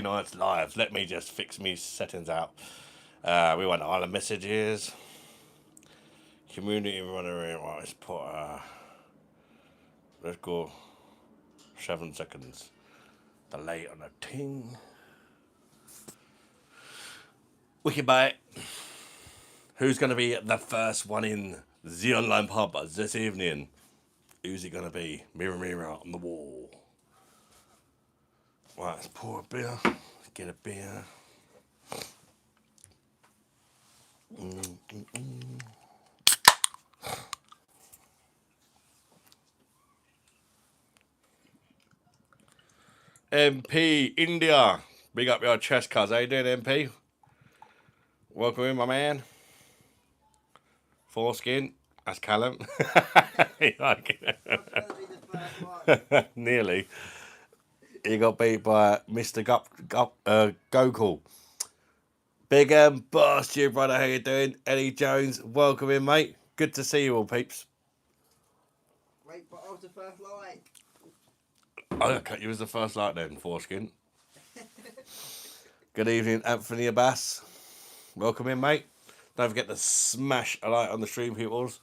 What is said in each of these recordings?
Nights live. Let me just fix me settings out. We want all the messages. Community runner. Right, let's put. Let's go. 7 seconds. Delay on the ting. Wicked bite. Who's going to be the first one in the online pub this evening? Who's it going to be? Mirror, mirror on the wall. Right, let's pour a beer. Get a beer. MP India, big up your chest, cuz. How you doing, MP? Welcome in, my man. Foreskin. That's Callum. Nearly. He got beat by Mr. Gokul. Big Bosh, you brother. How you doing? Eddie Jones, welcome in, mate. Good to see you all, peeps. Wait, but I was the first light. I'll cut you as the first light then, Foreskin. Good evening, Anthony Abbas. Welcome in, mate. Don't forget to smash a like on the stream, peoples.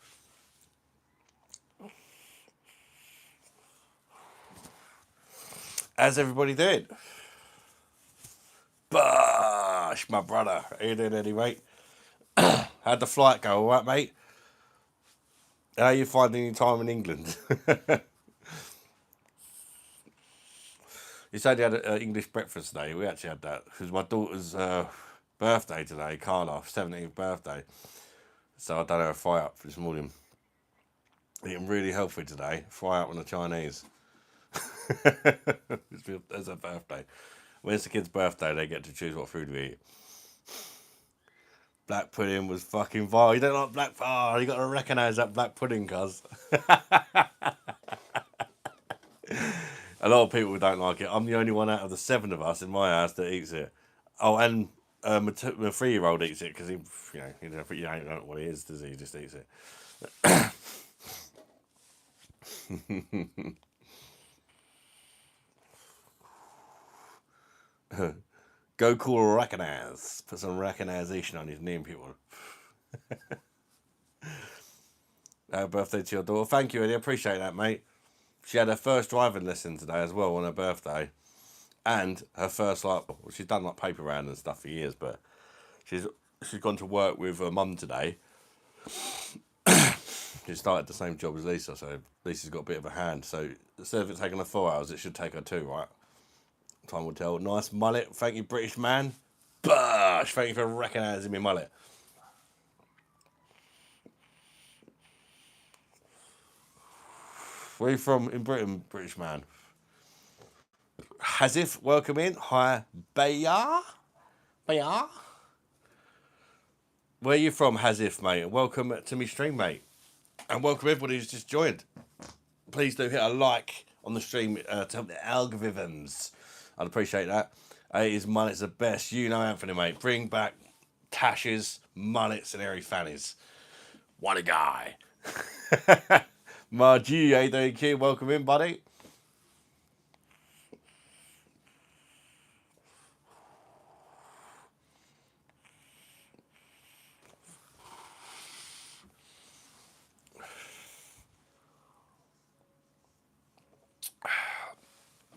How's everybody doing? Bosh, my brother. How you doing, Eddie, mate? How'd the flight go, alright, mate? How are you finding your time in England? You said you had an English breakfast today. We actually had that because my daughter's birthday today, Carla, 17th birthday. So I done her a fry up this morning. Eating really healthy today. Fry up on the Chinese. It's her birthday. When it's the kid's birthday, they get to choose what food we eat. Black pudding was fucking vile. You don't like black... Oh, you got to recognise that black pudding, cuz. A lot of people don't like it. I'm the only one out of the 7 of us in my house that eats it. Oh, and my 3-year-old eats it because he don't know what it is, does he? He just eats it. Go cool recognize. Put some recognition on his name, people. Happy birthday to your daughter. Thank you, Eddie. I appreciate that, mate. She had her first driving lesson today as well on her birthday. And her first, she's done like paper round and stuff for years, but she's gone to work with her mum today. She started the same job as Lisa, so Lisa's got a bit of a hand. So instead of it taking her 4 hours, it should take her 2, right? Time will tell. Nice mullet. Thank you, British man. Bosh! Thank you for recognising me mullet. Where are you from in Britain, British man? Hazif, welcome in. Hi, Bayar. Bayar. Where are you from, Hazif, mate? Welcome to me stream, mate. And welcome everybody who's just joined. Please do hit a like on the stream to help the algorithms. I'd appreciate that. 80s mullets the best. You know Anthony, mate. Bring back tashes, mullets, and airy fannies. What a guy. Margie, how you doing, kid? Welcome in, buddy.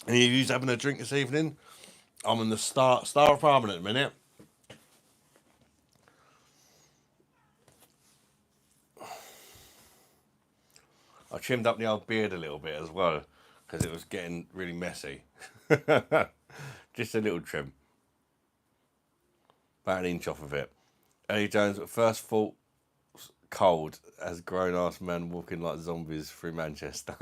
Any of you having a drink this evening? I'm in the Star of Parliament at the minute. I trimmed up the old beard a little bit as well because it was getting really messy. Just a little trim. About an inch off of it. Eddie Jones, first thought cold as grown ass men walking like zombies through Manchester.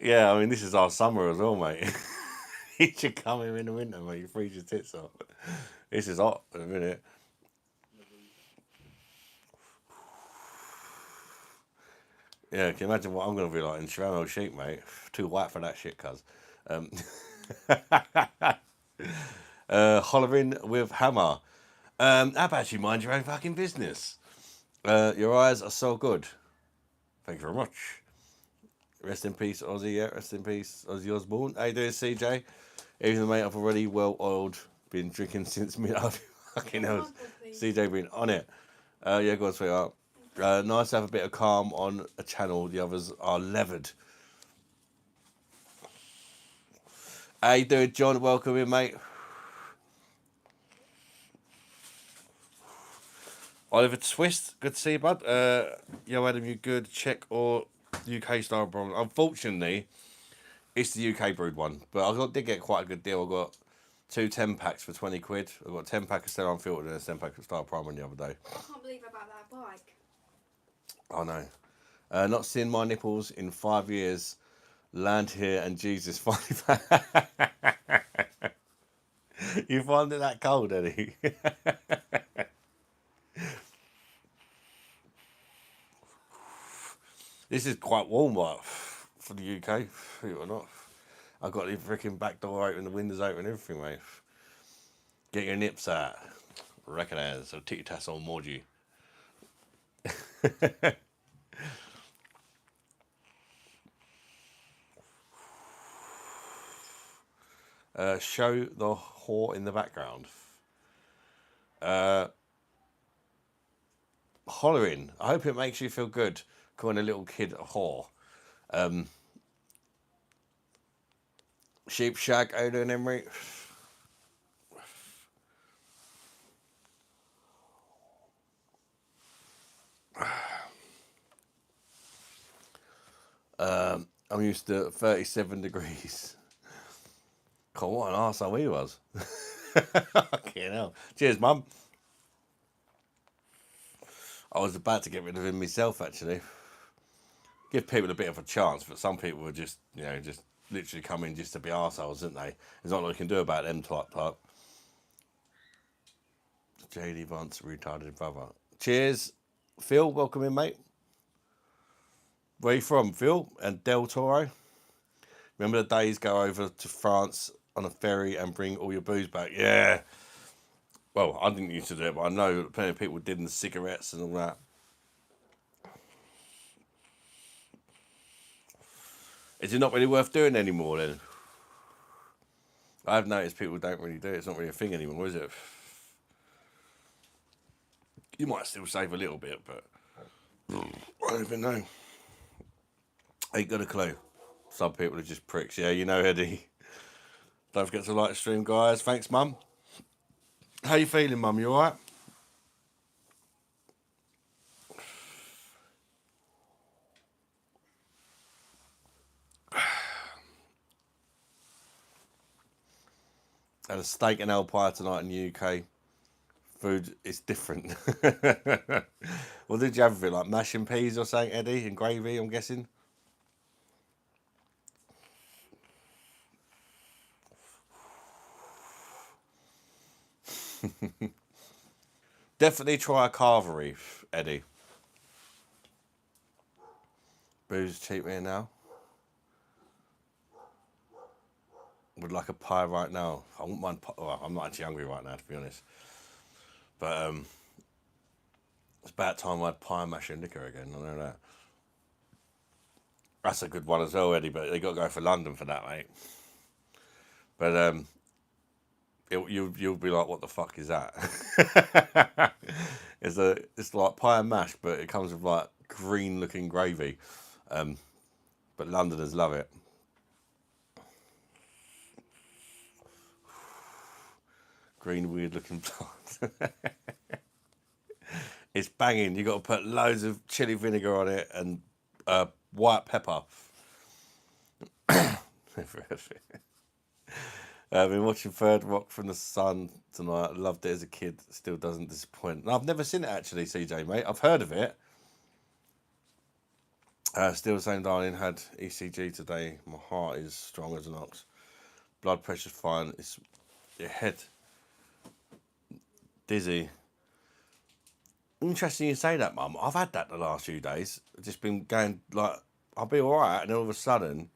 Yeah, I mean, this is our summer as well, mate. You should come here in the winter, mate. You freeze your tits off. This is hot in a minute. Yeah, can you imagine what I'm going to be like in Sharon Sheep, mate? Too white for that shit, cuz. Hollering with Hammer. How about you mind your own fucking business? Your eyes are so good. Thank you very much. Rest in peace, Ozzy. Yeah, rest in peace, Ozzy Osbourne. How you doing, CJ? Even though, mate, I've already well oiled, been drinking since mid. Fucking hell, CJ been on it. Yeah, go on, sweetheart. Nice to have a bit of calm on a channel. The others are levered. How you doing, John? Welcome in, mate. Oliver Twist, good to see you, bud. Yo, Adam, you good? Czech or UK style problem? Unfortunately, it's the UK brewed one, but did get quite a good deal. I got two 10-packs for 20 quid. I got a 10-pack of Stella Unfiltered and a 10-pack of Star Primer the other day. I can't believe about that bike. I know. Not seen my nipples in 5 years. Land here and Jesus finally. You find it that cold, Eddie? This is quite warm, like, for the UK, believe it or not. I've got the freaking back door open, the windows open, everything, mate. Get your nips out. Recognize a titty tassel emoji. Show the whore in the background. Hollering. I hope it makes you feel good calling a little kid a whore. Sheep Shag, how you doing, Emery? I'm used to 37 degrees. God, what an arsehole he was. Fucking hell. Cheers, Mum. I was about to get rid of him myself, actually. Give people a bit of a chance, but some people were just, just literally come in just to be arseholes, didn't they? There's not what you can do about them type. JD Vance, retarded brother. Cheers. Phil, welcome in, mate. Where are you from, Phil? And Del Toro? Remember the days go over to France on a ferry and bring all your booze back? Yeah. Well, I didn't used to do it, but I know plenty of people did, and the cigarettes and all that. Is it not really worth doing anymore then? I've noticed people don't really do it. It's not really a thing anymore, is it? You might still save a little bit, but I don't even know. Ain't got a clue. Some people are just pricks. Yeah, you know, Eddie. Don't forget to like the stream, guys. Thanks, Mum. How you feeling, Mum? You alright? Had a steak and ale pie tonight in the UK. Food is different. What did you have with it? Like mash and peas or something, Eddie? And gravy, I'm guessing? Definitely try a carvery, Eddie. Booze cheap here now. Would like a pie right now. I wouldn't mind. Well, I'm not actually hungry right now, to be honest. But it's about time I had pie, mash and liquor again. I know that. That's a good one as well, Eddie. But they got to go for London for that, mate. But you'll be like, what the fuck is that? It's like pie and mash, but it comes with like green looking gravy. But Londoners love it. Green weird looking plant. It's banging. You got to put loads of chili vinegar on it and white pepper. I've been watching Third Rock from the Sun tonight. Loved it as a kid. Still doesn't disappoint. I've never seen it actually, CJ, mate. I've heard of it. Still the same, darling. Had ECG today. My heart is strong as an ox. Blood pressure's fine. It's your head dizzy. Interesting you say that, Mum. I've had that the last few days. I've just been going like I'll be alright, and then all of a sudden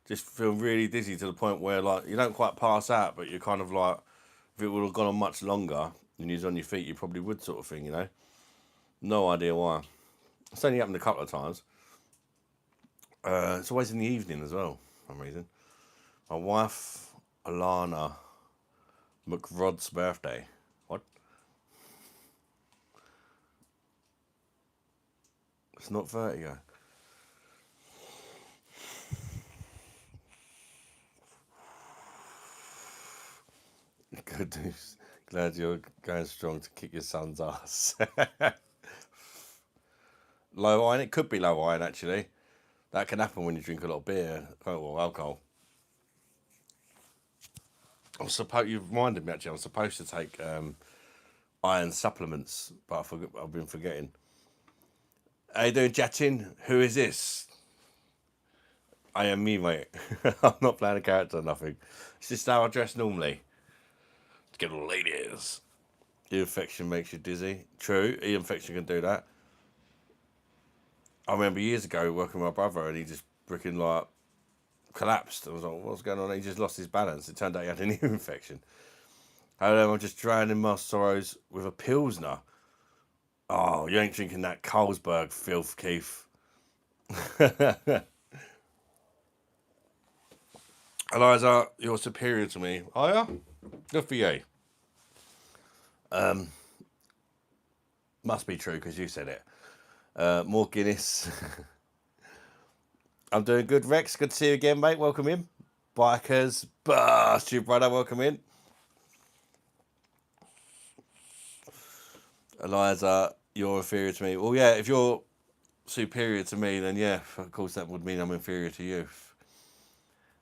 just feel really dizzy to the point where like you don't quite pass out, but you're kind of like, if it would have gone on much longer and you was on your feet, you probably would, sort of thing, No idea why. It's only happened a couple of times. It's always in the evening as well, for some reason. My wife, Alana McRod's birthday. What? It's not Vertigo. Good news. Glad you're going strong to kick your son's ass. Low iron? It could be low iron, actually. That can happen when you drink a lot of beer or alcohol. You've reminded me, actually, I'm supposed to take iron supplements, but I've been forgetting. How you doing, Jatin? Who is this? I am me, mate. I'm not playing a character or nothing. It's just how I dress normally. To get all the ladies. Ear infection makes you dizzy. True, ear infection can do that. I remember years ago working with my brother and he just freaking like collapsed. I was like, what's going on? He just lost his balance. It turned out he had an ear infection. I'm just drowning my sorrows with a Pilsner. Oh, you ain't drinking that Carlsberg filth, Keith. Eliza, you're superior to me. Are you? Good for you. Must be true because you said it. More Guinness. I'm doing good, Rex. Good to see you again, mate. Welcome in. Bikers. Bosh, you brother. Welcome in. Eliza, you're inferior to me. Well, yeah, if you're superior to me, then yeah, of course that would mean I'm inferior to you.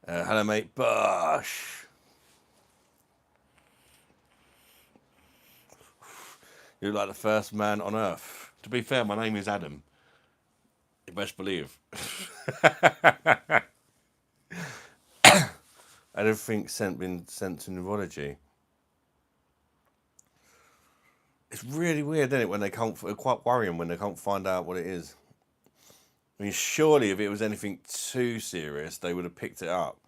Hello, mate. Bosh. You're like the first man on earth. To be fair, my name is Adam. You best believe. Everything's been sent to neurology. It's really weird, isn't it, when they can't... Quite worrying when they can't find out what it is. I mean, surely if it was anything too serious, they would have picked it up.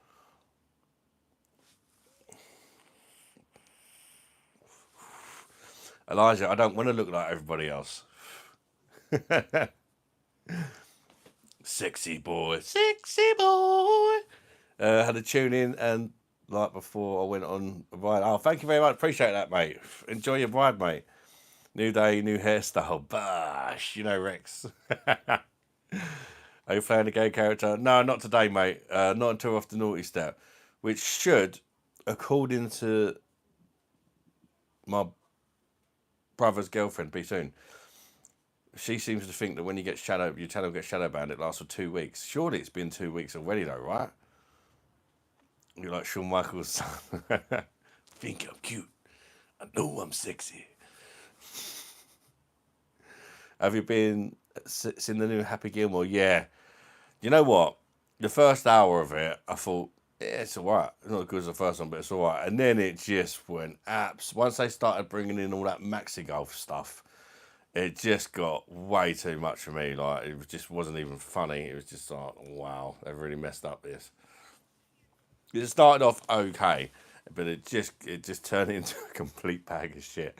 Elijah, I don't want to look like everybody else. Sexy boy. Sexy boy. Had a tune in and like before I went on a ride. Oh, thank you very much. Appreciate that, mate. Enjoy your ride, mate. New day, new hairstyle. Bosh. You know, Rex. Are you playing a gay character? No, not today, mate. Not until after Naughty Step. Which should, according to my brother's girlfriend, be soon. She seems to think that when you get your channel gets shadow banned, it lasts for 2 weeks. Surely it's been 2 weeks already, though, right? You're like Shawn Michaels' son. Think I'm cute. I know I'm sexy. Have you seen the new Happy Gilmore? Yeah. You know what? The first hour of it, I thought, yeah, it's alright. It's not as good as the first one, but it's alright. And then it just went once they started bringing in all that maxi golf stuff, it just got way too much for me. Like, it just wasn't even funny. It was just like, wow, they've really messed up this. It started off okay, but it just turned into a complete bag of shit.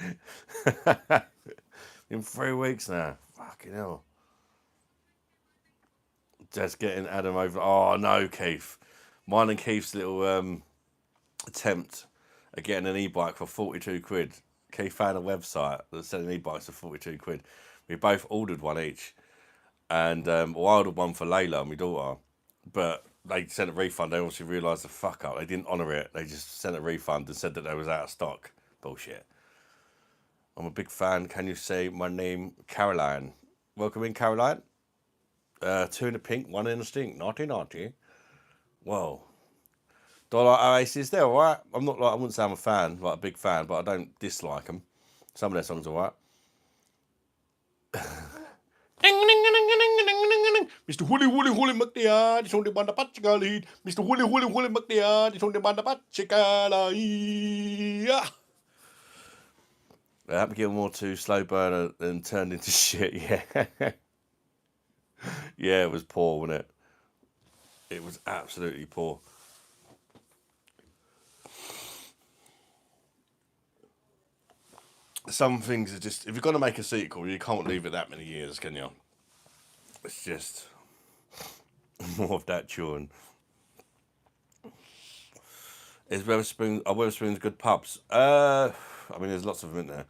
In 3 weeks now. Fucking hell. Just getting Adam over. Oh, no, Keith. Mine and Keith's little attempt at getting an e-bike for 42 quid. Keith found a website that's selling e-bikes for 42 quid. We both ordered one each. And I ordered one for Layla, my daughter. But they sent a refund. They obviously realised the fuck up. They didn't honour it. They just sent a refund and said that they was out of stock. Bullshit. I'm a big fan. Can you say my name? Caroline. Welcome in, Caroline. 2 in a pink, 1 in a stink. Naughty, naughty. Whoa. Do I like Oasis? They're alright. I wouldn't say I'm a fan, like a big fan, but I don't dislike them. Some of their songs are alright. Mr. Hooli Hooli Hooli McDead, it's only one the Pachikali. Mr. Hooli Hooli Hooli McDead, it's only one the Pachikali. Happy Gilmore 2, slow burner, and turned into shit, yeah. Yeah, it was poor, wasn't it? It was absolutely poor. Some things are just... If you're going to make a sequel, you can't leave it that many years, can you? It's just... More of that chewing. Is Weatherspoons, are Weatherspoons good pubs? I mean, there's lots of them in there.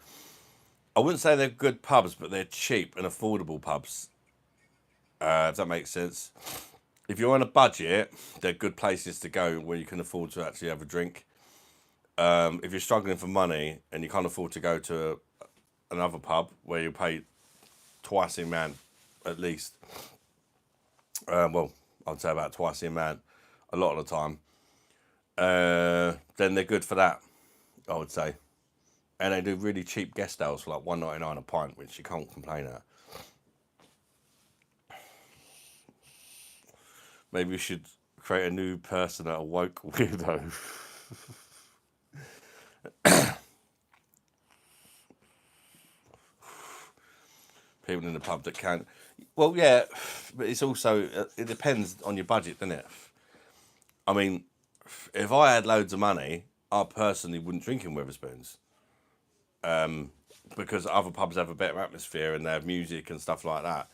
I wouldn't say they're good pubs, but they're cheap and affordable pubs. If that makes sense. If you're on a budget, they're good places to go where you can afford to actually have a drink. If you're struggling for money and you can't afford to go to another pub where you pay twice the amount at least, well, I'd say about twice the amount a lot of the time, then they're good for that, I would say. And they do really cheap guest ales for like $1.99 a pint, which you can't complain at. Maybe we should create a new person at a woke weirdo. People in the pub that can. Well, yeah, but it's also, it depends on your budget, doesn't it? I mean, if I had loads of money, I personally wouldn't drink in Weatherspoons. Because other pubs have a better atmosphere and they have music and stuff like that.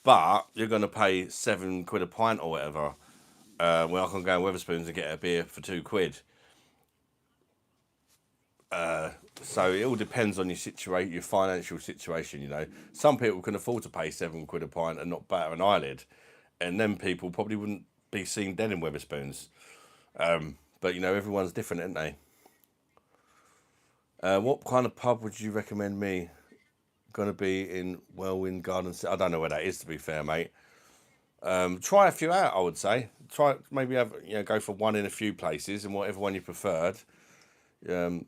But you're going to pay £7 a pint or whatever. When I can go in Weatherspoons and get a beer for £2. So it all depends on your financial situation. You know, some people can afford to pay £7 a pint and not batter an eyelid, and then people probably wouldn't be seen dead in Weatherspoons. But you know, everyone's different, aren't they? What kind of pub would you recommend me? Gonna be in Welwyn Garden City. I don't know where that is, to be fair, mate. Try a few out, I would say. Try maybe go for one in a few places, and whatever one you preferred, go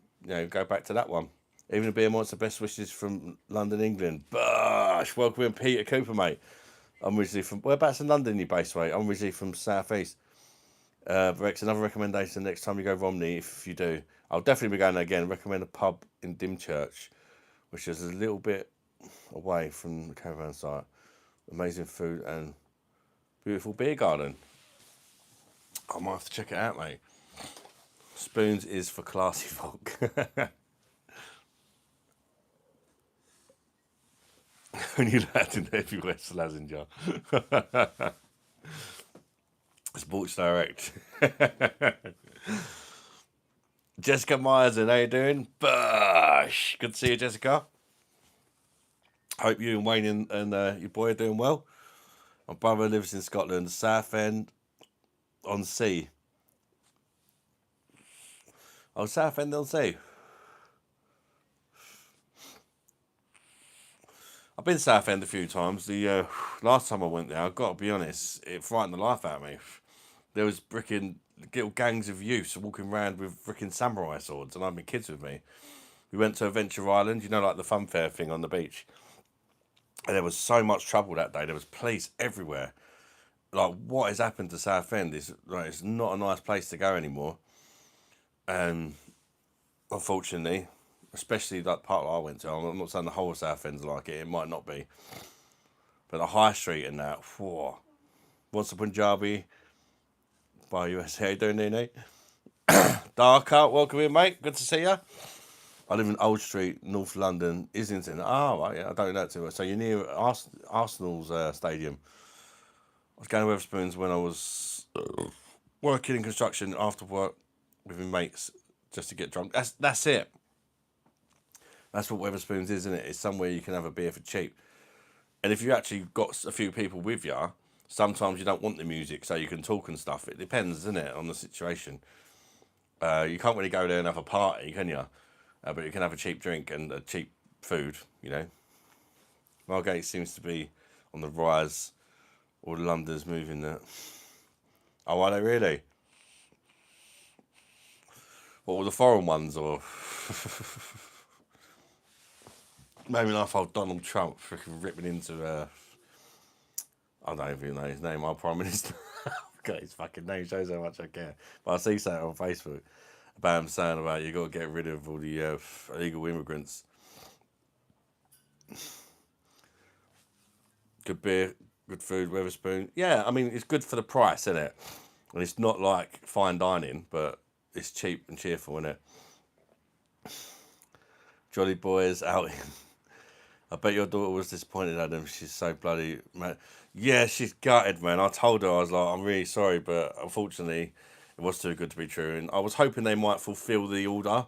back to that one. Even a beer wants the best wishes from London, England. Bosh, welcome in, Peter Cooper, mate. I'm originally from whereabouts in London you based, mate? I'm originally from South East. Rex, another recommendation next time you go Romney, if you do, I'll definitely be going there again. Recommend a pub in Dymchurch, which is a little bit away from the caravan site. Amazing food and beautiful beer garden. I might have to check it out, mate. Spoons is for classy folk. Only lad in everywhere, Slazenger. Sports Direct. Jessica Myerson, how you doing? Bosh! Good to see you, Jessica. Hope you and Wayne and your boy are doing well. My brother lives in Scotland, Southend on Sea. Oh, Southend on Sea. I've been Southend a few times. The last time I went there, I've got to be honest, it frightened the life out of me. There was freaking little gangs of youths walking around with freaking samurai swords, and I had my kids with me. We went to Adventure Island, like the fun fair thing on the beach. And there was so much trouble that day. There was police everywhere. Like, what has happened to Southend is it's not a nice place to go anymore. And unfortunately, especially that part that I went to, I'm not saying the whole of Southend's like it might not be. But the high street and that, whoa. What's the Punjabi? By USA, how you doing, Nene? Darker, welcome in, mate. Good to see you. I live in Old Street, North London, Islington. Oh, right, yeah, I don't know that too much. So you're near Arsenal's stadium. I was going to Weatherspoons when I was working in construction after work with my mates just to get drunk. That's it. That's what Weatherspoons is, isn't it? It's somewhere you can have a beer for cheap. And if you actually got a few people with you, sometimes you don't want the music so you can talk and stuff. It depends, isn't it, on the situation. You can't really go there and have a party, can you? But you can have a cheap drink and a cheap food, Margate seems to be on the rise. All London's moving there. Oh, are they really? What were the foreign ones, or maybe like old Donald Trump freaking ripping into I don't even know his name, our Prime Minister. Got his fucking name, shows how much I care. But I see something on Facebook about him saying about you got to get rid of all the illegal immigrants. Good beer, good food, Weatherspoon. Yeah, I mean, it's good for the price, isn't it? And it's not like fine dining, but it's cheap and cheerful, isn't it? Jolly Boys out in I bet your daughter was disappointed, Adam. She's so bloody man. Yeah, she's gutted, man. I told her, I was like, I'm really sorry, but unfortunately, it was too good to be true. And I was hoping they might fulfil the order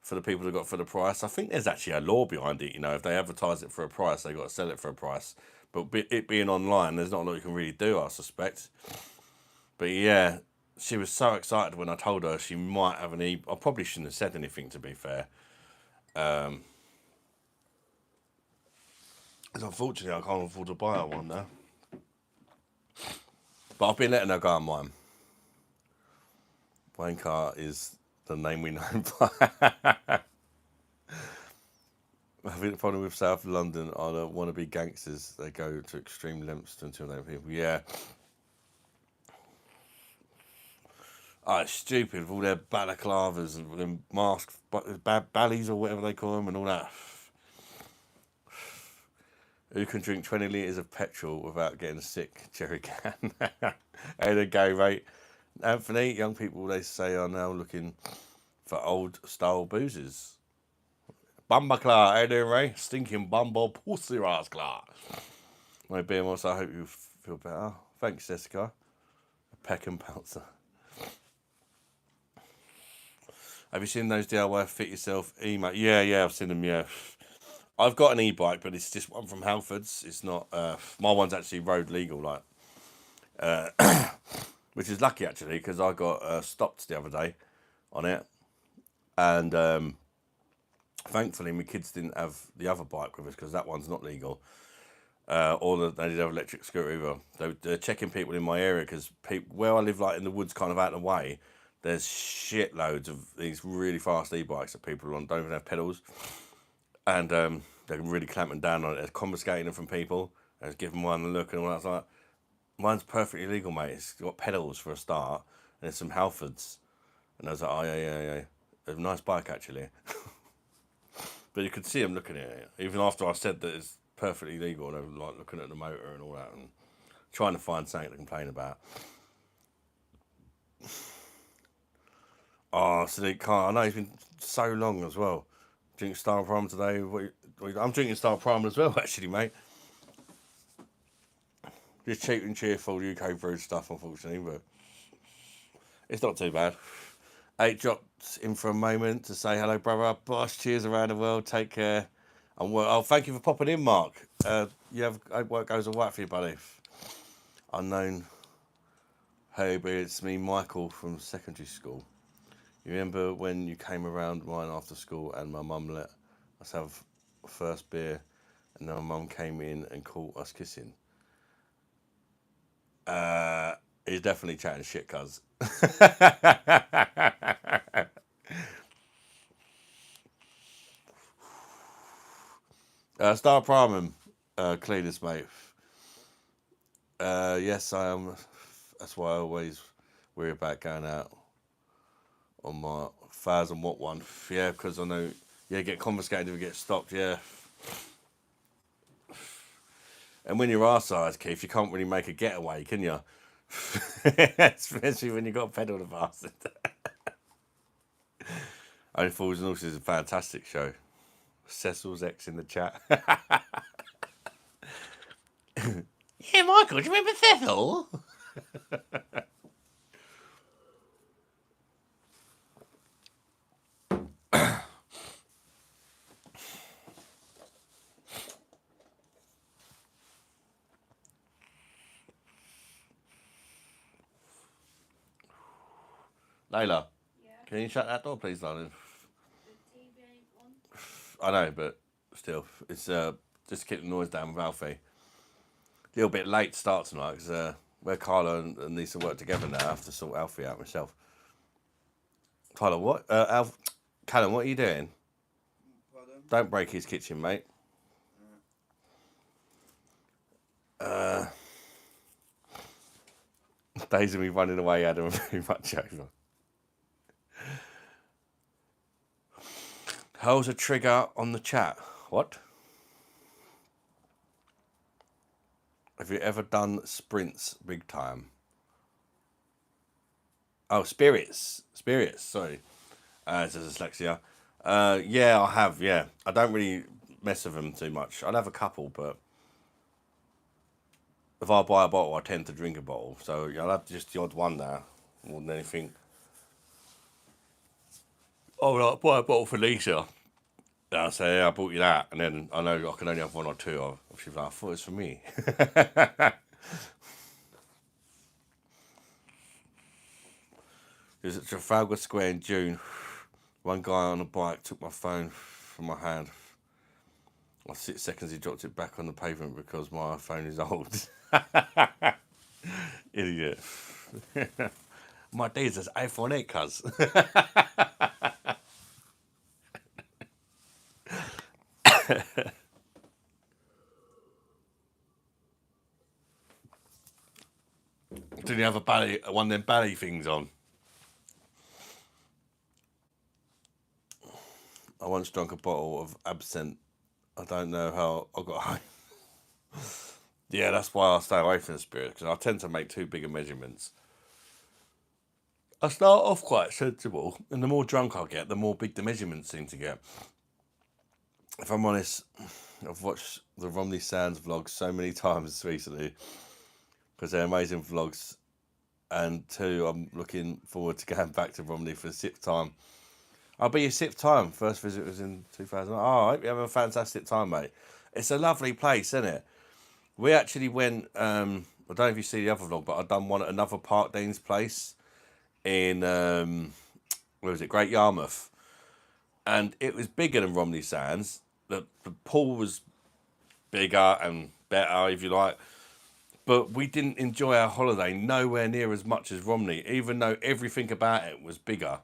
for the people that got for the price. I think there's actually a law behind it. You know, if they advertise it for a price, they got to sell it for a price. But it being online, there's not a lot you can really do, I suspect. But yeah, she was so excited when I told her she might have an I probably shouldn't have said anything, to be fair. Because unfortunately, I can't afford to buy her one now. But I've been letting her go on mine. Wanker is the name we know him by. I think the problem with South London are the wannabe gangsters. They go to extreme lengths to intimidate people. Yeah. Oh, it's stupid with all their balaclavas and them masks, ballies or whatever they call them and all that. Who can drink 20 litres of petrol without getting sick? Jerry can. Hey, there you go, mate. Anthony, young people, they say, are now looking for old-style boozes. Bumbaclaw, how you doing, Ray? Stinking bumble pussy ass claw. My BMOS, I hope you feel better. Thanks, Jessica. Peck and Pouncer. Have you seen those DIY fit yourself email? Yeah, I've seen them, yeah. I've got an e-bike, but it's just one from Halfords. It's not, my one's actually road legal, like, which is lucky actually, because I got stopped the other day on it. And thankfully my kids didn't have the other bike with us, because that one's not legal. Or they didn't have electric scooter either. They're checking people in my area, because where I live, like in the woods, kind of out of the way, there's shitloads of these really fast e-bikes that people are on, don't even have pedals. And they're really clamping down on it. They're confiscating them from people. They're giving one a look and all that. It's like, mine's perfectly legal, mate. It's got pedals for a start, and there's some Halfords. And I was like, oh, yeah. A nice bike, actually. But you could see them looking at it. Even after I said that it's perfectly legal, they were like looking at the motor and all that, and trying to find something to complain about. Oh, Sadiq Khan, I know he's been so long as well. Drinking Star Prime today. I'm drinking Star Prime as well, actually, mate. Just cheap and cheerful UK brewed stuff, unfortunately, but it's not too bad. 8 drops in for a moment to say hello, brother. Bosh, cheers around the world. Take care. And thank you for popping in, Mark. You have hope work goes all right for you, buddy. Unknown. Hey, but it's me, Michael, from secondary school. You remember when you came around mine after school and my mum let us have first beer, and then my mum came in and caught us kissing? He's definitely chatting shit, cuz. Star Prime, cleanest, mate. Yes, I am. That's why I always worry about going out on my 1,000 watt one. Yeah, because I know, get confiscated if you get stopped, yeah. And when you're our size, Keith, you can't really make a getaway, can you? Especially when you got a pedal to bastard. Only Fools and Horses is a fantastic show. Cecil's ex in the chat. Yeah, Michael, do you remember Cecil? Layla, Yeah. can you shut that door, please, darling? The TV ain't on. I know, but still, it's just keep the noise down with Alfie. A little bit late start tonight, because where Carla and Lisa work together now, I have to sort Alfie out myself. Tyler, what? Callum, what are you doing? Pardon? Don't break his kitchen, mate. Days of me running away, Adam, very much over. How's a trigger on the chat? What? Have you ever done sprints big time? Oh, spirits, sorry. It's a dyslexia. Yeah, I have, yeah. I don't really mess with them too much. I'll have a couple, but if I buy a bottle, I tend to drink a bottle. So I'll have just the odd one now, more than anything. Oh, like, buy a bottle for Lisa. And I say, yeah, I bought you that. And then I know I can only have one or two. She's like, I thought it was for me. It was at Trafalgar Square in June. One guy on a bike took my phone from my hand. After 6 seconds, he dropped it back on the pavement because my phone is old. Idiot. My days is iPhone 8, cuz. Did he have one of them ballet things on? I once drank a bottle of absinthe. I don't know how I got home. Yeah, that's why I stay away from the spirit, because I tend to make too big of measurements. I start off quite sensible, and the more drunk I get, the more big the measurements seem to get. If I'm honest, I've watched the Romney Sands vlogs so many times recently, because they're amazing vlogs, and two, I'm looking forward to going back to Romney for the 6th time. I'll be your 6th time. First visit was in 2000. Oh, I hope you have a fantastic time, mate. It's a lovely place, isn't it? We actually went, I don't know if you see the other vlog, but I've done one at another Park Dean's place in, where was it, Great Yarmouth. And it was bigger than Romney Sands. The pool was bigger and better, if you like. But we didn't enjoy our holiday nowhere near as much as Romney, even though everything about it was bigger.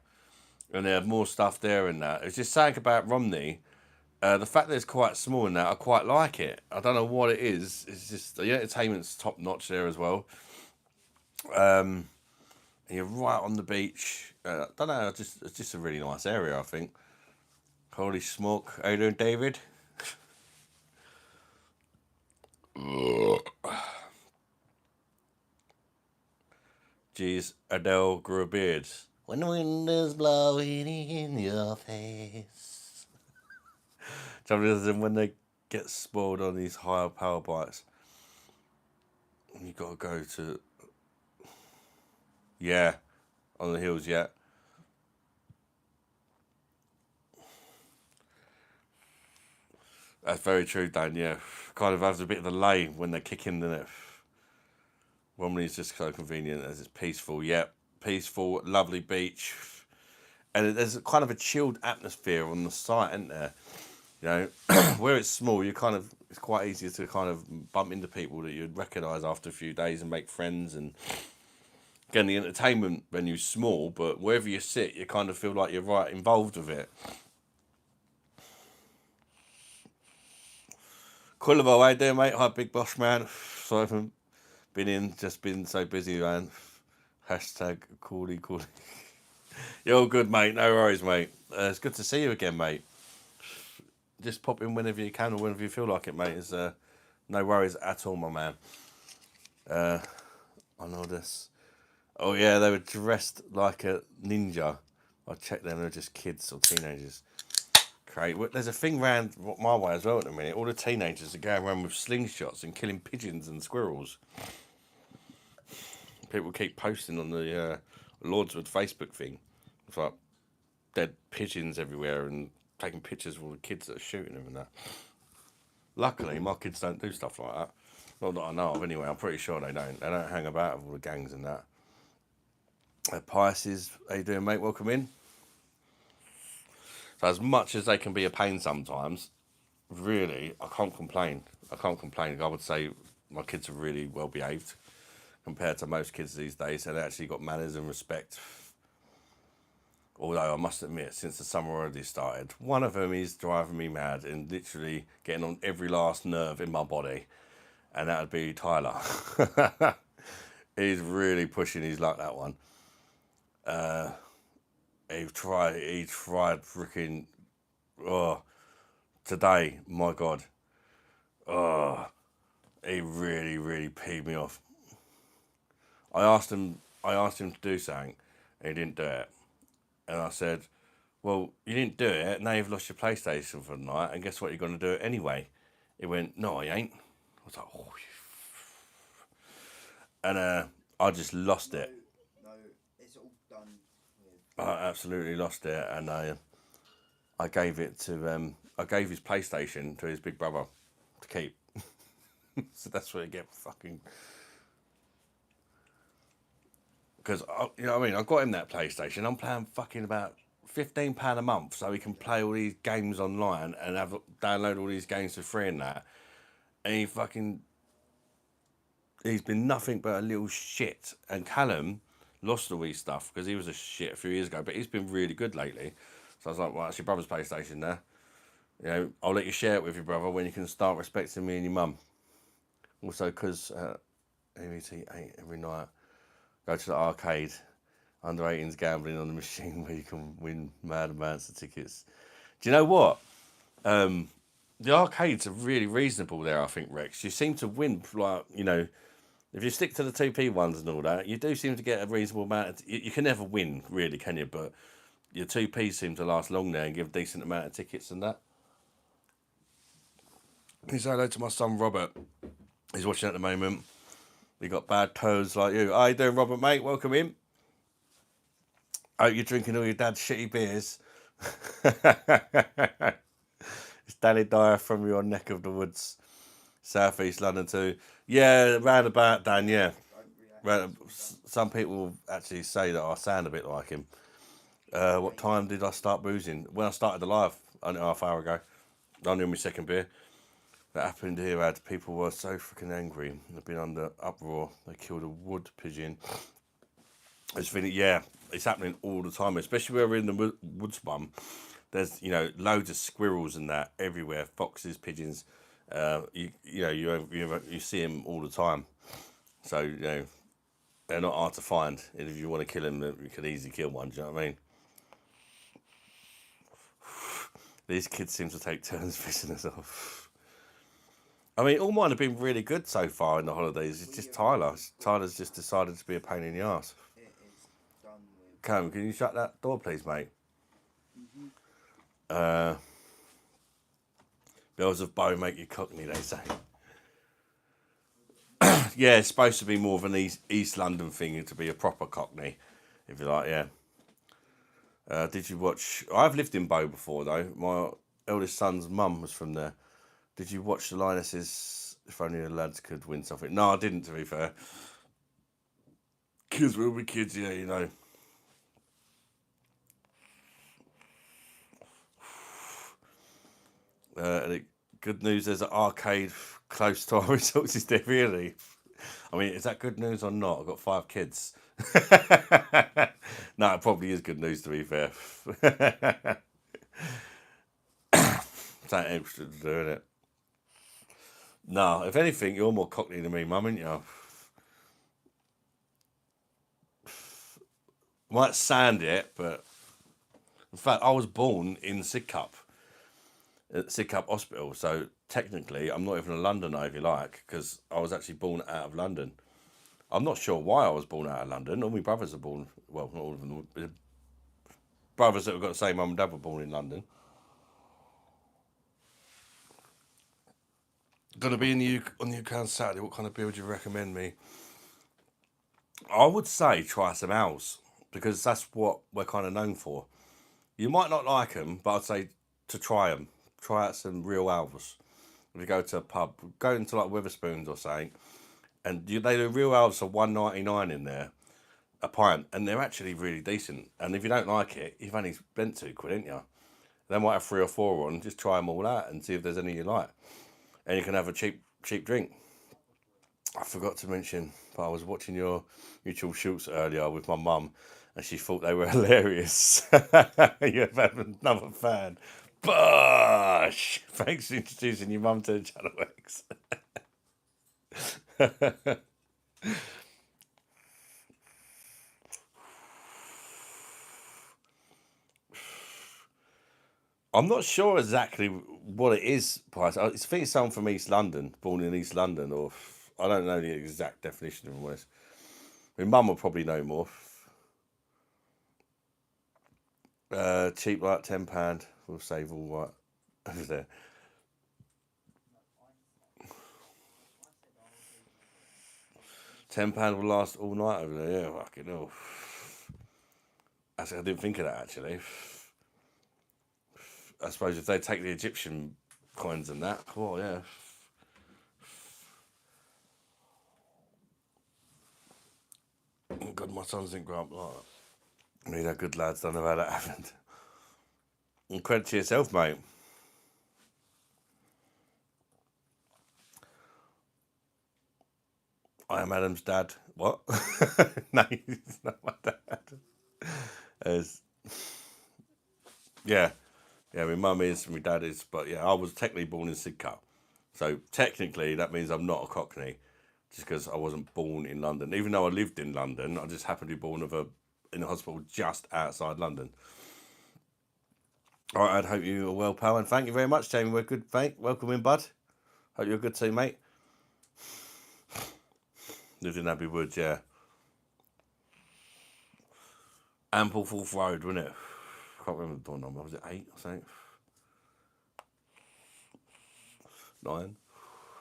And they had more stuff there and that. It's just saying about Romney, the fact that it's quite small and that, I quite like it. I don't know what it is. It's just, the entertainment's top notch there as well. And you're right on the beach. I don't know, it's just a really nice area, I think. Holy smoke. How you doing, David? Jeez, Adele grew a beard. When the wind is blowing in your face. Trouble is, when they get spoiled on these higher power bikes, you got to go to, yeah, on the hills, yeah. That's very true, Dan, yeah. Kind of has a bit of a delay when they kick in, doesn't it? Romney's just so convenient as it's peaceful, yeah. Peaceful, lovely beach. And there's kind of a chilled atmosphere on the site, isn't there? You know, where it's small, it's quite easy to kind of bump into people that you'd recognise after a few days and make friends. And again, the entertainment venue's small, but wherever you sit, you kind of feel like you're right involved with it. Cool, how you doing, mate? Hi, Big Bosh, man. Sorry for just been so busy, man. Hashtag Cooley. You're all good, mate. No worries, mate. It's good to see you again, mate. Just pop in whenever you can or whenever you feel like it, mate. It's no worries at all, my man. I know this. Oh yeah, they were dressed like a ninja. I checked them; they're just kids or teenagers. Great. There's a thing round my way as well at the minute. All the teenagers are going around with slingshots and killing pigeons and squirrels. People keep posting on the Lordswood Facebook thing. It's like dead pigeons everywhere and taking pictures of all the kids that are shooting them and that. Luckily, my kids don't do stuff like that. Not that I know of, anyway. I'm pretty sure they don't. They don't hang about with all the gangs and that. Pisces, how you doing, mate? Welcome in. So as much as they can be a pain sometimes, really, I can't complain. I would say my kids are really well behaved compared to most kids these days. And they actually got manners and respect. Although I must admit, since the summer already started, one of them is driving me mad and literally getting on every last nerve in my body. And that would be Tyler. He's really pushing his luck, that one. He tried freaking, today, my God. He really peed me off. I asked him to do something, and he didn't do it. And I said, well, you didn't do it. Now you've lost your PlayStation for the night, and guess what? You're going to do it anyway. He went, no, I ain't. I was like, oh, and I just lost it. No, it's all done with. I absolutely lost it, and I gave it to I gave his PlayStation to his big brother to keep. So that's what you get fucking. Because you know what I mean, I got him that PlayStation. I'm playing fucking about £15 a month, so he can play all these games online and have download all these games for free and that. And he's been nothing but a little shit. And Callum lost all his stuff because he was a shit a few years ago, but he's been really good lately. So I was like, well, it's your brother's PlayStation now. You know, I'll let you share it with your brother when you can start respecting me and your mum. Also, because MET 8 every night, go to the arcade, under 18s gambling on the machine where you can win mad amounts of tickets. Do you know what? The arcades are really reasonable there, I think, Rex. You seem to win, like, you know, if you stick to the 2p ones and all that, you do seem to get a reasonable amount. You can never win, really, can you? But your 2p seem to last long there and give a decent amount of tickets and that. He said hello to my son, Robert. He's watching at the moment. We got bad toes like you. How you doing, Robert, mate? Welcome in. Hope you're drinking all your dad's shitty beers. It's Danny Dyer from your neck of the woods. South East London too. Yeah, roundabout, Dan, yeah. Some people actually say that I sound a bit like him. What time did I start boozing? When I started the live, only half hour ago. I knew my second beer. That happened here, people were so freaking angry. They've been under uproar. They killed a wood pigeon. Yeah, it's happening all the time, especially where we're in the woods, Mum. There's, you know, loads of squirrels and that everywhere, foxes, pigeons. You see them all the time. So, you know, they're not hard to find. And if you want to kill them, you can easily kill one. Do you know what I mean? These kids seem to take turns pissing us off. I mean, all mine have been really good so far in the holidays. It's just Tyler. Tyler's just decided to be a pain in the arse. It is done with. Cam, can you shut that door, please, mate? Bells of bow make you cockney, they say. Yeah, it's supposed to be more of an East London thing to be a proper cockney, if you like, yeah. Did you watch... I've lived in Bow before, though. My eldest son's mum was from there. Did you watch the Lionesses? If only the lads could win something. No, I didn't, to be fair. Kids will be kids, yeah, you know. Good news, there's an arcade close to our resources there, really. I mean, is that good news or not? I've got 5 kids. No, it probably is good news, to be fair. Something extra to do, innit? No, if anything, you're more cockney than me, Mum, aren't you? Might sound it, but in fact, I was born in Sidcup, at Sidcup Hospital. So technically, I'm not even a Londoner, if you like, because I was actually born out of London. I'm not sure why I was born out of London. All my brothers are born, well, not all of them. Brothers that have got the same mum and dad were born in London. Gonna be on the UK on Saturday. What kind of beer would you recommend me? I would say try some ales, because that's what we're kind of known for. You might not like them, but I'd say to try them. Try out some real ales. If you go to a pub, go into like Witherspoons or something, and they do real ales for $1.99 in there, a pint, and they're actually really decent. And if you don't like it, you've only spent £2, ain't you? They might have 3 or 4 on. Just try them all out and see if there's any you like, and you can have a cheap drink. I forgot to mention, but I was watching your mutual shoots earlier with my mum, and she thought they were hilarious. You have another fan. Bosh! Thanks for introducing your mum to the channel, X. I'm not sure exactly what it is, Price. I think it's someone from East London, born in East London, or I don't know the exact definition of what it is. My mum will probably know more. Cheap like £10. We'll save all right over there. £10 will last all night over there. Yeah, fucking hell. Actually, I didn't think of that actually. I suppose if they take the Egyptian coins and that, well, yeah. Oh God, my sons didn't grow up like that. I mean, they're good lads. Don't know how that happened. And credit to yourself, mate. I am Adam's dad. What? No, he's not my dad. As yeah, yeah. My mum is, my dad is, but yeah, I was technically born in Sidcup, so technically that means I'm not a Cockney, just because I wasn't born in London. Even though I lived in London, I just happened to be born in a hospital just outside London. All right, I hope you are well, pal, and thank you very much, Jamie. We're good, mate. Welcome in, bud. Hope you're good too, mate. Lived in Abbey Woods, yeah. Ampleforth Road, wasn't it? I can't remember the door number. Was it 8 or something? 9?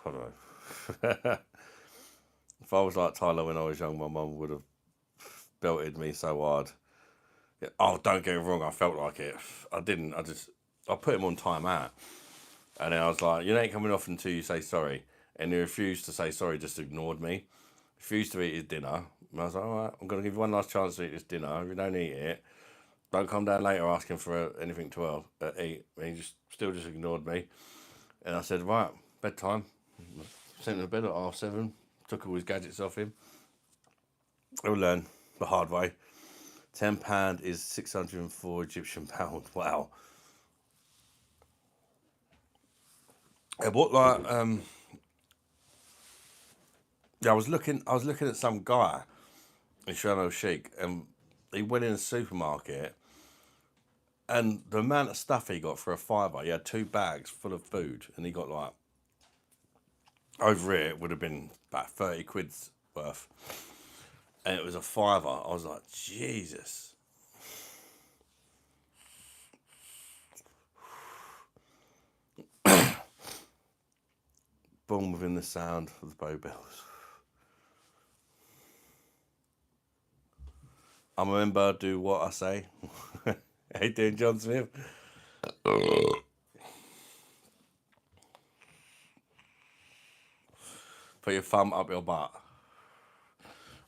I don't know. If I was like Tyler when I was young, my mum would have belted me so hard. Yeah. Oh, don't get me wrong, I felt like it. I didn't. I put him on time out. And then I was like, you ain't coming off until you say sorry. And he refused to say sorry, just ignored me. Refused to eat his dinner. And I was like, all right, I'm going to give you one last chance to eat this dinner. If you don't eat it, don't come down later asking for anything to eat. And he still just ignored me. And I said, right, bedtime. Sent him to bed at 7:30. Took all his gadgets off him. He'll learn the hard way. £10 is 604 Egyptian pound. Wow. Yeah, what like yeah, I was looking at some guy in Sharm el Sheikh, and he went in a supermarket, and the amount of stuff he got for a fiver, he had 2 bags full of food, and he got like over here it would have been about 30 quid's worth, and it was a fiver. I was like, Jesus. Born within the sound of the bow bells. I'm a member, do what I say. How you doing, John Smith? Put your thumb up your butt.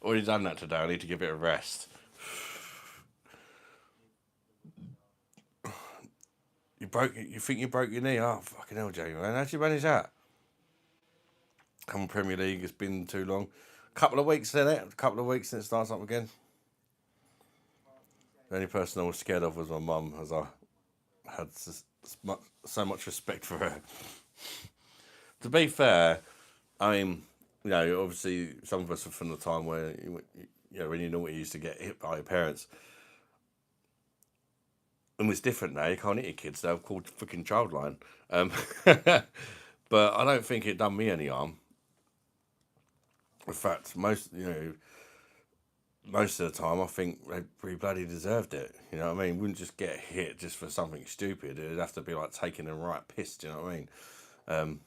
Already done that today, I need to give it a rest. You think you broke your knee? Oh, fucking hell, Jamie, man. How'd you manage that? Come on, Premier League, it's been too long. Couple of weeks, isn't it? A couple of weeks and it starts up again. The only person I was scared of was my mum, as I had so much respect for her. To be fair, I mean, obviously some of us are from the time where, when you know what you used to get hit by your parents. And it's different now, you can't hit your kids, they're called fucking childline. But I don't think it done me any harm. In fact, most of the time, I think they pretty bloody deserved it. You know what I mean? Wouldn't just get hit just for something stupid. It'd have to be like taking a right piss. Do you know what I mean?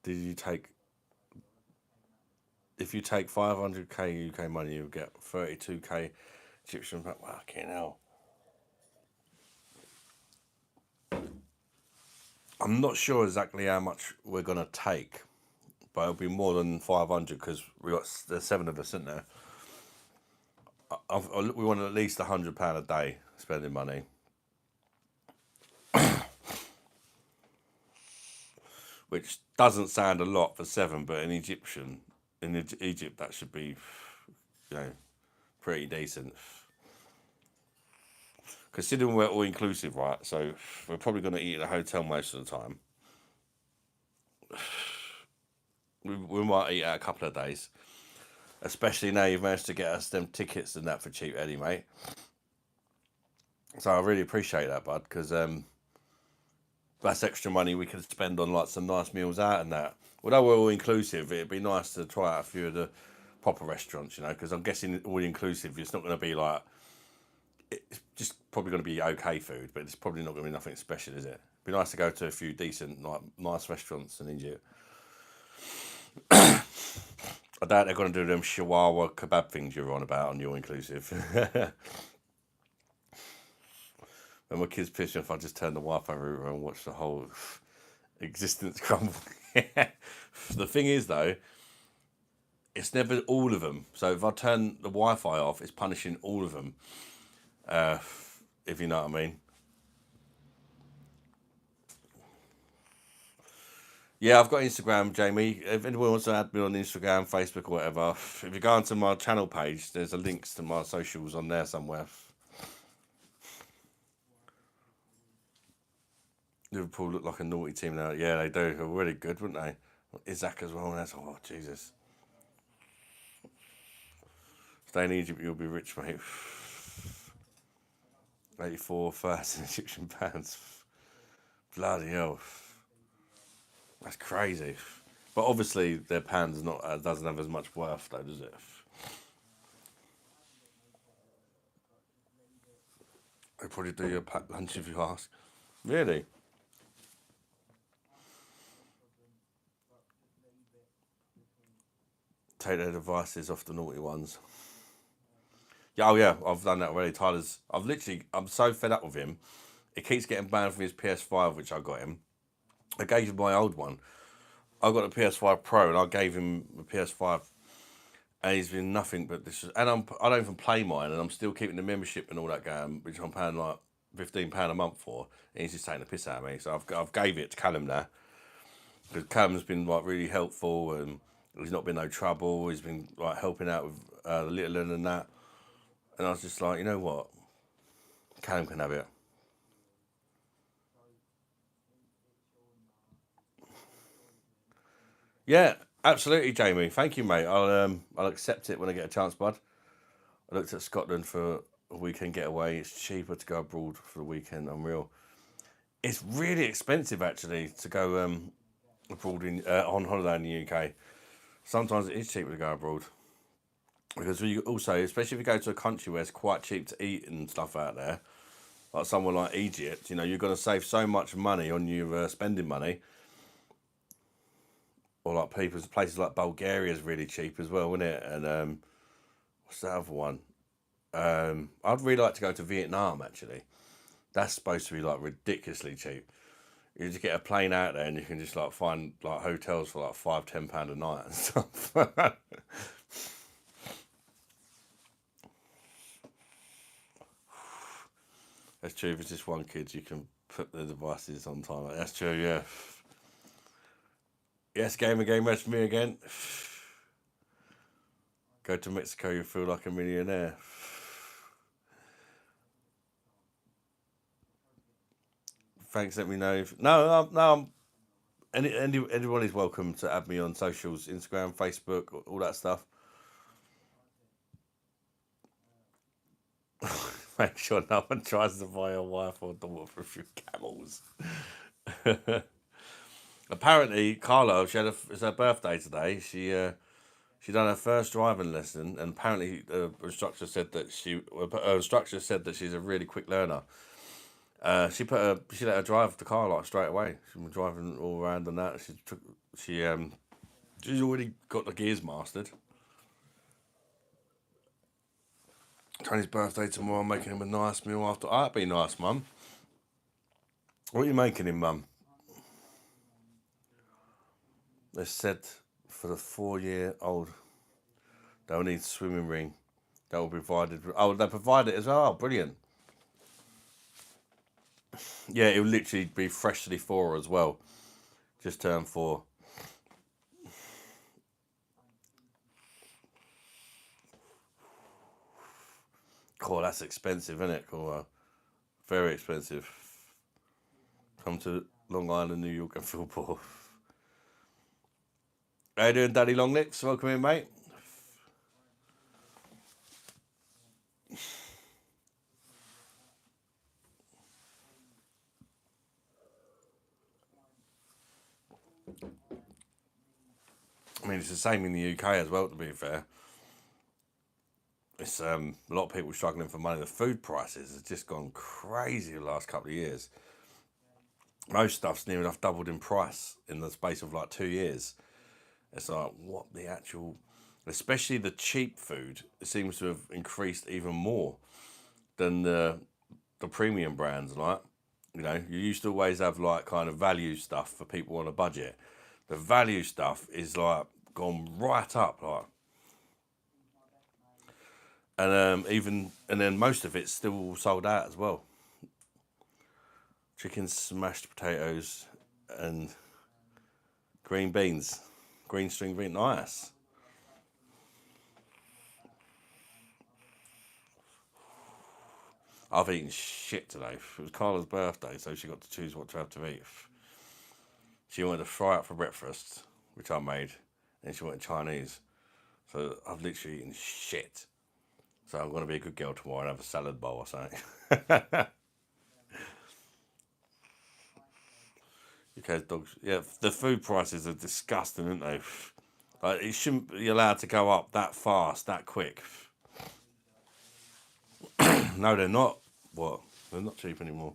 Did you take? If you take 500k UK money, you'll get 32k Egyptian. Fucking hell. I'm not sure exactly how much we're gonna take, but it'll be more than 500 because there's 7 of us, isn't there? We want at least £100 a day spending money. Which doesn't sound a lot for 7, but in Egypt that should be, pretty decent. Considering we're all inclusive, right? So we're probably going to eat at a hotel most of the time. We might eat out a couple of days, especially now you've managed to get us them tickets and that for cheap, Eddie, mate. So I really appreciate that, bud, because that's extra money we could spend on like some nice meals out and that. Although we're all inclusive, it'd be nice to try out a few of the proper restaurants, you know, because I'm guessing all inclusive, it's not going to be like, it's just probably going to be okay food, but it's probably not going to be nothing special, is it? It'd be nice to go to a few decent, like, nice restaurants in Egypt. I doubt they're going to do them chihuahua kebab things you're on about on your inclusive. When my kids piss me off, I just turn the Wi-Fi router and watch the whole existence crumble. The thing is, though, it's never all of them. So if I turn the Wi-Fi off, it's punishing all of them. If you know what I mean. Yeah, I've got Instagram, Jamie. If anyone wants to add me on Instagram, Facebook, or whatever, if you go onto my channel page, there's a links to my socials on there somewhere. Liverpool look like a naughty team now. Yeah, they do. They're really good, wouldn't they? Isaac as well. That's oh Jesus. Stay in Egypt, you'll be rich, mate. 84,000 Egyptian pounds. Bloody hell. That's crazy. But obviously, their pound's not doesn't have as much worth, though, does it? They probably do your packed lunch if you ask. Really? Take their devices off the naughty ones. Yeah, oh yeah, I've done that already. I'm so fed up with him. He keeps getting banned from his PS5, which I got him. I gave him my old one. I got a PS5 Pro, and I gave him the PS5, and he's been nothing but this. And I don't even play mine, and I'm still keeping the membership and all that going, which I'm paying like £15 a month for. And he's just taking the piss out of me. So I've gave it to Callum now, because Callum's been like really helpful, and he's not been no trouble. He's been like helping out with the little one and that. And I was just like, you know what, Callum can have it. Yeah, absolutely, Jamie. Thank you, mate. I'll accept it when I get a chance, bud. I looked at Scotland for a weekend getaway. It's cheaper to go abroad for the weekend. Unreal. It's really expensive actually to go abroad on holiday in the UK. Sometimes it is cheaper to go abroad because you also, especially if you go to a country where it's quite cheap to eat and stuff out there, like somewhere like Egypt. You know, you're going to save so much money on your spending money. Or like places like Bulgaria is really cheap as well, isn't it? And what's the other one? I'd really like to go to Vietnam actually. That's supposed to be like ridiculously cheap. You just get a plane out there and you can just like find like hotels for like £5-10 a night and stuff. That's true. If it's just one kid, you can put the devices on time. That's true. Yeah. Yes, game. That's me again. Go to Mexico, you feel like a millionaire. Thanks. Let me know. No. Anybody's welcome to add me on socials, Instagram, Facebook, all that stuff. Make sure no one tries to buy a wife or daughter for a few camels. Apparently, Carla, it's her birthday today. She done her first driving lesson, and apparently the instructor said that she's a really quick learner. She let her drive the car like straight away. She's been driving all around and that. She's already got the gears mastered. Tony's birthday tomorrow. I'm making him a nice meal after. That'd be nice, Mum. What are you making him, Mum? They said for the 4-year-old, they'll need swimming ring. That will be provided. Oh, they provide it as well. Oh, brilliant. Yeah, it will literally be freshly 4 as well. Just turned 4. Cool, that's expensive, isn't it? Cool, very expensive. Come to Long Island, New York, and feel poor. How you doing, Daddy Longlips? Welcome in, mate. I mean, it's the same in the UK as well, to be fair. it's a lot of people struggling for money. The food prices have just gone crazy the last couple of years. Most stuff's near enough doubled in price in the space of like 2 years. It's like, what the actual... Especially the cheap food seems to have increased even more than the premium brands. Like, you know, you used to always have like kind of value stuff for people on a budget. The value stuff is like gone right up, like, and then most of it's still sold out as well. Chicken, smashed potatoes, and green beans, green string bean, nice. I've eaten shit today. It was Carla's birthday, so she got to choose what to have to eat. She wanted to fry up for breakfast, which I made, and she wanted Chinese. So I've literally eaten shit. So I'm going to be a good girl tomorrow and have a salad bowl or something. UK's dogs, yeah, the food prices are disgusting, aren't they? Like, it shouldn't be allowed to go up that fast, that quick. No, they're not. What? They're not cheap anymore.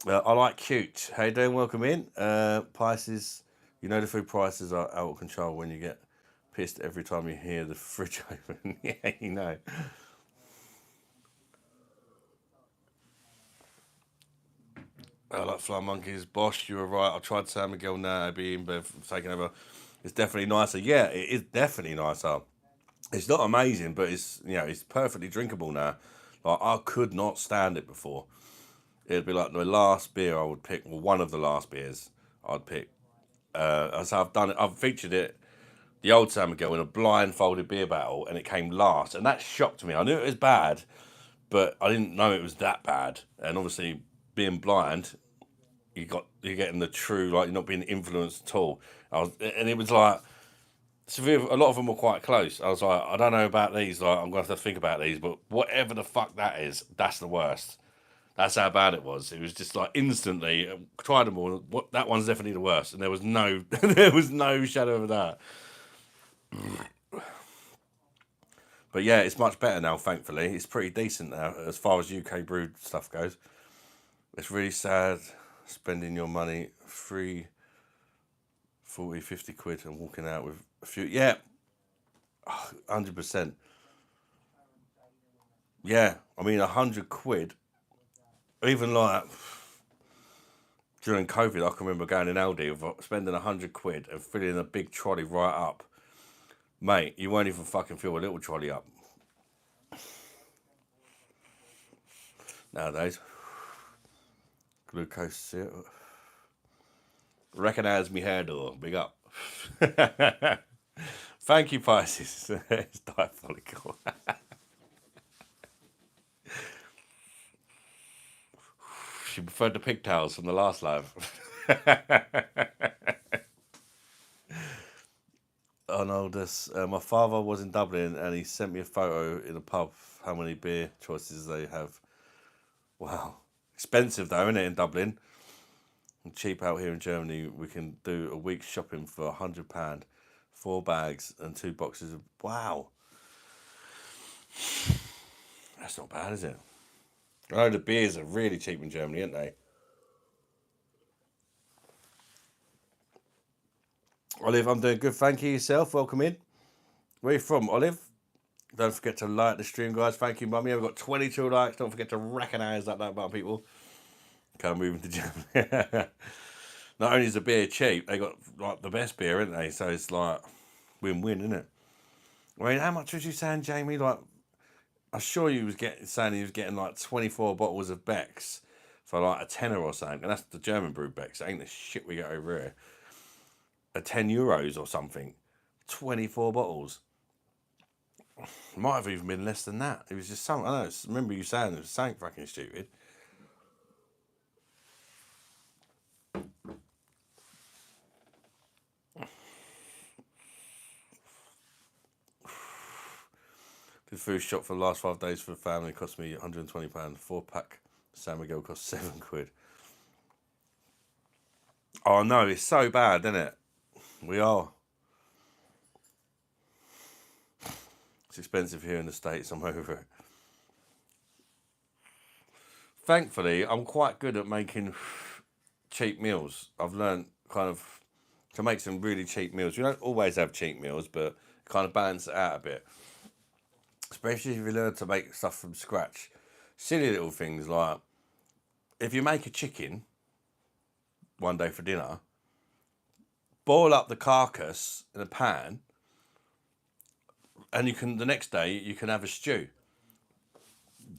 I like cute. How you doing? Welcome in. Prices, you know the food prices are out of control when you get pissed every time you hear the fridge open. Yeah, you know. I like flying monkeys. Bosh, you were right. I tried San Miguel now. I'd be in bed taking over. It's definitely nicer. Yeah, it is definitely nicer. It's not amazing, but it's perfectly drinkable now. Like, I could not stand it before. It'd be like the last beer I would pick, well, one of the last beers I'd pick. So I've done it. I've featured it, the old San Miguel, in a blindfolded beer battle, and it came last, and that shocked me. I knew it was bad, but I didn't know it was that bad. And obviously, being blind, you're getting the true, like, you're not being influenced at all. And it was like, severe. A lot of them were quite close. I was like, I don't know about these. Like, I'm gonna have to think about these. But whatever the fuck that is, that's the worst. That's how bad it was. It was just like instantly tried them all. What, that one's definitely the worst, and there was no there was no shadow of a doubt. But yeah, it's much better now. Thankfully, it's pretty decent now as far as UK brewed stuff goes. It's really sad spending your money, 50 quid, and walking out with a few. Yeah, 100%. Yeah, I mean 100 quid. Even like during COVID, I can remember going in Aldi, spending 100 quid and filling a big trolley right up. Mate, you won't even fucking fill a little trolley up nowadays. Glucose, recognise me hair door, big up. Thank you, Pisces. It's diabolical. She preferred the pigtails from the last live. Oh no, my father was in Dublin and he sent me a photo in a pub. How many beer choices they have? Wow, expensive though, isn't it, in Dublin? And cheap out here in Germany. We can do a week's shopping for £100, 4 bags and 2 boxes of. Wow, that's not bad, is it? I know the beers are really cheap in Germany, aren't they? Olive, I'm doing good. Thank you. Yourself. Welcome in. Where are you from, Olive? Don't forget to like the stream, guys. Thank you, mummy. I've got 22 likes. Don't forget to recognise that button, people. Okay, I'm moving to Germany. Not only is the beer cheap, they got like the best beer, haven't they? So it's like win-win, isn't it? I mean, how much was you saying, Jamie? Like, I'm sure you was saying he was getting like 24 bottles of Beck's for like a tenner or something, and that's the German brewed Beck's. It ain't the shit we get over here. At €10 or something, 24 bottles. Might have even been less than that. It was just something. I don't know. Remember you saying it was something fucking stupid. Did food shop for the last 5 days for the family. It cost me £120. 4-pack San Miguel cost £7. Oh no, it's so bad, isn't it? We are. It's expensive here in the States. I'm over it. Thankfully, I'm quite good at making cheap meals. I've learned kind of to make some really cheap meals. We don't always have cheap meals, but kind of balance it out a bit. Especially if you learn to make stuff from scratch. Silly little things like if you make a chicken one day for dinner, boil up the carcass in a pan, and the next day you can have a stew.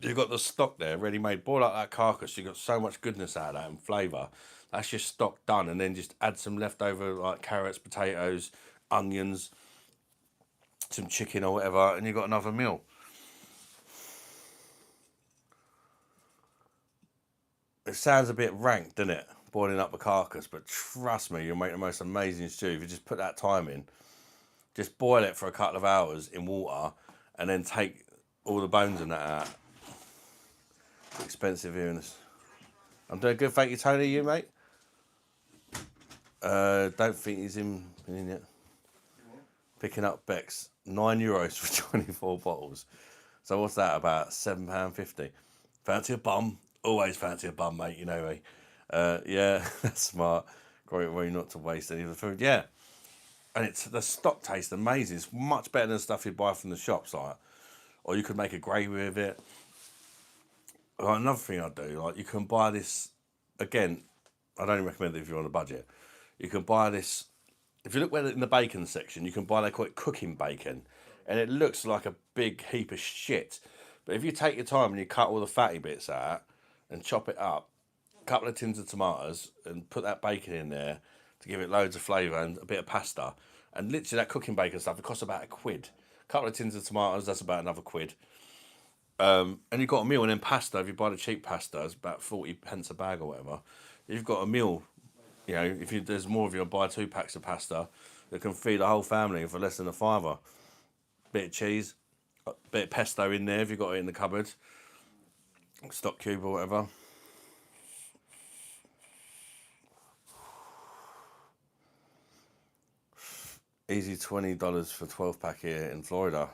You've got the stock there ready made. Boil up that carcass. You've got so much goodness out of that and flavour. That's your stock done, and then just add some leftover like carrots, potatoes, onions, some chicken or whatever, and you've got another meal. It sounds a bit rank, doesn't it? Boiling up a carcass, but trust me, you'll make the most amazing stew if you just put that time in. Just boil it for a couple of hours in water, and then take all the bones and that out. It's expensive here in this. I'm doing good, thank you, Tony. You, mate? Don't think he's in yet. Picking up Beck's €9 for 24 bottles. So what's that, about £7.50? Fancy a bum? Always fancy a bum, mate, you know me. Yeah, that's smart. Great way not to waste any of the food. Yeah. And the stock tastes amazing. It's much better than stuff you buy from the shops, like. Or you could make a gravy with it. Like, another thing I do, like, you can buy this, again, I don't recommend it if you're on a budget. You can buy this, if you look in the bacon section, you can buy, they call it cooking bacon. And it looks like a big heap of shit. But if you take your time and you cut all the fatty bits out and chop it up, a couple of tins of tomatoes, and put that bacon in there to give it loads of flavour and a bit of pasta. And literally that cooking bacon stuff, it costs about £1. A couple of tins of tomatoes, that's about another £1. And you've got a meal, and then pasta, if you buy the cheap pasta, it's about 40p a bag or whatever. You've got a meal, you know, there's more of you, buy 2 packs of pasta that can feed a whole family for less than a £5. Bit of cheese, a bit of pesto in there if you've got it in the cupboard, stock cube or whatever. Easy $20 for 12-pack here in Florida.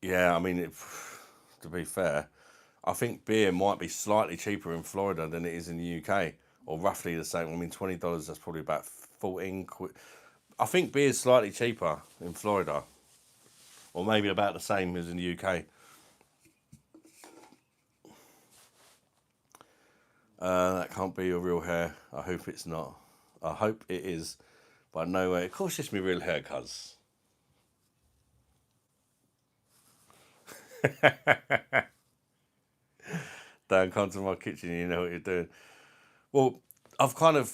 Yeah, I mean, to be fair, I think beer might be slightly cheaper in Florida than it is in the UK, or roughly the same. I mean, $20, that's probably about 14 quid. I think beer is slightly cheaper in Florida, or maybe about the same as in the UK. That can't be your real hair. I hope it's not. I hope it is, but no way. Of course it's my real hair, cuz. Don't come to my kitchen, you know what you're doing. Well, I've kind of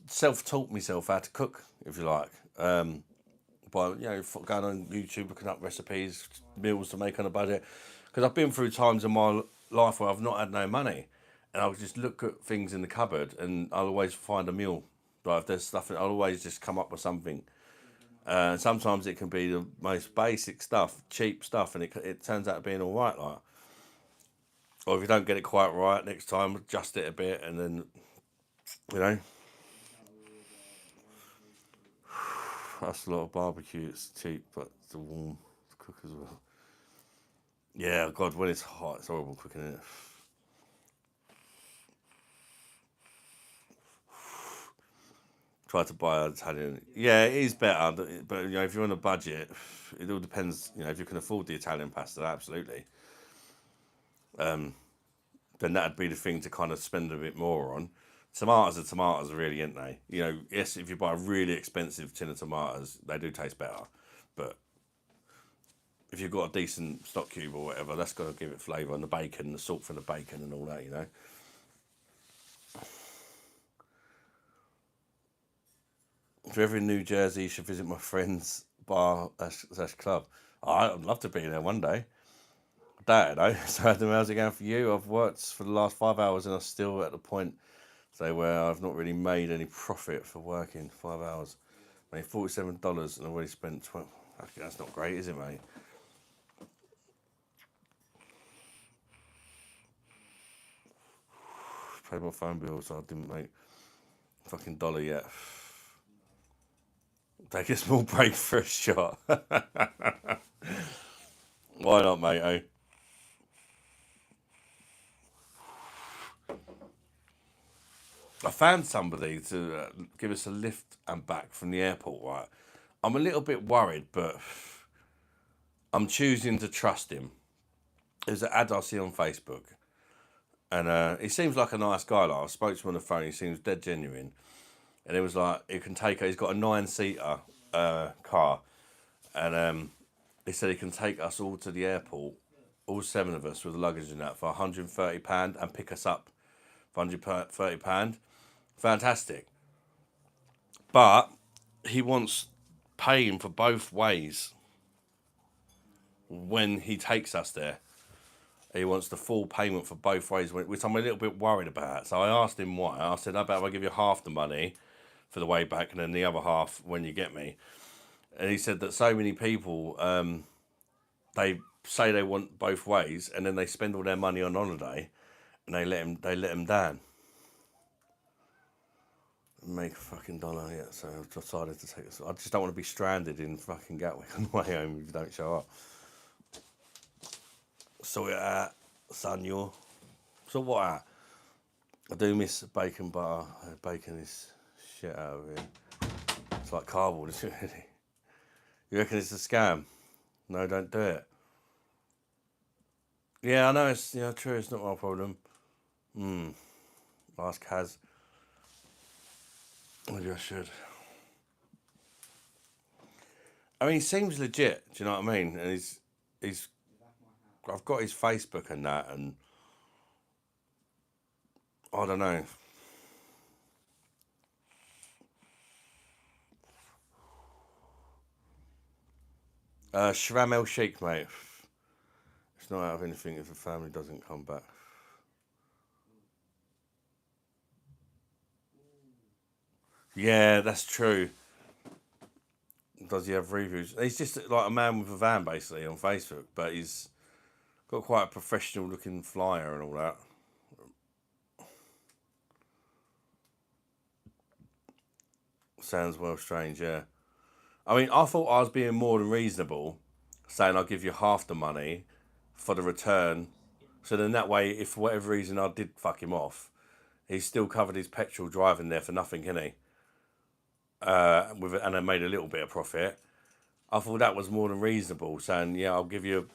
self-taught myself how to cook, if you like. By, you know, going on YouTube, looking up recipes, meals to make on a budget. Because I've been through times in my life where I've not had no money. And I'll just look at things in the cupboard and I'll always find a meal. Like if there's stuff, I'll always just come up with something. Sometimes it can be the most basic stuff, cheap stuff, and it turns out being all right. Like, or if you don't get it quite right next time, adjust it a bit, and then, you know, that's a lot of barbecue. It's cheap, but it's warm to cook as well. Yeah, God, when it's hot, it's horrible cooking it. Try to buy an Italian. Yeah, it is better, but you know, if you're on a budget, it all depends. You know, if you can afford the Italian pasta, absolutely. Then that'd be the thing to kind of spend a bit more on. Tomatoes are tomatoes, really, aren't they? You know, yes, if you buy a really expensive tin of tomatoes, they do taste better. But if you've got a decent stock cube or whatever, that's got to give it flavour. And the bacon, the salt from the bacon and all that, you know. If you're ever in New Jersey, you should visit my friend's bar / club. I'd love to be there one day. That, eh? So Adam, how's it going for you? I've worked for the last 5 hours and I'm still at the point where I've not really made any profit for working 5 hours. I made $47 and I've already spent 12. That's not great, is it, mate? Paid my phone bill, so I didn't make fucking dollar yet. Take a small break for a shot. Why not, mate? Eh? I found somebody to give us a lift and back from the airport. Right, I'm a little bit worried, but I'm choosing to trust him. There's an ad I see on Facebook, and he seems like a nice guy. Like I spoke to him on the phone, he seems dead genuine, and it was like he can take. He's got a 9-seater car, and he said he can take us all to the airport, all 7 of us with the luggage and that for £130 and pick us up for £130. Fantastic. But he wants paying for both ways when he takes us there. He wants the full payment for both ways, which I'm a little bit worried about. So I asked him why. I said, how about if I give you half the money for the way back and then the other half when you get me? And he said that so many people, they say they want both ways and then they spend all their money on holiday and they let him down. Make a fucking dollar yet, so I've decided to take this. I just don't want to be stranded in fucking Gatwick on the way home if you don't show up. Sort it out, senor. So what? I do miss bacon butter. Bacon is shit out of here. It's like cardboard, isn't it, really? You reckon it's a scam? No, don't do it. Yeah, I know it's true. It's not my problem. Ask Kaz. Maybe I should. I mean, he seems legit. Do you know what I mean? And he's. I've got his Facebook and that, and I don't know. Shram El Sheikh, mate. It's not out of anything if the family doesn't come back. Yeah, that's true. Does he have reviews? He's just like a man with a van, basically, on Facebook, but he's got quite a professional looking flyer and all that. Sounds well strange, yeah. I mean, I thought I was being more than reasonable, saying I'll give you half the money for the return. So then that way, if for whatever reason I did fuck him off, he's still covered his petrol driving there for nothing, can he? And I made a little bit of profit. I thought that was more than reasonable, saying, yeah, I'll give you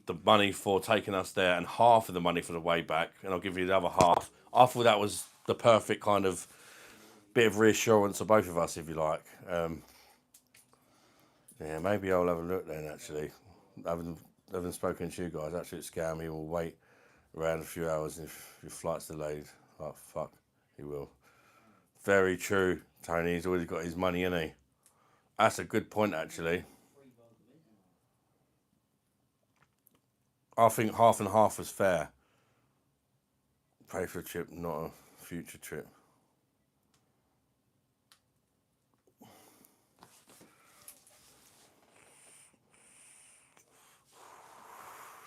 the money for taking us there and half of the money for the way back, and I'll give you the other half. I thought that was the perfect kind of bit of reassurance for both of us, if you like. Yeah, maybe I'll have a look then, actually. I haven't spoken to you guys. Actually, it's scam. He will wait around a few hours if your flight's delayed. Oh, fuck. He will. Very true, Tony. He's already got his money, isn't he? That's a good point, actually. I think half and half was fair. Pay for a trip, not a future trip.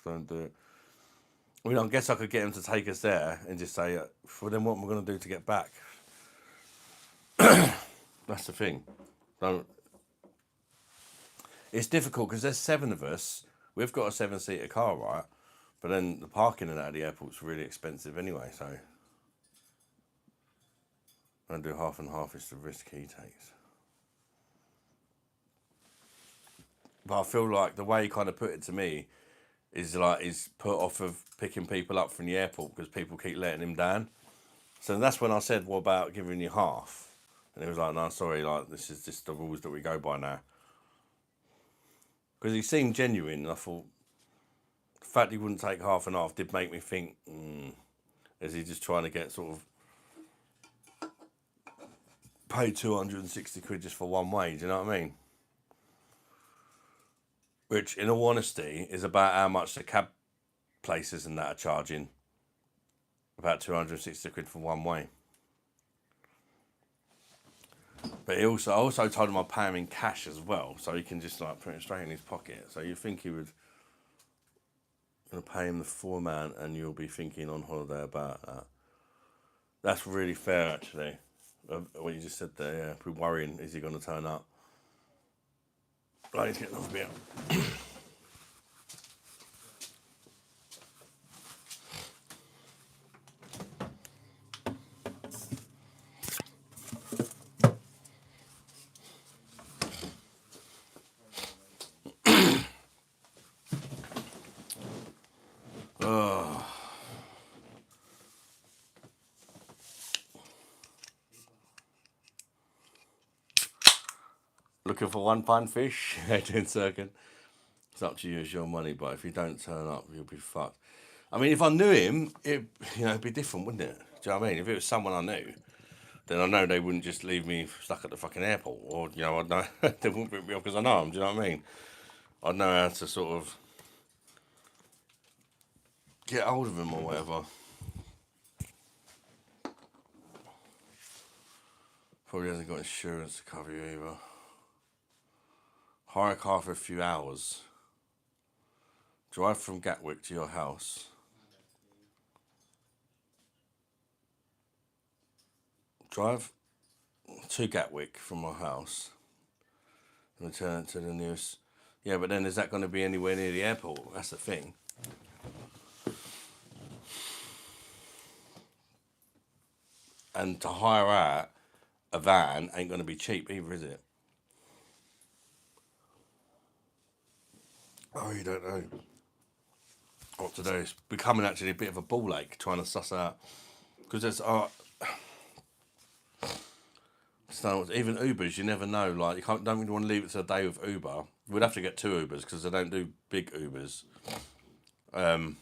Don't do it. I mean, I guess I could get him to take us there and just say, well, then what am I going to do to get back? That's the thing. Don't. It's difficult because there's 7 of us. We've got a 7-seater car, right? But then the parking and out of the airport's really expensive anyway, so I'm going to do half and half. It's the risk he takes. But I feel like the way he kind of put it to me is like he's put off of picking people up from the airport because people keep letting him down. So that's when I said, what about giving you half? And he was like, no, sorry, like this is just the rules that we go by now. Because he seemed genuine, and I thought the fact he wouldn't take half and half did make me think, is he just trying to get sort of pay 260 quid just for one way, do you know what I mean? Which, in all honesty, is about how much the cab places and that are charging. About 260 quid for one way. But I also told him I'd pay him in cash as well, so he can just like put it straight in his pocket. So you think he would gonna pay him the full amount, and you'll be thinking on holiday about that. That's really fair, actually. What you just said there, yeah. We're worrying, is he gonna turn up? Right, let's get another beer. Oh. Looking for £1 fish? Head in second. It's up to you, it's your money, but if you don't turn up, you'll be fucked. I mean, if I knew him, it'd be different, wouldn't it? Do you know what I mean? If it was someone I knew, then I know they wouldn't just leave me stuck at the fucking airport, or I'd know they wouldn't pick me up because I know them. Do you know what I mean? I'd know how to sort of get hold of him or whatever. Probably hasn't got insurance to cover you either. Hire a car for a few hours. Drive from Gatwick to your house. Drive to Gatwick from my house. And return to the nearest. Yeah, but then is that going to be anywhere near the airport? That's the thing. And to hire out a van ain't going to be cheap either, is it? Oh, you don't know what to do. It's becoming actually a bit of a ball ache trying to suss out. Because there's even Ubers, you never know. Like, you don't really want to leave it to a day with Uber. We'd have to get 2 Ubers because they don't do big Ubers. But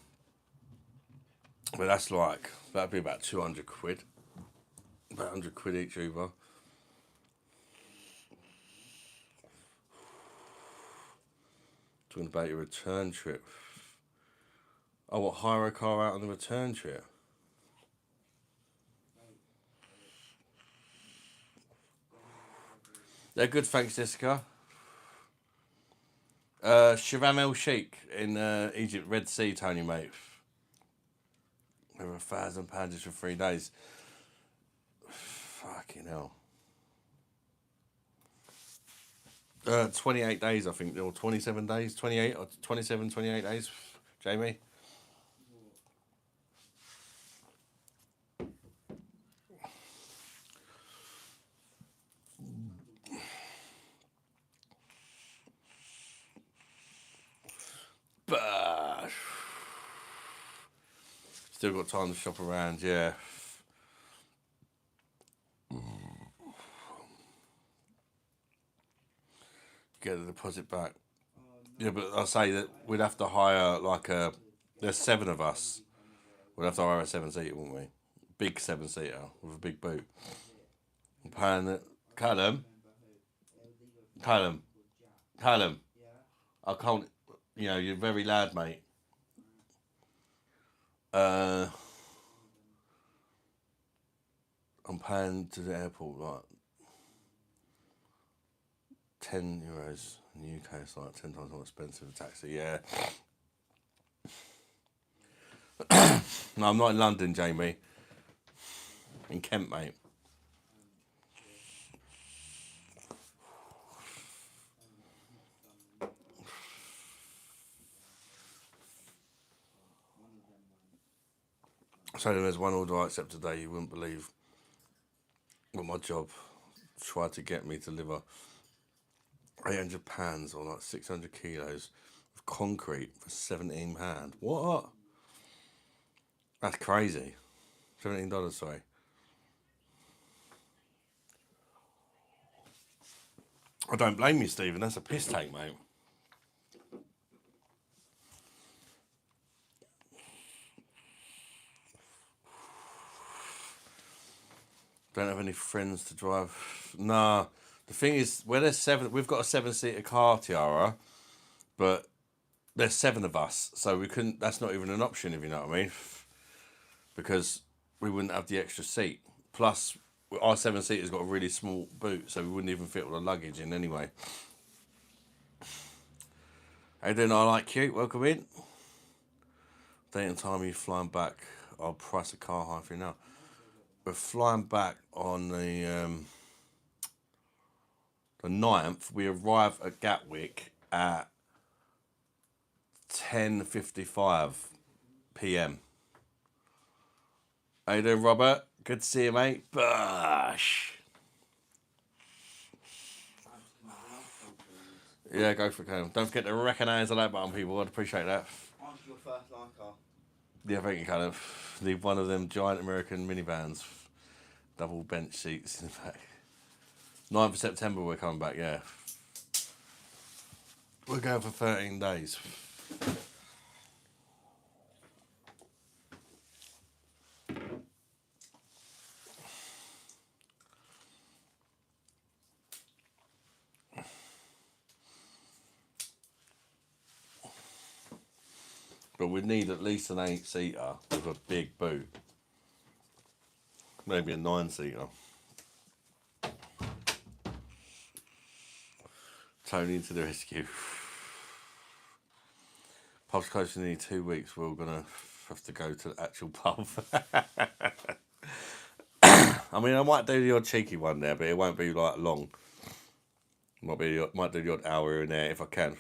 that's like, that'd be about 200 quid. About 100 quid each Uber. Talking about your return trip. Oh, what, hire a car out on the return trip? They're good, thanks, Jessica. Shivam El Sheikh in Egypt, Red Sea, Tony, mate. Over £1,000 just for 3 days. Fucking hell. 28 days, I think, or 27 days, 28 or 27, 28 days, Jamie. But still got time to shop around, yeah. Get the deposit back. Yeah, but I say that we'd have to hire there's 7 of us. We'd have to hire a 7-seater, wouldn't we? Big 7-seater with a big boot. I'm paying it. Callum. I can't. You're very loud, mate. I'm paying to the airport like €10. In the UK, it's like 10 times more expensive a taxi. Yeah. No, I'm not in London, Jamie. In Kent, mate. So there's one order I accept today. You wouldn't believe what my job tried to get me to deliver £800 or like 600 kilos of concrete for £17. What? That's crazy. $17, sorry. I don't blame you, Stephen. That's a piss take, mate. Don't have any friends to drive. Nah. The thing is, where there's 7, we've got a 7-seater car, Tiara, but there's 7 of us, so we couldn't. That's not even an option, if you know what I mean, because we wouldn't have the extra seat. Plus, our 7-seater's got a really small boot, so we wouldn't even fit all the luggage in anyway. How you doing? I like you. Welcome in. Date and time are you flying back? I'll price a car hire for you now. We're flying back on the the 9th, we arrive at Gatwick at 10:55 p.m. How you doing, Robert? Good to see you, mate. Bosh. Yeah, go for it, Callum. Don't forget to recognise the like button, people. I'd appreciate that. Aren't your first liker? Yeah, thank you, Callum. Need one of them giant American minivans. Double bench seats in the back. 9th of September, we're coming back, yeah. We're going for 13 days. But we need at least an 8-seater with a big boot. Maybe a 9-seater. Tony to the rescue. Pub's closing in 2 weeks. We're going to have to go to the actual pub. I mean, I might do the odd cheeky one there, but it won't be like long. Might do the odd hour in there if I can.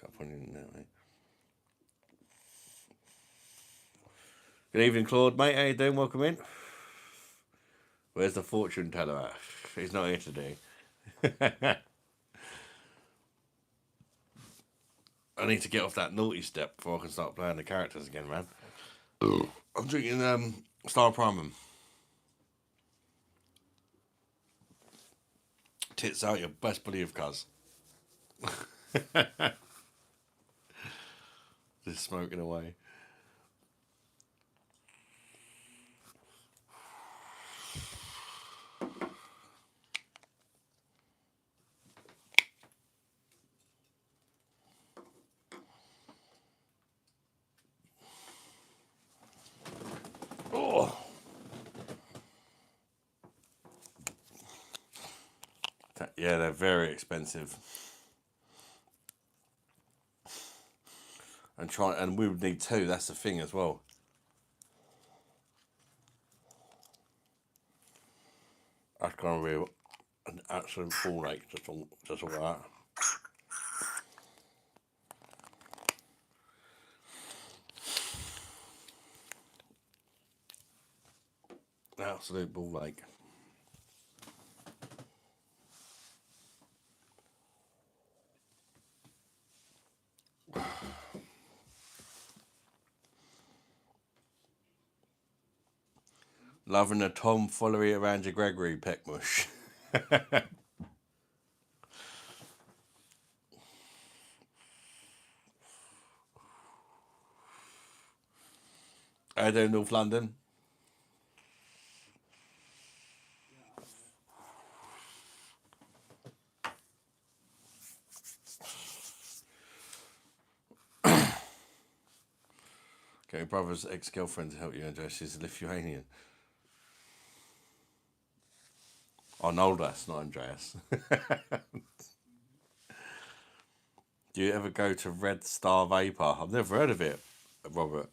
Can't put it in there, mate. Good evening, Claude, mate. How you doing? Welcome in. Where's the fortune teller at? He's not here today. I need to get off that naughty step before I can start playing the characters again, man. I'm drinking Star Primum. Tits out, your best believe, cuz. Just smoking away. Oh. Yeah, they're very expensive. And we would need 2, that's the thing as well. That's gonna be an absolute ball ache, just all that. Absolute ball ache. Loving the tomfoolery around your Gregory, Peckmush. How you doing, North London? Get your brother's ex-girlfriend to help you, Andreas. She's Lithuanian. Oh, no, that's not Andreas. Do you ever go to Red Star Vapor? I've never heard of it, Robert.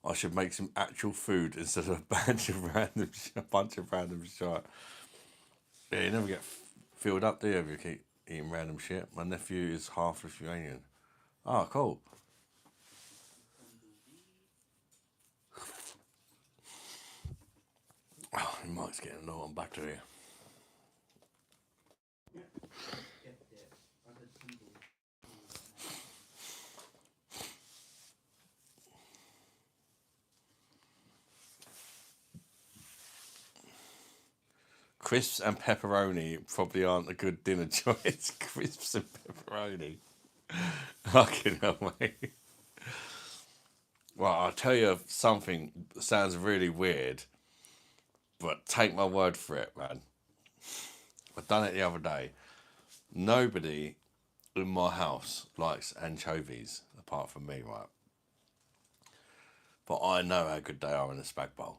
I should make some actual food instead of a bunch of random shit. Yeah, you never get filled up, do you, if you keep eating random shit? My nephew is half Lithuanian. Oh, cool. Oh, Mike's getting low on battery. Crisps and pepperoni probably aren't a good dinner choice. Crisps and pepperoni. Fucking hell, mate. Well, I'll tell you something that sounds really weird, but take my word for it, man. I've done it the other day. Nobody in my house likes anchovies apart from me, right? But I know how good they are in a spag bowl.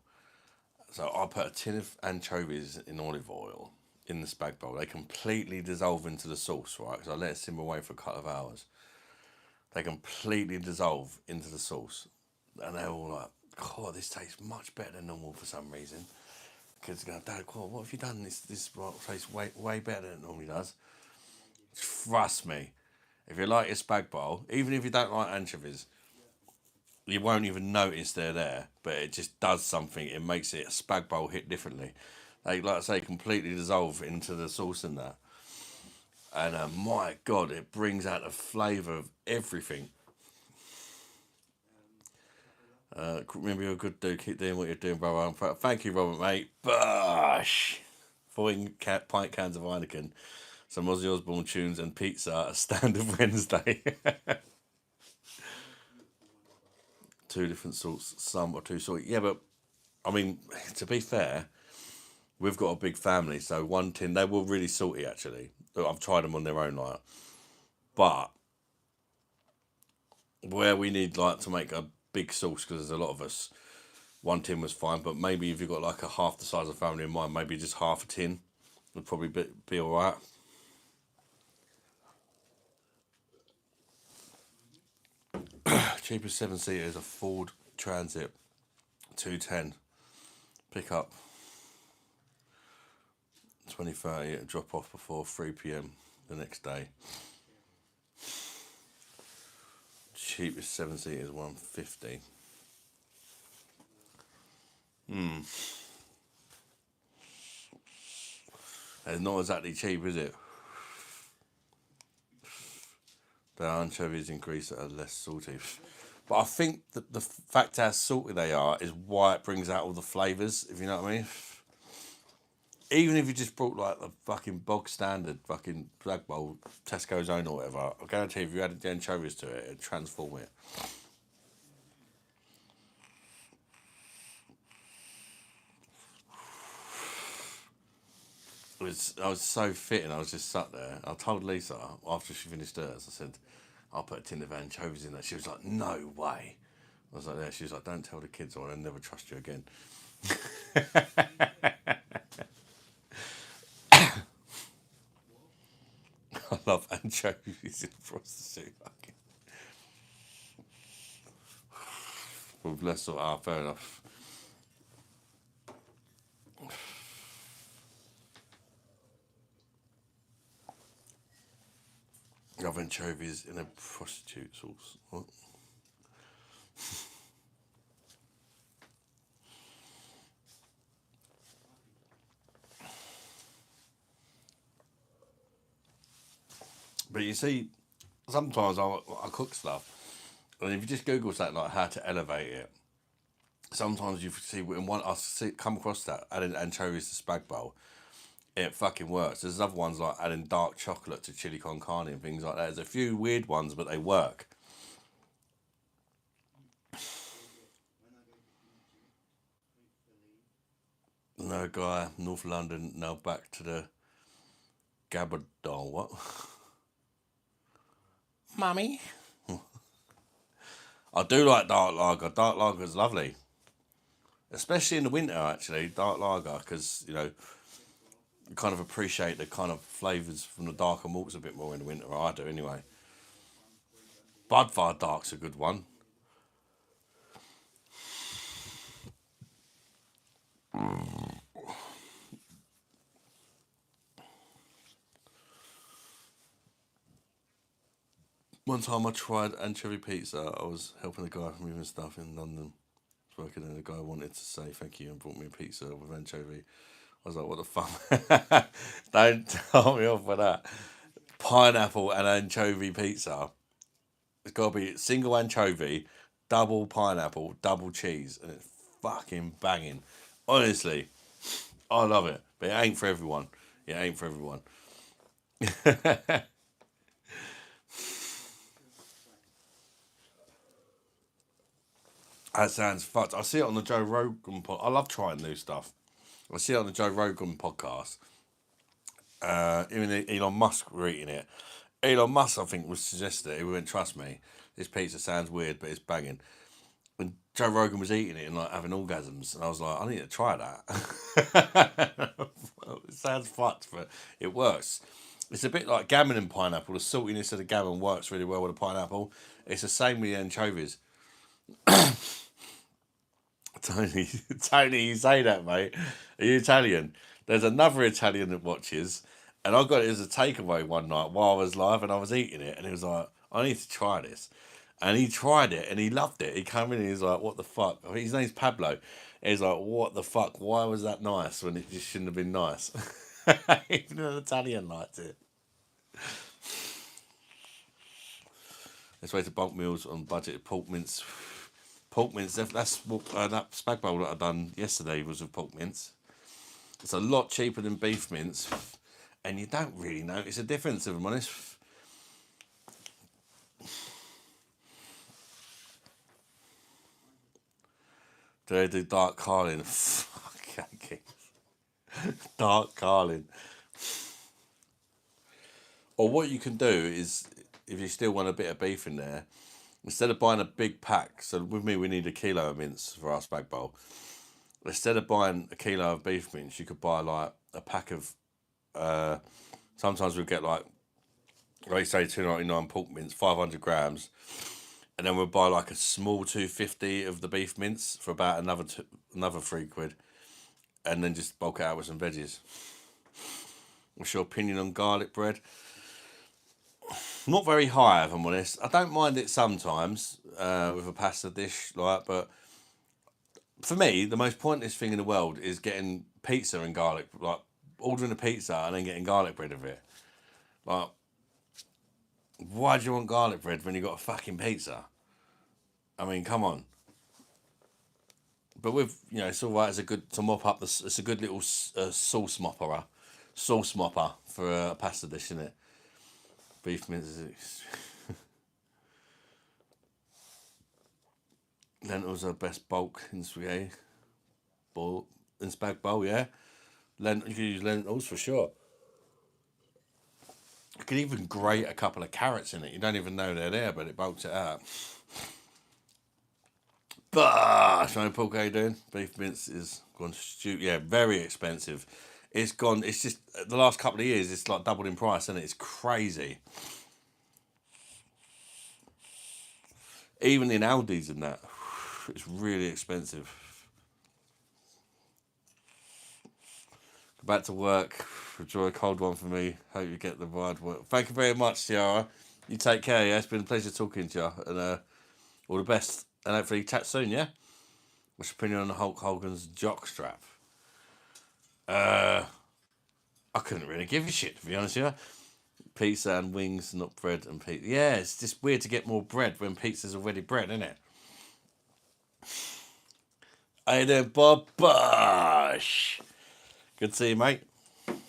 So I put a tin of anchovies in olive oil in the spag bowl. They completely dissolve into the sauce, right? So I let it simmer away for a couple of hours. they completely dissolve into the sauce. And they're all like, oh, this tastes much better than normal for some reason. Kids go, Dad, what have you done? This tastes way better than it normally does. Trust me, if you like your spag bowl, even if you don't like anchovies, you won't even notice they're there, but it just does something. It makes it a spag bowl hit differently. They, like I say, completely dissolve into the sauce in that. And my God, it brings out the flavour of everything. Remember, you're a good dude. Keep doing what you're doing, brother. Thank you, Robert, mate. Bosh! 4 pint cans of Heineken, some Ozzy Osbourne tunes, and pizza. A standard Wednesday. 2 different sorts. Some are too salty. Yeah, but I mean, to be fair, we've got a big family, so 1 tin, they were really salty actually. I've tried them on their own, like, but where we need like to make a big sauce because there's a lot of us, 1 tin was fine. But maybe if you've got like a half the size of family in mind, maybe just half a tin would probably be all right. Cheapest 7-seater is a Ford Transit 210. Pick up 2030, drop off before 3 p.m. the next day. Cheapest 7-seater is 150. It's not exactly cheap, is it? The anchovies increase are less salty. But I think that the fact how salty they are is why it brings out all the flavours, if you know what I mean. Even if you just brought like the fucking bog standard fucking flag bowl, Tesco's own or whatever, I guarantee if you added the anchovies to it, it'd transform it. I was so fit and I was just sat there. I told Lisa after she finished hers, I said, I'll put a tin of anchovies in there. She was like, no way. I was like, yeah. She was like, don't tell the kids or I'll never trust you again. I love anchovies in prostitute. With less salt, fair enough. I love anchovies in a prostitute sauce. What? But you see, sometimes I cook stuff, and if you just Google something like how to elevate it, sometimes you see come across that adding anchovies to spag bowl, it fucking works. There's other ones like adding dark chocolate to chili con carne and things like that. There's a few weird ones, but they work. No guy, North London, now back to the Gabardine. What? Mummy? I do like dark lager. Dark lager is lovely. Especially in the winter, actually, dark lager, because, you know, you kind of appreciate the kind of flavours from the darker malts a bit more in the winter. I do, anyway. Budvar Dark's a good one. One time I tried anchovy pizza. I was helping a guy moving stuff in London. I was working and the guy wanted to say thank you and brought me a pizza with anchovy. I was like, what the fuck? Don't tell me off for that. Pineapple and anchovy pizza. It's got to be single anchovy, double pineapple, double cheese, and it's fucking banging. Honestly, I love it. But it ain't for everyone. It ain't for everyone. That sounds fucked. I see it on the Joe Rogan podcast. I love trying new stuff. I see it on the Joe Rogan podcast. Even Elon Musk were eating it. Elon Musk, I think, was suggested it. He went, trust me, this pizza sounds weird, but it's banging. And Joe Rogan was eating it and like having orgasms, and I was like, I need to try that. Well, it sounds fucked, but it works. It's a bit like gammon and pineapple. The saltiness of the gammon works really well with the pineapple. It's the same with the anchovies. Tony, Tony, you say that, mate. Are you Italian? There's another Italian that watches, and I got it as a takeaway one night while I was live, and I was eating it, and he was like, "I need to try this," and he tried it, and he loved it. He came in, and he's like, "What the fuck?" I think his name's Pablo. He's like, "What the fuck? Why was that nice when it just shouldn't have been nice?" Even an Italian liked it. Let's way to bulk meals on budget. Pork mince. Pork mince, that's that spag bowl that I done yesterday was with pork mince. It's a lot cheaper than beef mince, and you don't really notice a difference, if I'm honest. Do they do dark carlin? Fuck, dark carlin. Or what you can do is, if you still want a bit of beef in there, instead of buying a big pack, so with me we need a kilo of mince for our spag bowl. Instead of buying a kilo of beef mince, you could buy like a pack of. Sometimes we get like say $2.99 pork mince, 500 grams, and then we'll buy like a small 250 of the beef mince for about another £3, and then just bulk it out with some veggies. What's your opinion on garlic bread? Not very high, if I'm honest. I don't mind it sometimes with a pasta dish, but for me, the most pointless thing in the world is getting pizza and garlic, like ordering a pizza and then getting garlic bread with it. Like, why do you want garlic bread when you got a fucking pizza? I mean, come on. But with, it's all right. It's a good to mop up. It's a good little sauce mopper for a pasta dish, isn't it? Beef mince. Lentils are best bulk in spaghetti. In spag bowl, yeah. You can use lentils for sure. You can even grate a couple of carrots in it. You don't even know they're there, but it bulks it out. Bosh! No, Paul, how you doing? Beef mince is gone stupid. Yeah, very expensive. It's gone. It's just the last couple of years. It's like doubled in price, isn't it? It's crazy. Even in Aldi's and that, it's really expensive. Go back to work. Enjoy a cold one for me. Hope you get the wide work. Thank you very much, Ciara. You take care. Yeah, it's been a pleasure talking to you, and all the best. And hopefully chat soon. Yeah. What's your opinion on Hulk Hogan's jockstrap? I couldn't really give a shit, to be honest with you. Pizza and wings, not bread and pizza. Yeah, it's just weird to get more bread when pizza's already bread, isn't it? Hey there, Bob Bosh. Good to see you, mate.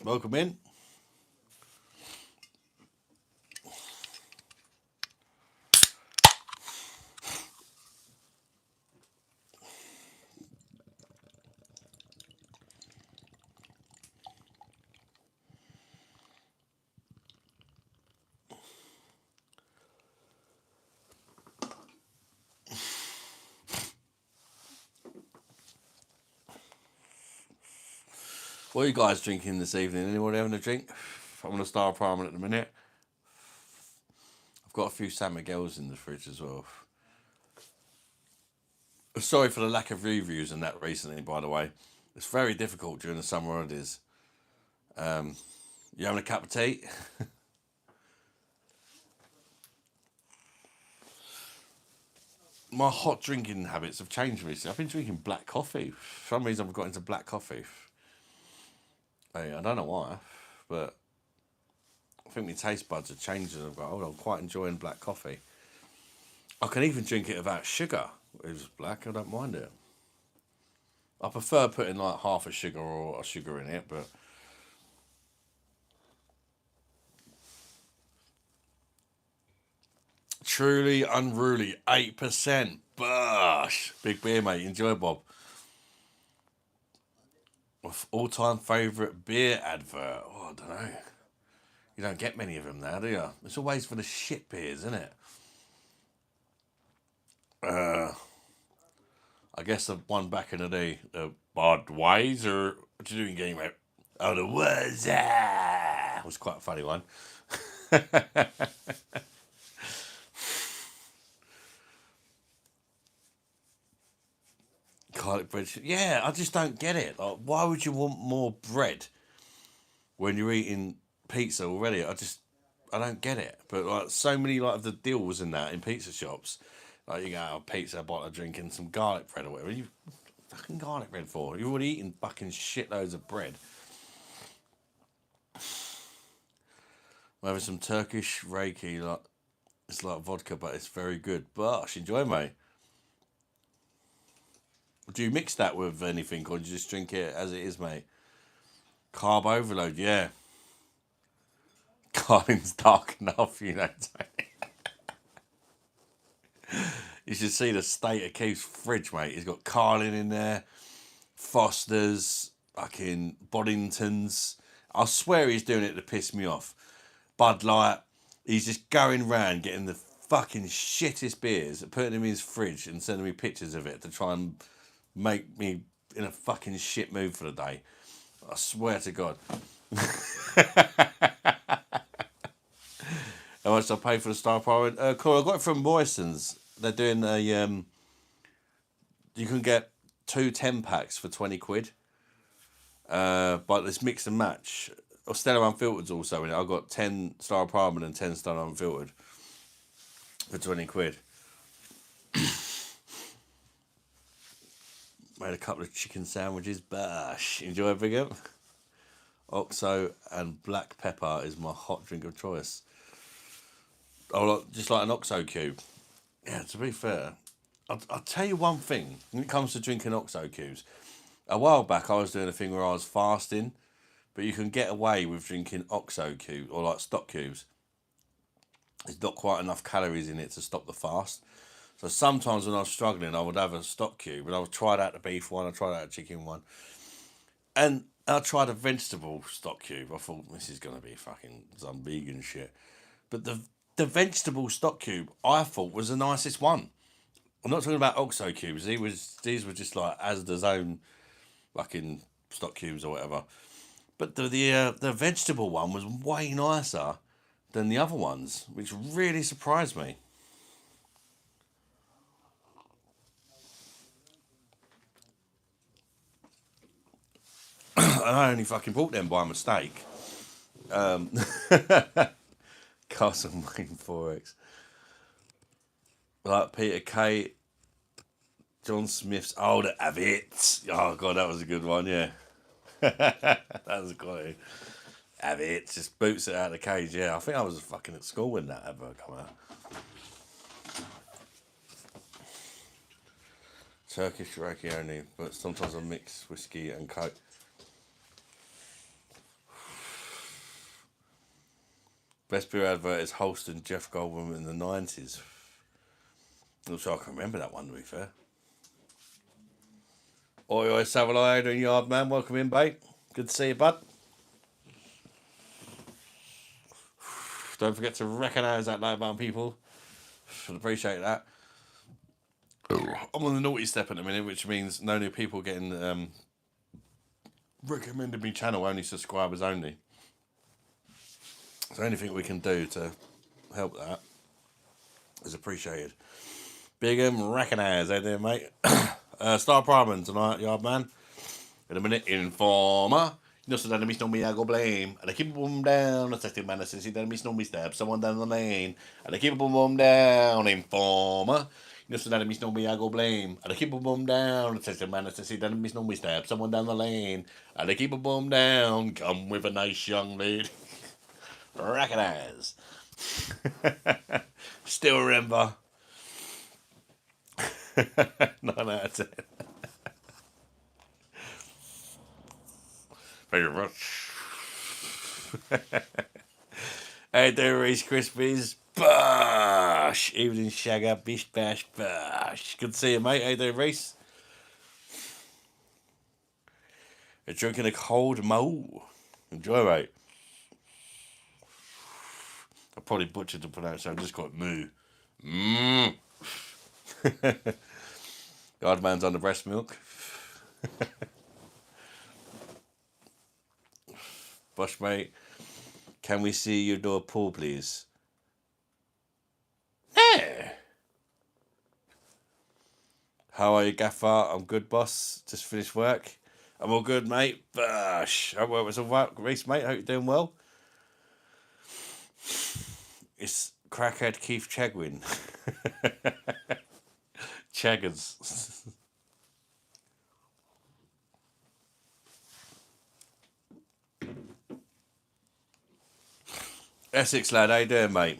Welcome in. What are you guys drinking this evening? Anyone having a drink? I'm on a Star Primer at the minute. I've got a few San Miguel's in the fridge as well. Sorry for the lack of reviews and that recently, by the way. It's very difficult during the summer holidays. You having a cup of tea? My hot drinking habits have changed recently. I've been drinking black coffee. For some reason I've got into black coffee. I don't know why, but I think my taste buds have changed and I've got, I'm quite enjoying black coffee. I can even drink it without sugar. It's black, I don't mind it. I prefer putting like half a sugar or a sugar in it, but truly unruly, 8%. Bosh! Big beer, mate. Enjoy, Bob. All-time favourite beer advert. Oh, I don't know. You don't get many of them now, do you? It's always for the shit beers, isn't it? I guess the one back in the day, the Budweiser. What you doing, game, mate? Oh, the Wazza. was quite a funny one. Garlic bread. Yeah, I just don't get it. Like, why would you want more bread when you're eating pizza already? I don't get it. But like so many like of the deals and that in pizza shops, like you go, oh, pizza, a bottle of drink and some garlic bread or whatever. You fucking garlic bread for? You're already eating fucking shitloads of bread. We're having some Turkish reiki, like it's like vodka, but it's very good. Bosh, enjoy, mate. Do you mix that with anything, or do you just drink it as it is, mate? Carb overload, yeah. Carling's dark enough, you know. You should see the state of Keith's fridge, mate. He's got Carling in there, Foster's, fucking Boddington's. I swear he's doing it to piss me off. Bud Light. He's just going round getting the fucking shittest beers, putting them in his fridge and sending me pictures of it to try and make me in a fucking shit mood for the day. I swear to God. How much I pay for the Star Power? Cool, I got it from Royston's. They're doing a you can get 2 10-packs for 20 quid. But it's mix and match. Stella Unfiltered's also in it. I got 10 Star Apartment and 10 Stella Unfiltered for 20 quid. Made a couple of chicken sandwiches. Bosh. Enjoy it, big up. Oxo and black pepper is my hot drink of choice. Oh, just like an Oxo cube. Yeah, to be fair, I'll tell you one thing. When it comes to drinking Oxo cubes, a while back I was doing a thing where I was fasting, but you can get away with drinking Oxo cubes or like stock cubes. There's not quite enough calories in it to stop the fast. So sometimes when I was struggling, I would have a stock cube, and I would try out the beef one, I tried out the chicken one, and I tried a vegetable stock cube. I thought this is gonna be fucking some vegan shit, but the vegetable stock cube I thought was the nicest one. I'm not talking about Oxo cubes. These were just like Asda's own fucking stock cubes or whatever. But the vegetable one was way nicer than the other ones, which really surprised me. And I only fucking bought them by mistake. Castle Wayne Forex. Like Peter Kay, John Smith's older Have It. Oh god, that was a good one, yeah. That was quite Have It. Just boots it out of the cage, yeah. I think I was fucking at school when that ever come out. Turkish Reiki only, but sometimes I mix whiskey and coke. Best beer advert is Holston Jeff Goldblum in the 90s. Also, I can remember that one, to be fair. Oi, oi, Savalai, doing yard man. Welcome in, mate. Good to see you, bud. Don't forget to recognise that like button, people. I'd appreciate that. I'm on the naughty step at the minute, which means no new people getting recommended me channel, only subscribers only. So anything we can do to help that is appreciated. Big recognise out there, mate. Star Problem tonight, yard man. In a minute, Informer. You know, so that means no me, I go blame. And I keep them down. That's like man, since that means no me stab someone down the lane. And I keep them down, Informer. You know, so that means no me, I go blame. And I keep them down. That's like man, since that means no me stab someone down the lane. And I keep them down. Come with a nice young lady. Recognize. Still remember. 9 out of 10. Thank you very much. Hey there, Reese Krispies. Bosh! Evening Shagger, bish bash, bosh. Good to see you, mate. Hey there, Reese. You're drinking a cold mo. Enjoy, mate. I probably butchered the pronunciation. I just got it moo. Mmm. God man's on the breast milk. Bosh, mate. Can we see your door pull, please? Yeah. How are you, Gaffer? I'm good, boss. Just finished work. I'm all good, mate. Bosh. I work with some work, Reese, mate. Hope you're doing well. It's crackhead Keith Chegwin. Cheggers. Essex lad, how you doing, mate?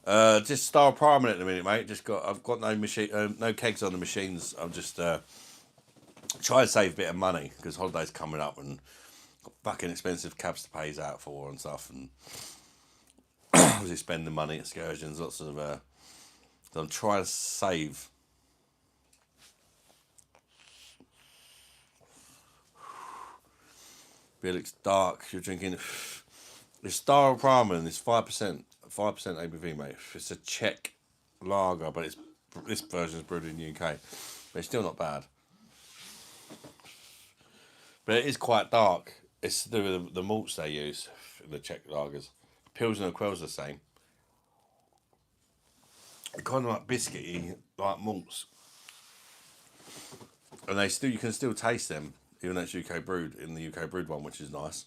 Just Star Priming at the minute, mate. I've got no machine, no kegs on the machines. I'm just trying to save a bit of money because holidays coming up and got fucking expensive cabs to pay out for and stuff, and obviously spending money, excursions, lots of. So I'm trying to save. Beer looks dark. You're drinking. It's Star Priming. It's 5%. 5% ABV, mate. It's a Czech lager, but this version is brewed in the UK. But it's still not bad. But it is quite dark. It's to do with the malts they use in the Czech lagers. Pilsner and Quell's the same. Kind of like biscuity, like malts. And you can still taste them, even though it's UK brewed, in the UK brewed one, which is nice.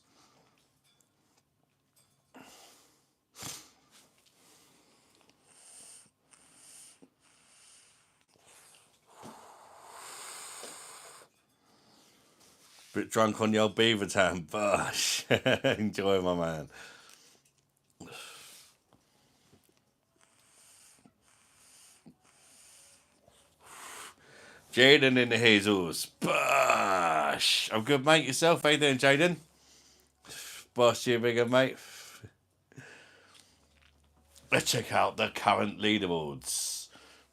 Bit drunk on the old beaver tan, Bosh. Enjoy, my man. Jaden in the hazels, Bosh. I'm good, mate. Yourself? How you doing, Jaden? Bosh, you bigger, mate. Let's check out the current leaderboards.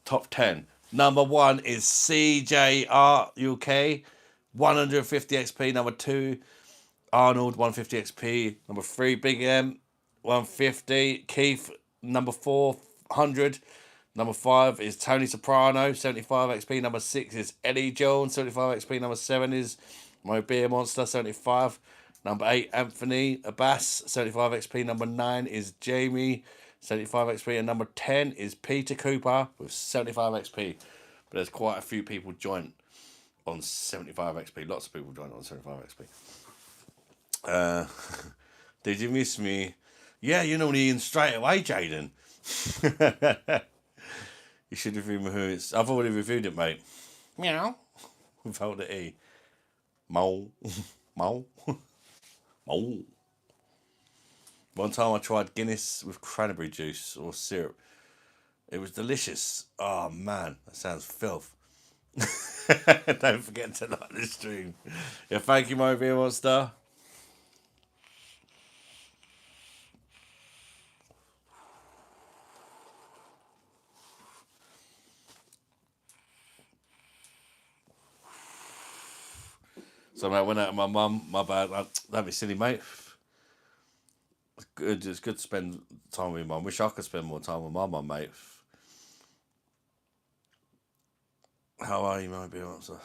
Top 10. Number 1 is CJR UK, 150 XP. Number 2, Arnold, 150 XP. Number 3, Big M, 150. Keith, number 4, 100. Number 5 is Tony Soprano, 75 XP. Number 6 is Eddie Jones, 75 XP. Number 7 is My Beer Monster, 75. Number 8, Anthony Abbas, 75 XP. Number 9 is Jamie, 75 XP. And number 10 is Peter Cooper with 75 XP. But there's quite a few people joined on 75 XP. Lots of people joined on 75 XP. Did you miss me? Yeah, you're normally in straight away, Jaden. You should review who it's. I've already reviewed it, mate. Meow. Without the E. Mo. Mo. Mo. One time I tried Guinness with cranberry juice or syrup. It was delicious. Oh, man. That sounds filth. Don't forget to like this stream. Yeah, thank you, my beer monster. So I went out with my mum. My bad. Don't be silly, mate. It's good. It's good to spend time with mum. Wish I could spend more time with my mum, mate. How are you, my beer monster?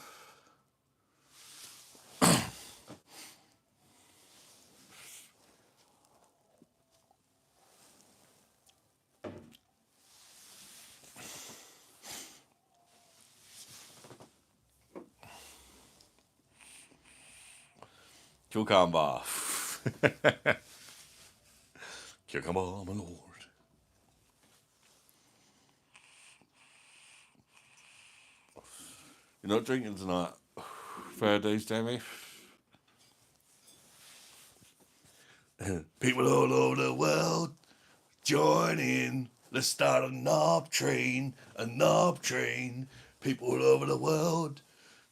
Cucumber. Cucumber, my lord. You're not drinking tonight. Fair dues, Jamie. People all over the world join in. Let's start a knob train, a knob train. People all over the world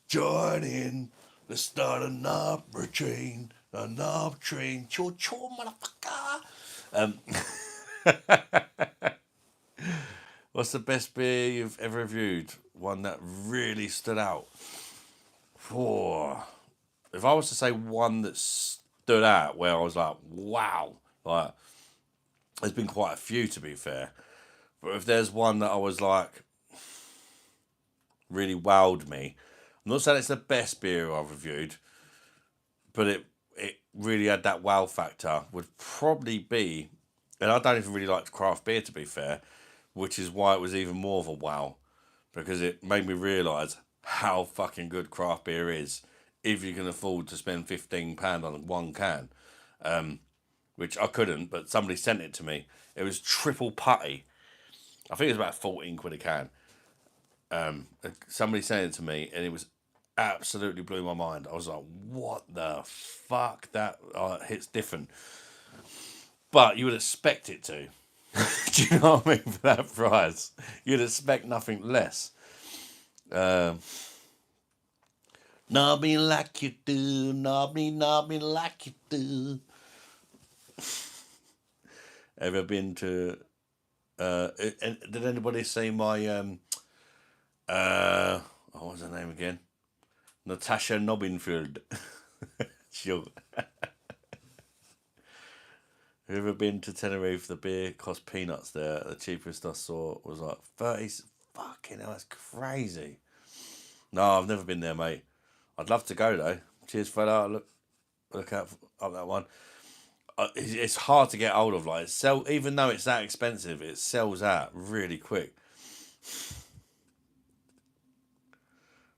join in. Let's start a knob train, a knob train. Choo choo, motherfucker. What's the best beer you've ever reviewed? One that really stood out. If I was to say one that stood out, where I was like, wow, like there's been quite a few to be fair. But if there's one that I was like really wowed me, I'm not saying it's the best beer I've reviewed, but it really had that wow factor would probably be, and I don't even really like craft beer to be fair, which is why it was even more of a wow, because it made me realise how fucking good craft beer is if you can afford to spend £15 on one can, which I couldn't, but somebody sent it to me. It was triple putty. I think it was about 14 quid a can. Somebody sent it to me, and it was absolutely blew my mind. I was like, what the fuck? That hits different. But you would expect it to. Do you know what I mean? For that price, you'd expect nothing less. Knob me like you do, knob me like you do. Ever been to? Did anybody see my what was her name again? Natasha Nobbinfield. Sure. Have you ever been to Tenerife? The beer cost peanuts there. The cheapest I saw was like 30. Fucking hell, that's crazy. No, I've never been there, mate. I'd love to go though. Cheers, fella. Look out up that one. It's hard to get hold of. Like even though it's that expensive, it sells out really quick.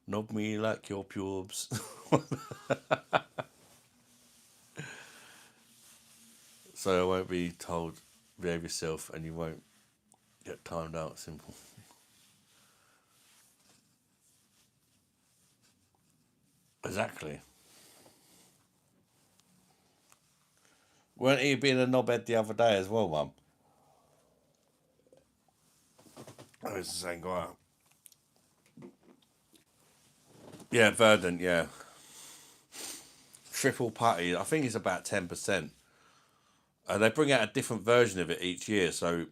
Knob me like your pubes. So I won't be told behave yourself, and you won't get timed out. Simple. Exactly. Weren't you being a knobhead the other day as well, Mum? Oh, it's the same guy. Yeah, Verdant, yeah. Triple putty, I think it's about 10%. They bring out a different version of it each year, so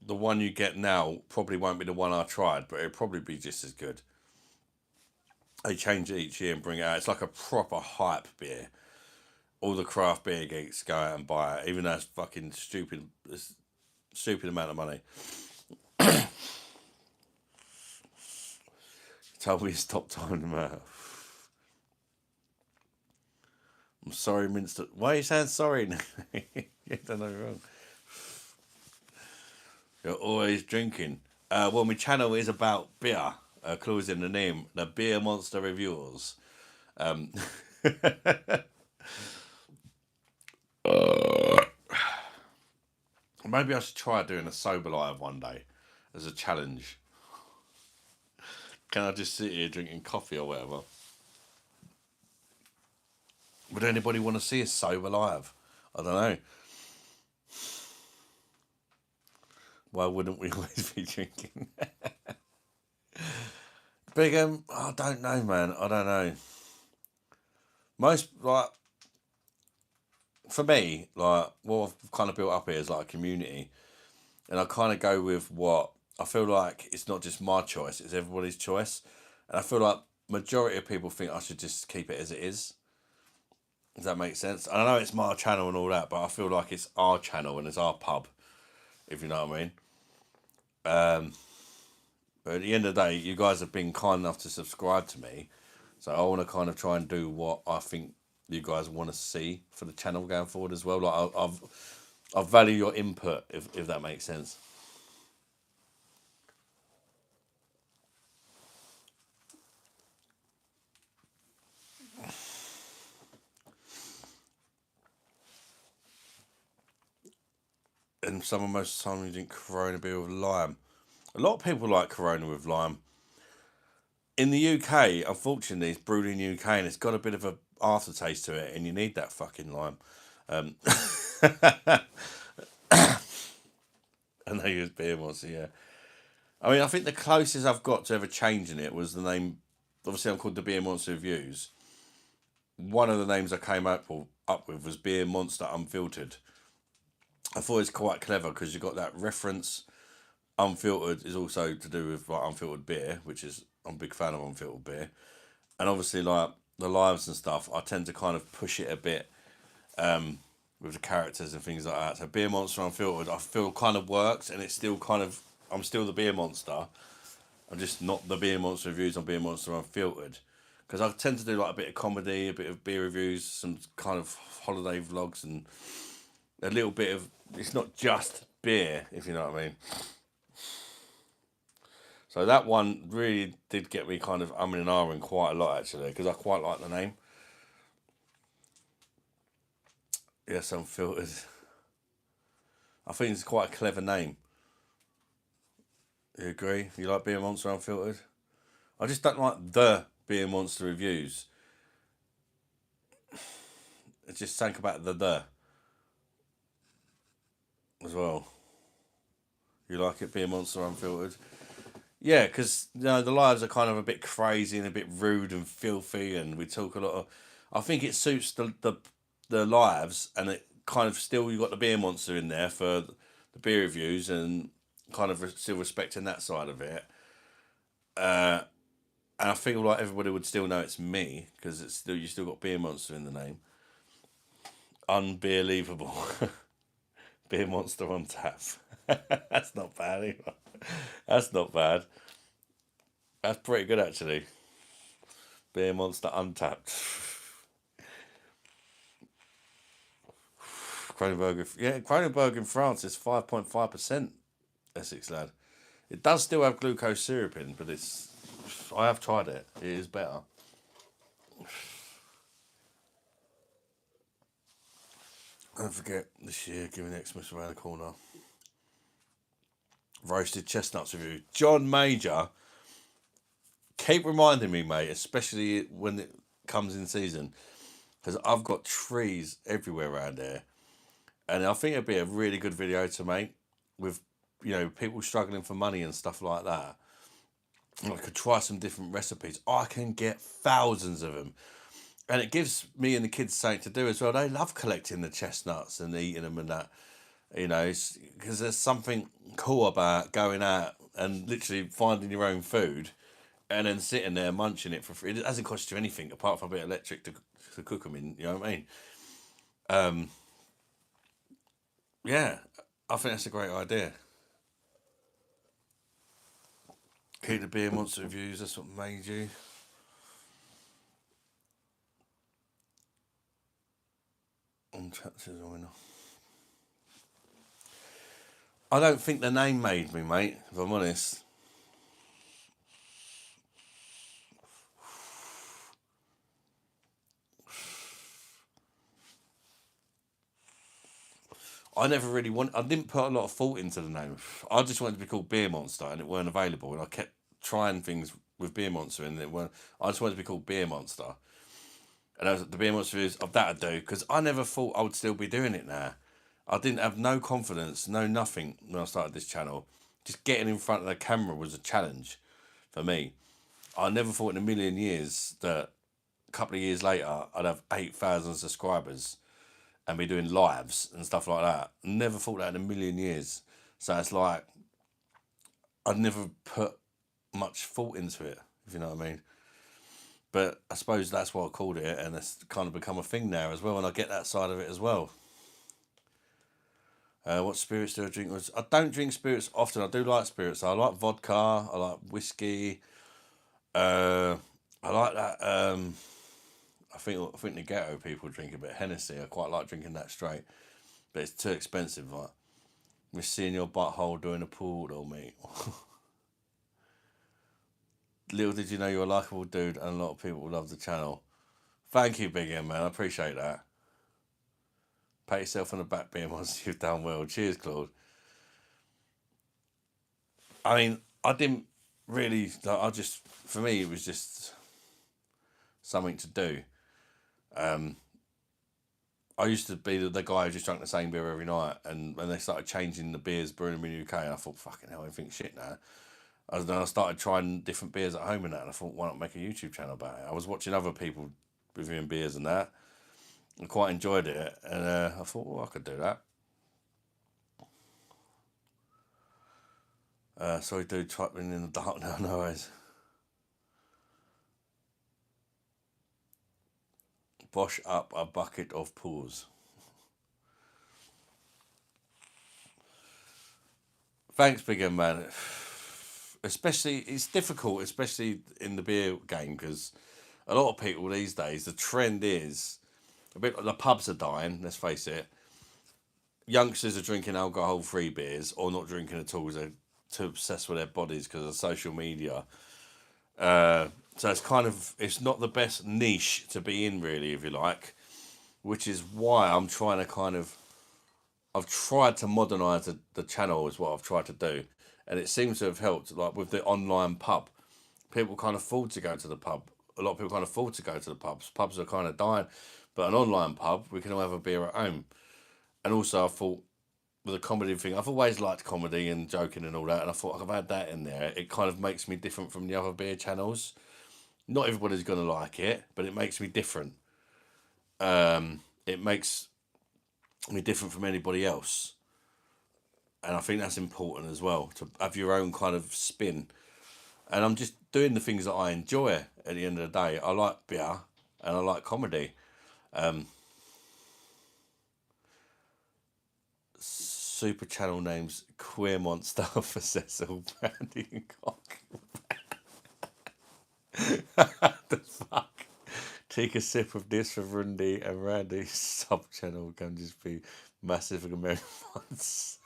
the one you get now probably won't be the one I tried, but it'll probably be just as good. They change it each year and bring it out. It's like a proper hype beer. All the craft beer geeks go out and buy it, even though it's fucking stupid amount of money. Told me to stop timing them out. I'm sorry, Minster. Why are you saying sorry? You don't know wrong. You're always drinking. Well, my channel is about beer. Clues in the name. The Beer Monster Reviews. Maybe I should try doing a sober live one day as a challenge. Can I just sit here drinking coffee or whatever? Would anybody want to see us sober live? I don't know. Why wouldn't we always be drinking? Big I don't know, man. I don't know. Most for me, what I've kind of built up here is like a community, and I kind of go with what I feel like. It's not just my choice; it's everybody's choice, and I feel like majority of people think I should just keep it as it is. Does that make sense? I know it's my channel and all that, but I feel like it's our channel and it's our pub, if you know what I mean. But at the end of the day, you guys have been kind enough to subscribe to me, so I want to kind of try and do what I think you guys want to see for the channel going forward as well. Like I value your input, if that makes sense. And most of the time you drink Corona beer with lime. A lot of people like Corona with lime. In the UK, unfortunately, it's brewed in the UK and it's got a bit of a aftertaste to it, and you need that fucking lime. I know you was beer monster, yeah. I mean, I think the closest I've got to ever changing it was the name. Obviously, I'm called the Beer Monster Reviews. One of the names I came up with was Beer Monster Unfiltered. I thought it was quite clever because you got that reference. Unfiltered is also to do with like unfiltered beer, which is I'm a big fan of unfiltered beer, and obviously like the lives and stuff. I tend to kind of push it a bit with the characters and things like that. So Beer Monster Unfiltered, I feel kind of works, and it's still kind of I'm still the beer monster. I'm just not the Beer Monster Reviews. I'm Beer Monster Unfiltered because I tend to do like a bit of comedy, a bit of beer reviews, some kind of holiday vlogs, and a little bit of. It's not just beer, if you know what I mean. So that one really did get me kind of umming and ahhing quite a lot actually, because I quite like the name. Yes, Unfiltered. I think it's quite a clever name. You agree? You like Beer Monster Unfiltered? I just don't like the Beer Monster reviews. It's just think about the as well. You like it, Beer Monster Unfiltered? Yeah, because the lives are kind of a bit crazy and a bit rude and filthy, and we talk a lot of. I think it suits the lives, and it kind of still you got the Beer Monster in there for the beer reviews and kind of still respecting that side of it. And I feel like everybody would still know it's me because it's still you still got Beer Monster in the name. Unbelievable. Beer Monster on tap. That's not bad either. That's not bad. That's pretty good actually. Beer Monster Untapped. Kronenbourg in France is 5.5% Essex lad. It does still have glucose syrup in, but I have tried it. It is better. Don't forget this year, giving Xmas around the corner. Roasted chestnuts review. John Major. Keep reminding me, mate, especially when it comes in season, because I've got trees everywhere around there, and I think it'd be a really good video to make with, people struggling for money and stuff like that. I could try some different recipes. I can get thousands of them, and it gives me and the kids something to do as well. They love collecting the chestnuts and eating them and that, because there's something cool about going out and literally finding your own food and then sitting there munching it for free. It hasn't cost you anything apart from a bit of electric to cook them in. You know what I mean? Yeah, I think that's a great idea. Keep the Beer Monster reviews. That's what made you. I don't think the name made me, mate, if I'm honest. I didn't put a lot of thought into the name. I just wanted to be called Beer Monster and it weren't available. And I kept trying things with Beer Monster and I just wanted to be called Beer Monster. And I was the Beer Monster reviews of that I'd do, because I never thought I would still be doing it now. I didn't have no confidence, no nothing when I started this channel. Just getting in front of the camera was a challenge for me. I never thought in a million years that a couple of years later I'd have 8,000 subscribers and be doing lives and stuff like that. Never thought that in a million years. So it's like I'd never put much thought into it, if you know what I mean. But I suppose that's why I called it, and it's kind of become a thing now as well, and I get that side of it as well. What spirits do I drink? I don't drink spirits often. I do like spirits. I like vodka. I like whiskey. I like that. I think the ghetto people drink a bit of Hennessy. I quite like drinking that straight, but it's too expensive. Like, we're seeing your butthole doing a pool, though, mate. Little did you know you're a likeable dude, and a lot of people love the channel. Thank you, Big M, man. I appreciate that. Pat yourself on the back, being once you've done well. Cheers, Claude. I mean, I didn't really. For me, it was just something to do. I used to be the guy who just drank the same beer every night, and when they started changing the beers, brewing them in the UK, and I thought, fucking hell, everything's shit now. Then I started trying different beers at home and that, and I thought, why not make a YouTube channel about it? I was watching other people reviewing beers and that. I quite enjoyed it, and I thought, well, I could do that. Sorry, dude, typing in the dark now, no worries. Bosh up a bucket of pools. Thanks, Big M, man. Especially, it's difficult, especially in the beer game, because a lot of people these days, the trend is a bit like the pubs are dying. Let's face it. Youngsters are drinking alcohol-free beers or not drinking at all because they're too obsessed with their bodies because of social media. So it's kind of, it's not the best niche to be in, really, if you like, which is why I'm trying to kind of, I've tried to modernise the channel is what I've tried to do, and it seems to have helped. Like with the online pub, people can't afford to go to the pub. A lot of people can't afford to go to the pubs. Pubs are kind of dying, but an online pub, we can all have a beer at home. And also, I thought with the comedy thing, I've always liked comedy and joking and all that, and I thought I've had that in there. It kind of makes me different from the other beer channels. Not everybody's going to like it, but it makes me different. It makes me different from anybody else. And I think that's important as well, to have your own kind of spin. And I'm just doing the things that I enjoy at the end of the day. I like beer and I like comedy. Super channel names: Queer Monster for Cecil, Brandy and Cock. The fuck? Take a sip of this for Rundy and Randy. Sub channel can just be massive American ones.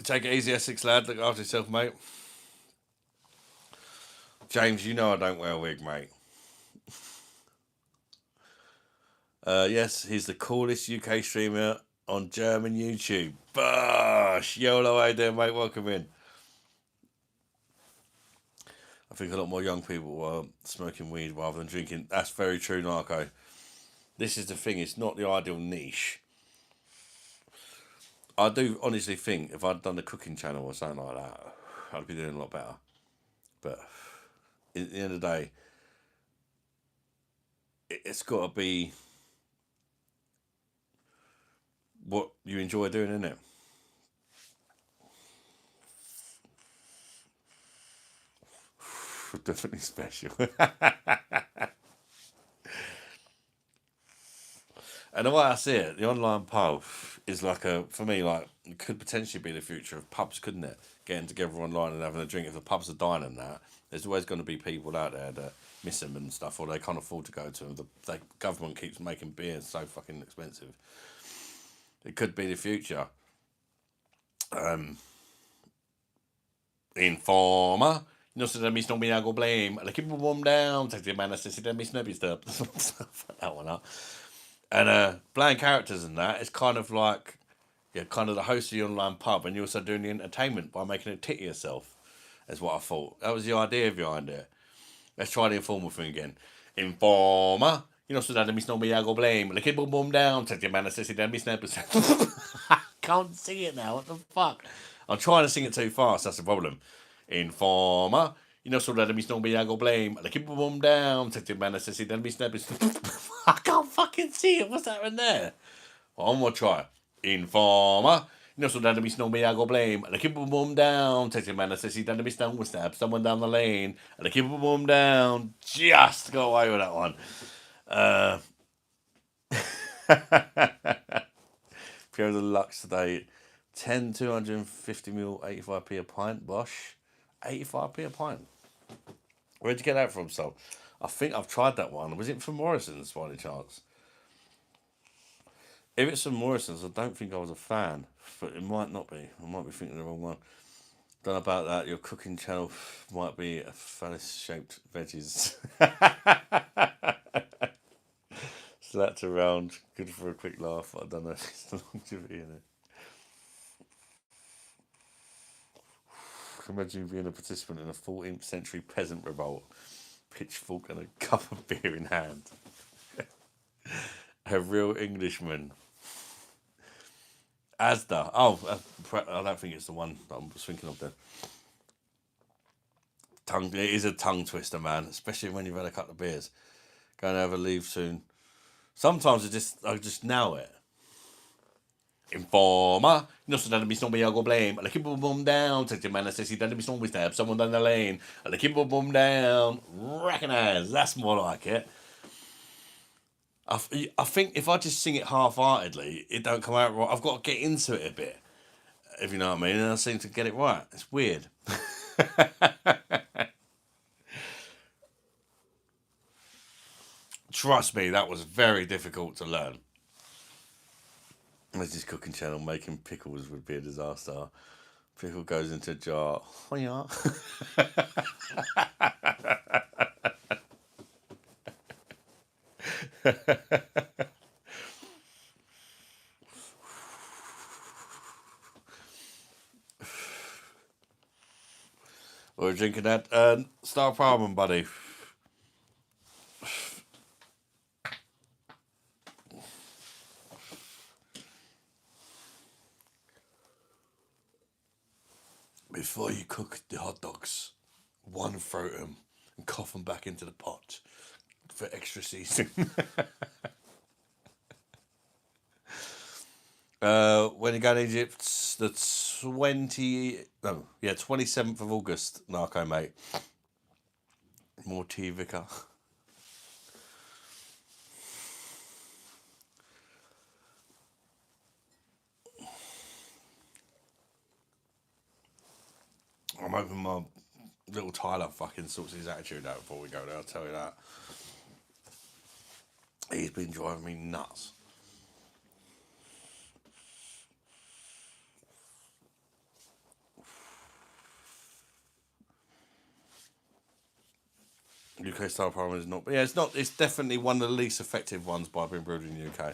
Take it easy, Essex lad. Look after yourself, mate. James, you know I don't wear a wig, mate. Yes, he's the coolest UK streamer on German YouTube. Bosh! YOLO, how you doing, mate? Welcome in. I think a lot more young people are smoking weed rather than drinking. That's very true, Narco. This is the thing, it's not the ideal niche. I do honestly think if I'd done the cooking channel or something like that, I'd be doing a lot better. But at the end of the day, it's got to be what you enjoy doing, isn't it? Definitely special. And the way I see it, the online pub is like for me, like, it could potentially be the future of pubs, couldn't it? Getting together online and having a drink. If the pubs are dying and that, there's always going to be people out there that miss them and stuff, or they can't afford to go to them. The government keeps making beer so fucking expensive. It could be the future. Informer. No se da mis no me hago blame. I keep them down. Take the man says that me snubby stuff. That one up. And playing characters and that, it's kind of like, yeah, kind of the host of the online pub, and you're also doing the entertainment by making a tit of yourself, is what I thought. That was the idea behind it. Let's try the informal thing again. Informer. You know, so that means no me hago blame. The kid boom down. Take the man says that me snubby stuff. Can't sing it now. What the fuck? I'm trying to sing it too fast. That's the problem. Informer. You know, so that means no me hago blame. The kid boom down. Take the man says that me snubby stuff. I can't fucking see it. What's happening there? One more try. Informer. You know, so that means no me hago blame. And I keep a boom down. Takes a man that says he done me down with stab someone down the lane. And I keep a boom down. Just go away with that one. Pure the Lux today. 10, 250ml, 85p a pint. Bosh. 85p a pint. Where'd you get that from, Sol? I think I've tried that one. Was it from Morrison's by any chance? If it's from Morrison's, I don't think I was a fan, but it might not be. I might be thinking the wrong one. Don't know about that. Your cooking channel might be a phallus-shaped veggies. Slapped around, good for a quick laugh. I don't know if it's the longevity in it. Imagine being a participant in a 14th century peasant revolt, pitchfork and a cup of beer in hand. A real Englishman. Asda. Oh, I don't think it's the one that I was thinking of there. It is a tongue twister, man, especially when you've had a couple of beers. Going to have a leave soon. Sometimes I just know it. Informer. No, so that means nobody I'll go blame. And I keep a boom down. Take the man that says he doesn't be always stab someone down the lane. And I keep a boom down. Recognize. That's more like it. I think if I just sing it half-heartedly, it don't come out right. I've got to get into it a bit. if you know what I mean, and I seem to get it right. It's weird. Trust me, that was very difficult to learn. There's this cooking channel, making pickles would be a disaster. Pickle goes into a jar. Oh yeah. We're drinking that Star Palmer, buddy. Before you cook the hot dogs, throw them and cough them back into the pot for extra seasoning. When you go to Egypt, the 27th of August, Narco, mate. More tea, Vicar. I'm hoping my little Tyler fucking sorts his attitude out before we go there, I'll tell you that. He's been driving me nuts. UK style problem is not, but yeah, it's not. It's definitely one of the least effective ones by being brewed in the UK.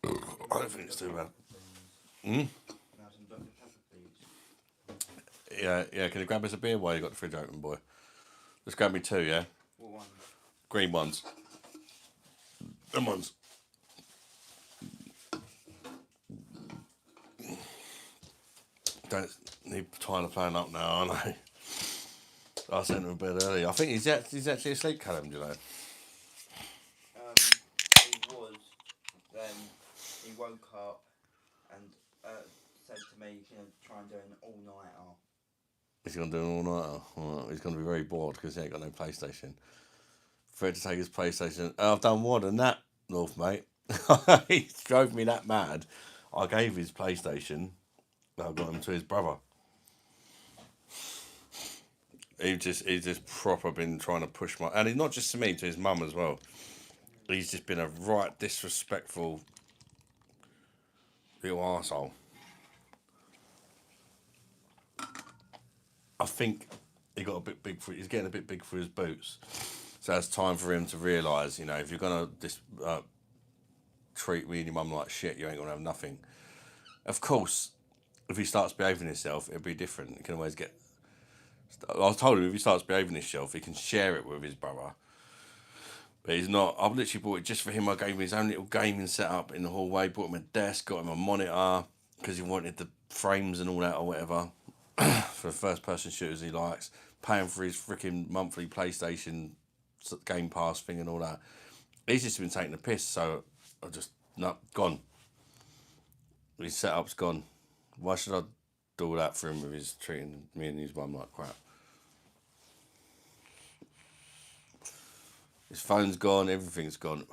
I don't think it's too bad. Yeah. Can you grab us a beer while you got the fridge open, boy? Just grab me 2, yeah. What one? Green ones. Them ones. Don't need Tyler playing up now, I know. I sent him to bed early. I think he's actually asleep, Callum, do you know? He was. Then he woke up and said to me he's going to try and do an all-nighter. He's going to do an all-nighter? Well, he's going to be very bored because he ain't got no PlayStation. Fred to take his PlayStation. I've done more than that, North, mate. He drove me that mad. I gave his PlayStation. I got him to his brother. He's just proper been trying to push my... And he's not just to me, to his mum as well. He's just been a right disrespectful little arsehole. I think he got a bit big for... He's getting a bit big for his boots. So it's time for him to realise, if you're going to treat me and your mum like shit, you ain't going to have nothing. Of course, if he starts behaving himself, it'll be different. You can always get... I was told him if he starts behaving himself, he can share it with his brother. But he's not. I've literally bought it just for him. I gave him his own little gaming setup in the hallway, bought him a desk, got him a monitor, because he wanted the frames and all that or whatever, for the first person shooters he likes, paying for his freaking monthly PlayStation Game Pass thing and all that. He's just been taking the piss, so I just, no, gone. His setup's gone. Why should I do all that for him with his treating me and his mum like crap? His phone's gone, everything's gone.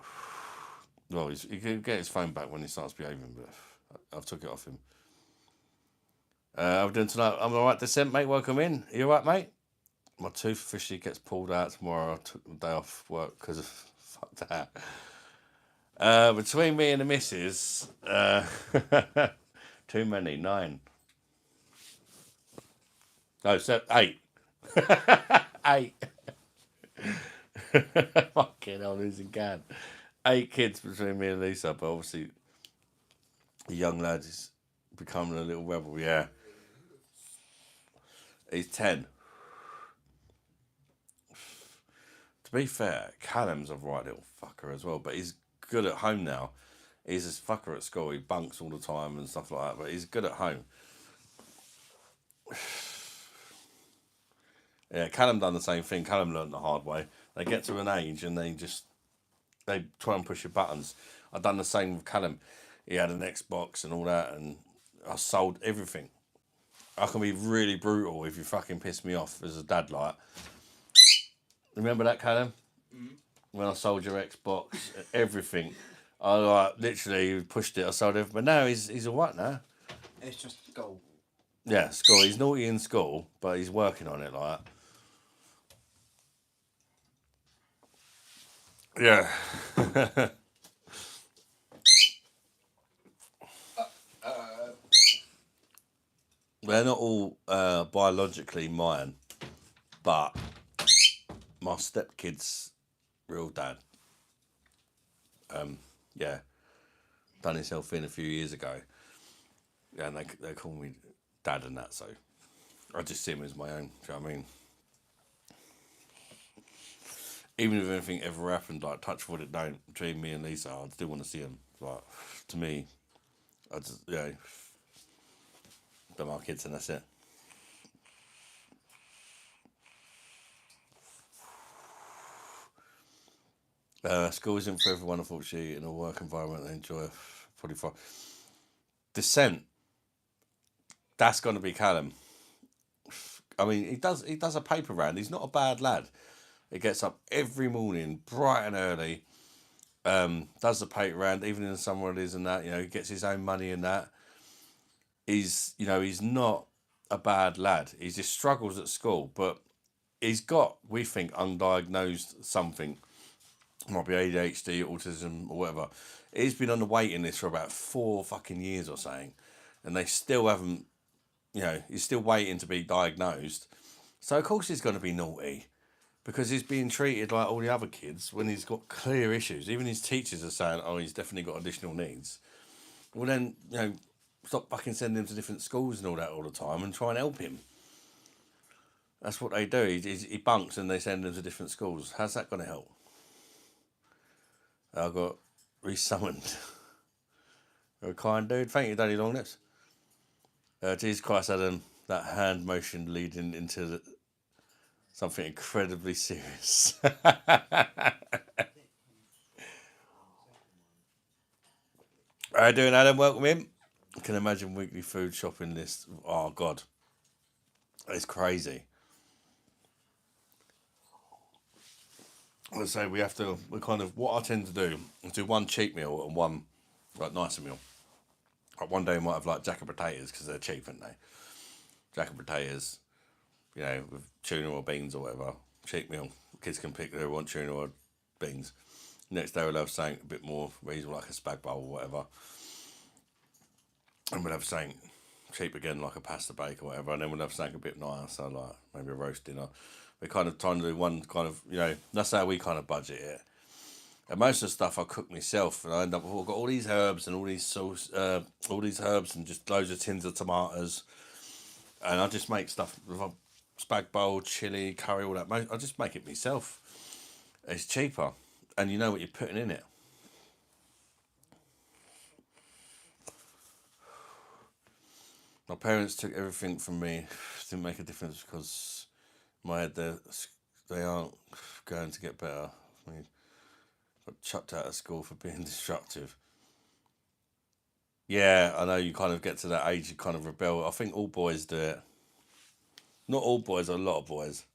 Well, he can get his phone back when he starts behaving, but I've took it off him. How we doing tonight? I'm alright, Descent, mate. Welcome in. Are you alright, mate? My tooth officially gets pulled out tomorrow. I took the day off work because of fuck that. Between me and the missus, too many, 9. No, 8. 8. Fucking hell, losing can. 8 kids between me and Lisa, but obviously the young lad is becoming a little rebel, yeah. He's 10. To be fair, Callum's a right little fucker as well, but he's good at home now. He's a fucker at school, he bunks all the time and stuff like that, but he's good at home. Yeah, Callum done the same thing. Callum learned the hard way. They get to an age and they try and push your buttons. I've done the same with Callum. He had an Xbox and all that, and I sold everything. I can be really brutal if you fucking piss me off as a dad, like. Remember that, Callum? Mm-hmm. When I sold your Xbox, everything. I literally pushed it. I sold everything. But now he's all right now. It's just school. Yeah, school. He's naughty in school, but he's working on it. Like, yeah. They're not all biologically mine, but my stepkid's real dad. Yeah, done himself in a few years ago. Yeah, and they call me dad and that, so I just see him as my own. Do you know what I mean? Even if anything ever happened, like touch wood, it don't between me and Lisa, I still want to see him. Like, to me, I just, they're my kids and that's it. School isn't for everyone, unfortunately. In a work environment, they enjoy probably for Descent. That's going to be Callum. I mean, he does a paper round. He's not a bad lad. He gets up every morning, bright and early. Does the paper round, even in the summer holidays and that. He gets his own money and that. He's not a bad lad. He just struggles at school, but he's got, we think, undiagnosed something. Might be ADHD, autism, or whatever. He's been on the waiting list for about 4 fucking years or something, and they still haven't. He's still waiting to be diagnosed. So of course he's going to be naughty, because he's being treated like all the other kids when he's got clear issues. Even his teachers are saying, "Oh, he's definitely got additional needs." Well, then stop fucking sending him to different schools and all that all the time, and try and help him. That's what they do. He bunks and they send him to different schools. How's that going to help? I got resummoned. You're a kind dude. Thank you, Daddy Longlips. Jesus Christ, Adam, that hand motion leading into something incredibly serious. How you doing, Adam? Welcome in. I can imagine weekly food shopping list. Oh, God. It's crazy. Let's say we what I tend to do is do one cheap meal and one nicer meal. Like one day we might have like jacket potatoes because they're cheap, aren't they? Jacket potatoes, with tuna or beans or whatever. Cheap meal. Kids can pick they want tuna or beans. Next day we'll have something a bit more reasonable, like a spag bowl or whatever. And we'll have something cheap again, like a pasta bake or whatever. And then we'll have something a bit nicer, like maybe a roast dinner. We're kind of trying to do one kind of, that's how we kind of budget it. And most of the stuff I cook myself, and I end up, I've got all these herbs and all these sauce, all these herbs and just loads of tins of tomatoes. And I just make stuff with a spag bowl, chili, curry, all that. I just make it myself. It's cheaper, and you know what you're putting in it. My parents took everything from me. It didn't make a difference because my head, they aren't going to get better. I mean, got chucked out of school for being destructive. Yeah, I know you kind of get to that age, you kind of rebel. I think all boys do it. Not all boys, a lot of boys.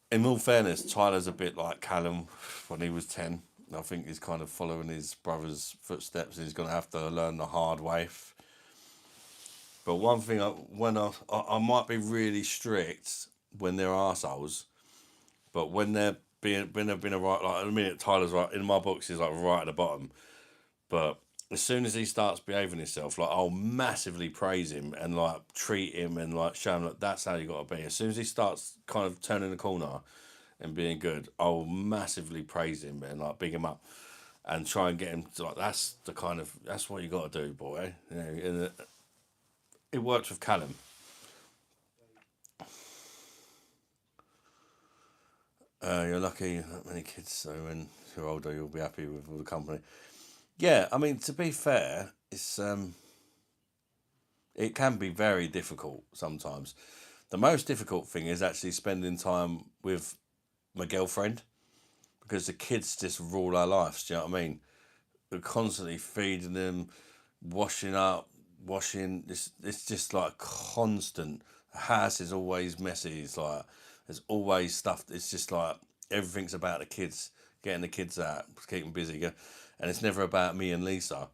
In all fairness, Tyler's a bit like Callum when he was 10. I think he's kind of following his brother's footsteps. He's going to have to learn the hard way. But one thing, I might be really strict when they're arseholes, but when they've been a right, like at the minute Tyler's right in my books, he's like right at the bottom. But as soon as he starts behaving himself, like I'll massively praise him and like treat him and like show him like that's how you got to be. As soon as he starts kind of turning the corner and being good, I'll massively praise him and like big him up and try and get him to like that's what you got to do, boy. And it worked with Callum. You're lucky, not many kids. So when you're older, you'll be happy with all the company. Yeah, I mean, to be fair, it can be very difficult sometimes. The most difficult thing is actually spending time with my girlfriend because the kids just rule our lives. Do you know what I mean? We're constantly feeding them, washing up, washing. It's just like constant. The house is always messy. It's like there's always stuff. It's just like everything's about the kids, getting the kids out, keeping busy, and it's never about me and Lisa.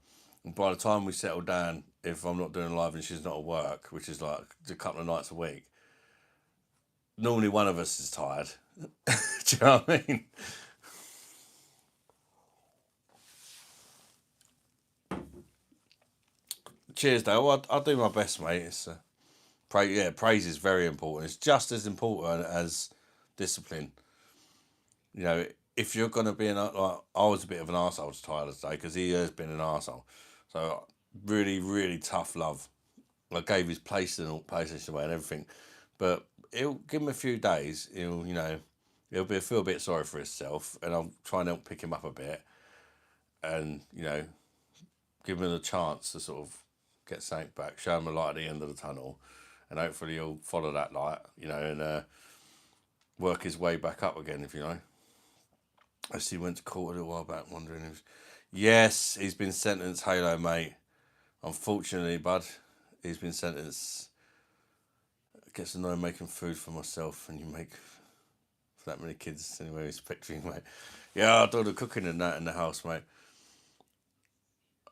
And by the time we settle down, if I'm not doing live and she's not at work, which is like a couple of nights a week, normally one of us is tired. Do you know what I mean? Cheers, Dale. I'll do my best, mate. It's praise is very important. It's just as important as discipline. You know, if you're gonna be like, I was a bit of an arsehole to Tyler today because he has been an arsehole. So really, really tough love. I gave his PlayStation away and everything, but it'll give him a few days. He'll feel a bit sorry for himself, and I'll try and help pick him up a bit, and give him a chance to sort of get something back, show him a light at the end of the tunnel, and hopefully he'll follow that light, and work his way back up again, if you know. I see he went to court a little while back, wondering if... Yes, he's been sentenced, Halo, mate. Unfortunately, bud, he's been sentenced. It gets to know making food for myself, and you make for that many kids anyway, he's picturing, mate. Yeah, I do the cooking and that in the house, mate.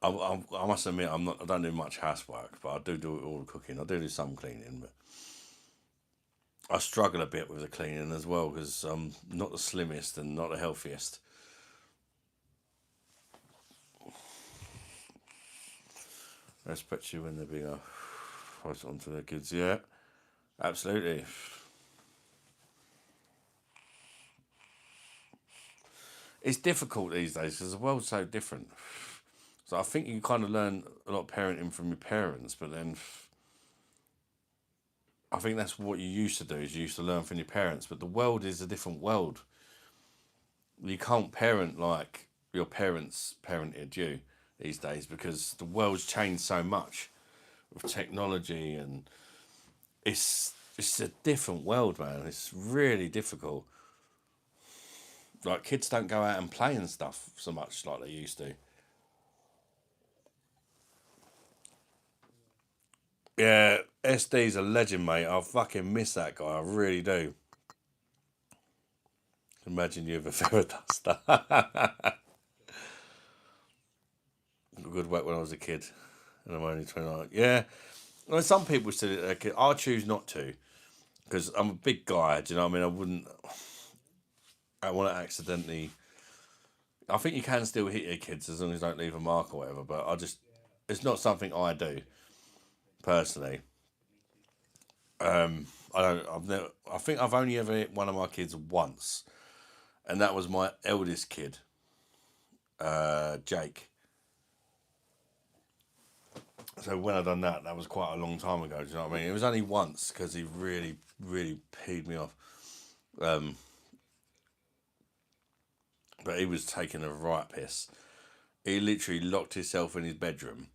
I must admit, I don't do much housework, but I do all the cooking. I do some cleaning, but I struggle a bit with the cleaning as well because I'm not the slimmest and not the healthiest. Especially when they're being forced onto their kids. Yeah, absolutely. It's difficult these days because the world's so different. So I think you kind of learn a lot of parenting from your parents, but then I think that's what you used to do, is you used to learn from your parents, but the world is a different world. You can't parent like your parents parented you these days because the world's changed so much with technology, and it's a different world, man. It's really difficult. Like, kids don't go out and play and stuff so much like they used to. Yeah, SD's a legend, mate. I fucking miss that guy. I really do. Imagine you with a feather duster. Good work when I was a kid, and I'm only 29. Yeah, well, some people still. I choose not to, because I'm a big guy. Do you know what I mean? I want to accidentally. I think you can still hit your kids as long as you don't leave a mark or whatever. But it's not something I do personally. I don't. I've never. I think I've only ever hit one of my kids once, and that was my eldest kid, Jake. So when I done that, that was quite a long time ago. Do you know what I mean? It was only once because he really, really peed me off. But he was taking a right piss. He literally locked himself in his bedroom,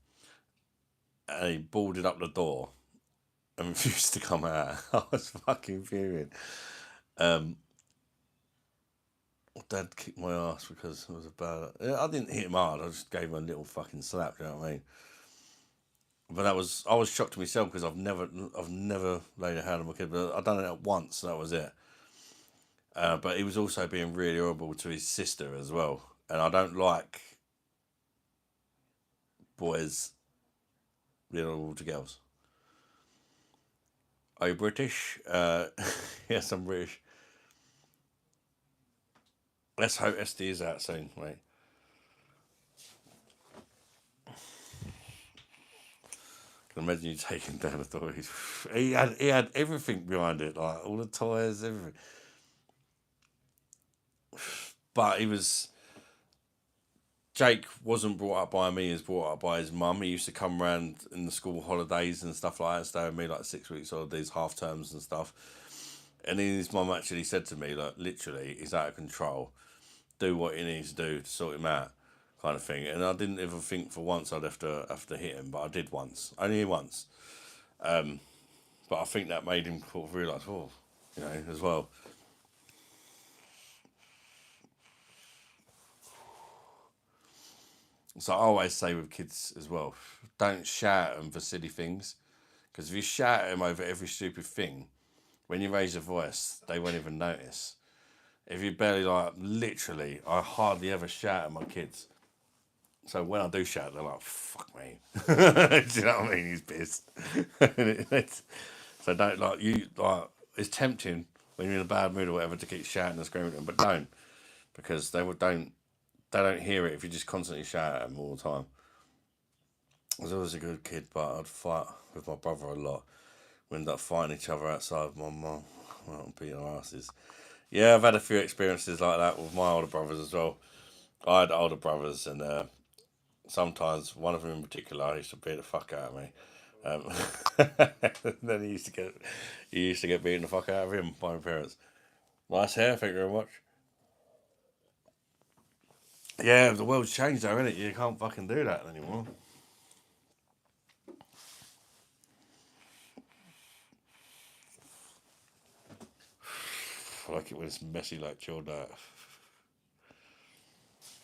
and he boarded up the door and refused to come out. I was fucking fuming. Dad kicked my ass because it was about. I didn't hit him hard. I just gave him a little fucking slap. Do you know what I mean? But I was shocked myself because I've never laid a hand on my kid. But I done it once. And that was it. But he was also being really horrible to his sister as well, and I don't like boys being horrible to girls. Are you British? Yes, I'm British. Let's hope SD is out soon, mate. I can imagine you taking down the door. He had everything behind it, like all the toys, everything. But Jake wasn't brought up by me, he was brought up by his mum. He used to come around in the school holidays and stuff like that, stay with me like 6 weeks holidays, half terms and stuff. And then his mum actually said to me, like, literally, he's out of control. Do what he needs to do to sort him out, kind of thing. And I didn't ever think for once I'd have to hit him, but I did once, only once. But I think that made him sort of realise, as well. So I always say with kids as well, don't shout at them for silly things, because if you shout at them over every stupid thing, when you raise your voice, they won't even notice. If you barely literally, I hardly ever shout at my kids. So when I do shout, they're like, "Fuck me." Do you know what I mean? He's pissed. So don't like you like. It's tempting when you're in a bad mood or whatever to keep shouting and screaming at them, but don't because they don't hear it if you just constantly shout at them all the time. I was always a good kid, but I'd fight with my brother a lot. We ended up fighting each other outside with my mum. Well, beating our asses. Yeah, I've had a few experiences like that with my older brothers as well. I had older brothers, and sometimes one of them in particular used to beat the fuck out of me. And then he used to get beaten the fuck out of him by my parents. Nice hair, thank you very much. Yeah, the world's changed though, innit? You can't fucking do that anymore. I like it when it's messy like chilled out.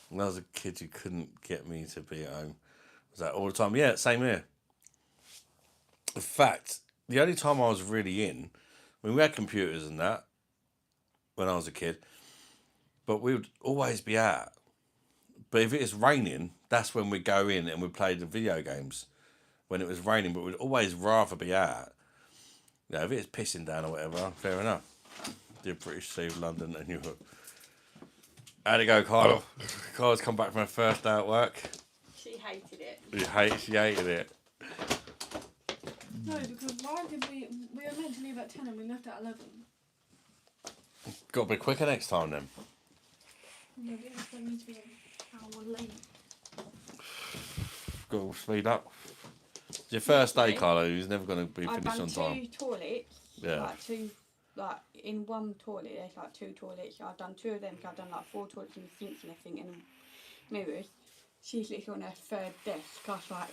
When I was a kid, you couldn't get me to be at home. Was that all the time? Yeah, same here. In fact, the only time I was really in, I mean, we had computers and that when I was a kid, but we would always be out. But if it is raining, that's when we go in and we play the video games. When it was raining, but we'd always rather be out. You know, if it's pissing down or whatever, fair enough. The British Sea of London and Europe. How'd it go, Carla? Carla's come back from her first day at work. She hated it. She hated it. No, because why did we were meant to leave at 10 and we left at 11. Got to be quicker next time then. No, we expect me to be an hour late. Got to speed up. It's your first day, Carla. He's never going to be I've finished done on time. 2 toilets. Yeah. Like in one toilet, there's like 2 toilets. I've done 2 of them. I've done like 4 toilets and sinks and everything and mirrors. She's literally on her 3rd desk. I was like,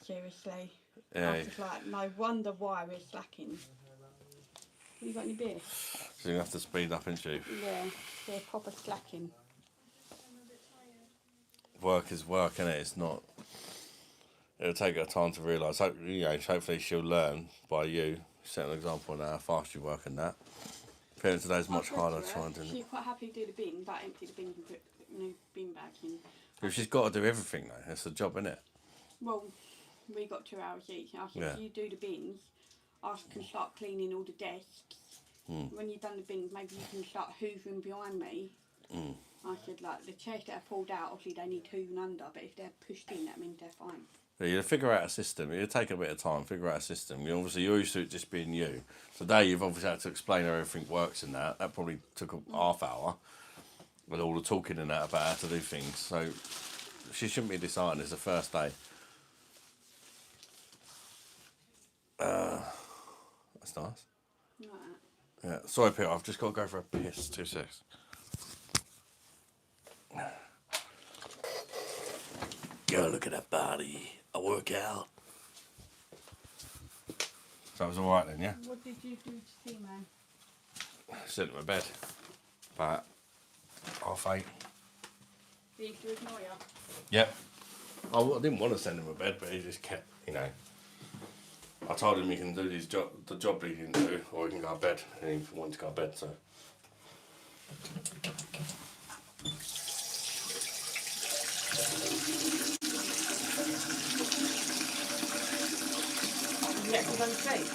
seriously. Yeah. I was just like, no wonder why we're slacking. Have you got any beer? So you have to speed up, ain't you? Yeah, they're proper slacking. Work is work, innit? It's not. It'll take her time to realise. Hopefully she'll learn by you set an example of how fast you work and that. Parents today's much harder trying to. She's quite happy to do the bin, but empty the bin and put the new bin back in. If she's got to do everything though, it's a job, innit? Well, we got 2 hours each. I said, Yeah. you do the bins, I can start cleaning all the desks. When you've done the bins, maybe you can start hoovering behind me. I said, like, the chairs that are pulled out, obviously they need hoovering under, but if they're pushed in, that means they're fine. Yeah, you figure out a system. It'll take a bit of time. Figure out a system. You're used to it just being you. Today you've obviously had to explain how everything works and that. That probably took a half hour with all the talking and that about how to do things. So she shouldn't be disheartened. It's the first day. That's nice. Like that. Yeah. Sorry, Peter. I've just got to go for a piss. 2 seconds. Go look at that body. I work out. So it was alright then, yeah? What did you do to see, man? Sent him to bed. About 8:30. He used to ignore you. Yep. I didn't want to send him to bed, but he just kept, I told him he can do the job he can do, or he can go to bed, and he wanted to go to bed, so. Yeah, he's on sleep.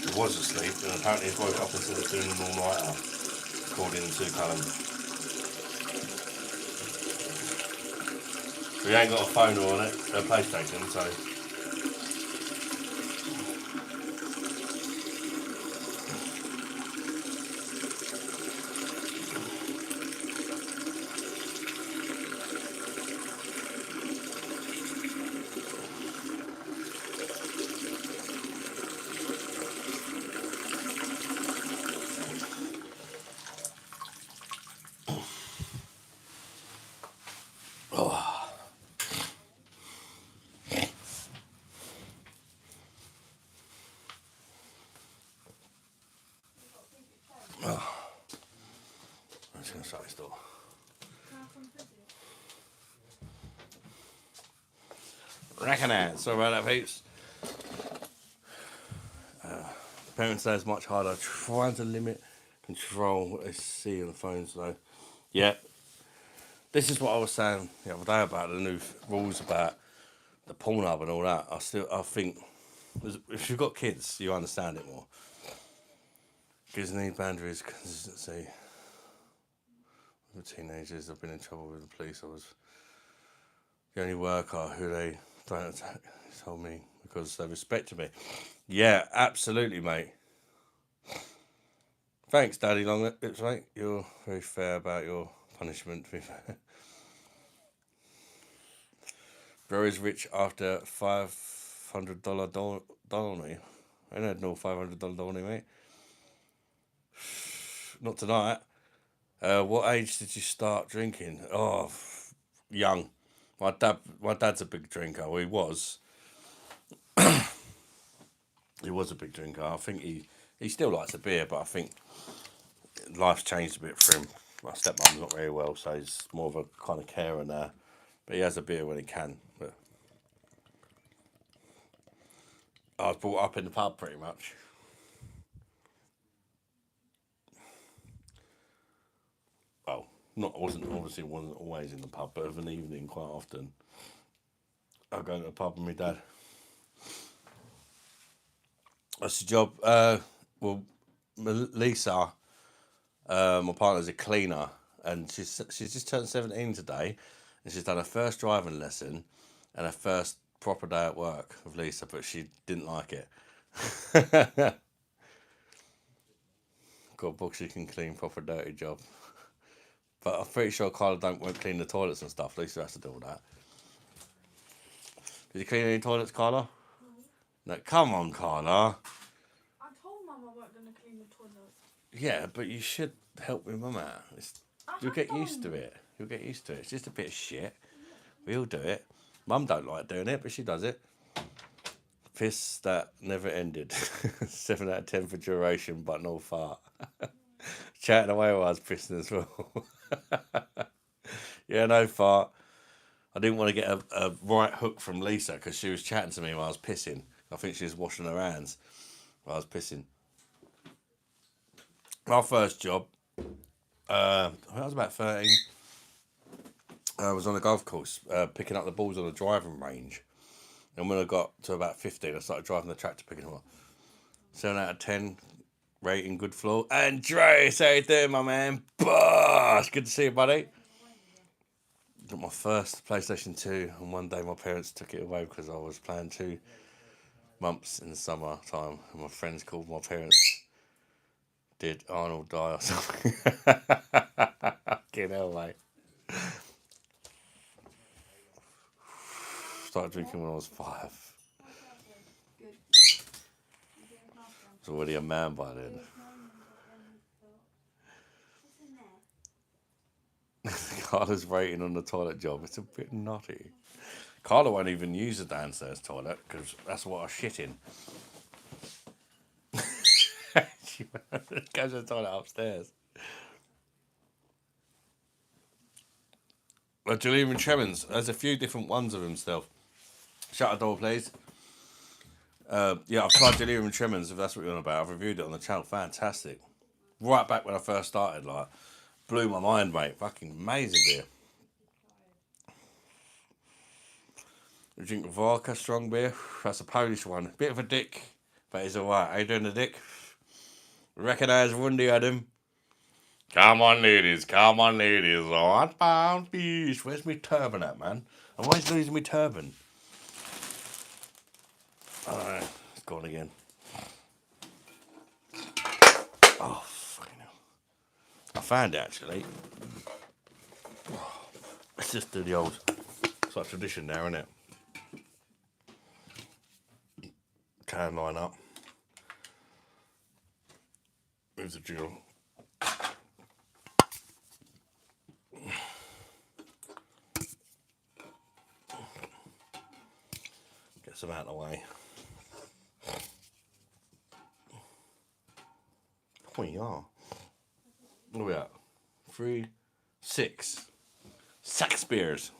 He was asleep, and apparently he's woke up instead of doing an all-nighter, according to calendar. So he ain't got a phone or a PlayStation, so. I'm just going to shut this door. Recognize. Sorry about that, peeps. Parents say it's much harder trying to limit control what they see on the phones, though. Yeah. This is what I was saying the other day about the new rules about the Pornhub and all that. I think if you've got kids, you understand it more. Kids need boundaries, consistency. With teenagers, I've been in trouble with the police. I was the only worker who they don't attack. He told me because they respected me. Yeah, absolutely, mate. Thanks, Daddy Longlips, mate. You're very fair about your punishment, to be fair. Bro is rich after $500 Donny. I ain't had no $500 Donny, mate. Not tonight. What age did you start drinking? Oh, young. My dad's a big drinker. Well, he was. He was a big drinker. I think he still likes a beer, but I think life's changed a bit for him. My stepmom's not very well, so he's more of a kind of carer now. But he has a beer when he can. But I was brought up in the pub pretty much. Well, wasn't always in the pub, but of an evening quite often. I go to the pub with my dad. That's the job. Well, Lisa, my partner's a cleaner, and she's just turned 17 today, and she's done her first driving lesson, and her first proper day at work with Lisa, but she didn't like it. Got a book she can clean, proper dirty job. But I'm pretty sure Carla won't clean the toilets and stuff. Lisa has to do all that. Did you clean any toilets, Carla? No, come on, Carla. I told Mum I weren't going to clean the toilet. Yeah, but you should help your mum out. You'll get used to it. You'll get used to it. It's just a bit of shit. We all do it. Mum don't like doing it, but she does it. Piss that never ended. 7 out of 10 for duration, but no fart. Chatting away while I was pissing as well. Yeah, no fart. I didn't want to get a right hook from Lisa because she was chatting to me while I was pissing. I think she was washing her hands while I was pissing. My first job, I was about 13. I was on a golf course picking up the balls on a driving range. And when I got to about 15, I started driving the tractor picking them up. 7 out of 10 rating, good floor. Andres, how you doing, my man? Bosh! Good to see you, buddy. Got my first PlayStation 2, and one day my parents took it away because I was playing 2 months in the summer time, and my friends called my parents. Did Arnold die or something? Fucking hell, mate. Started drinking when I was 5. Good. I was already a man by then. Carla's rating on the toilet job. It's a bit naughty. Carla won't even use the downstairs toilet because that's what I shit in. She goes to the toilet upstairs. Julian and Tremens. There's a few different ones of himself. Shut the door, please. Yeah, I've tried Julian and Tremens, if that's what you're on about. I've reviewed it on the channel. Fantastic. Right back when I first started, like, blew my mind, mate. Fucking amazing beer. We drink vodka, strong beer. That's a Polish one. Bit of a dick, but he's alright. How you doing, the dick? Recognise Rundy Adam. Come on, ladies. Come on, ladies. 1 pound fish. Where's my turban at, man? I'm always losing my turban. Oh, it's gone again. Oh, fucking hell. I found it, actually. Let's just do the old... It's like tradition now, isn't it? Can line up. Move the drill. Get some out of the way. We are. What are we at? 3, 6. 6 beers.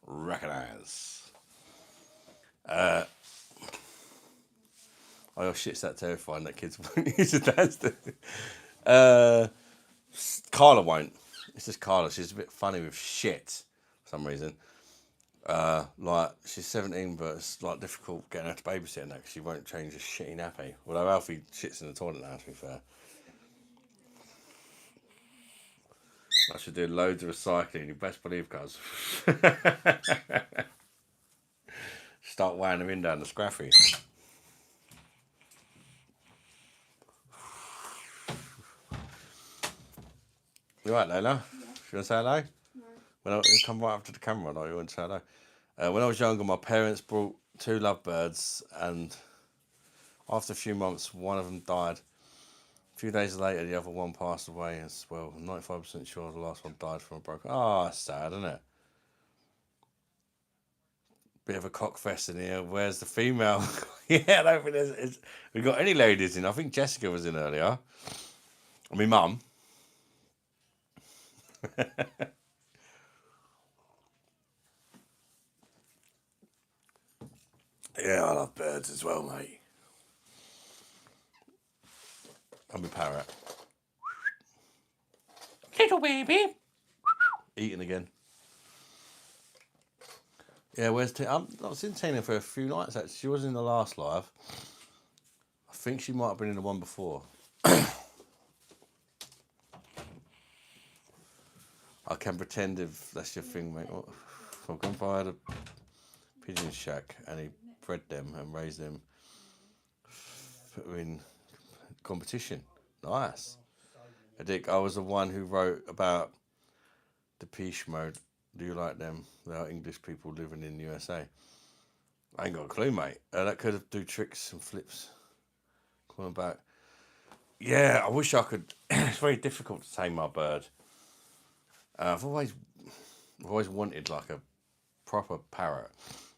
Recognize. Oh, your shit's that terrifying that kids won't use a dance. Carla won't. It's just Carla. She's a bit funny with shit for some reason. Like, she's 17, but it's like difficult getting her to babysit and that because she won't change a shitty nappy. Although Alfie shits in the toilet now, to be fair. I should do loads of recycling. You best believe, cuz. Start weighing them in down the scraffy. You right, Layla? Yeah. You want to say hello? No. When you come right up to the camera, like you want to say hello. When I was younger, my parents brought 2 lovebirds, and after a few months, one of them died. A few days later, the other one passed away as well. I'm 95% sure the last one died from a broken. Oh, that's sad, isn't it? Bit of a cockfest in here. Where's the female? Yeah, I don't think we got any ladies in. I think Jessica was in earlier. I mean, Mum. Yeah, I love birds as well, mate. I'm a parrot. Little baby. Eating again. Yeah, where's Tina? I've not seen Tina for a few nights, actually. She was in the last live. I think she might have been in the one before. I can pretend if that's your thing, mate. My grandpa had a pigeon shack and he bred them and raised them. Put them in competition. Nice. I was the one who wrote about the Depeche Mode. Do you like them? They are English people living in the USA. I ain't got a clue, mate. That could do tricks and flips. Coming back. Yeah, I wish I could. It's very difficult to tame my bird. I've always wanted like a proper parrot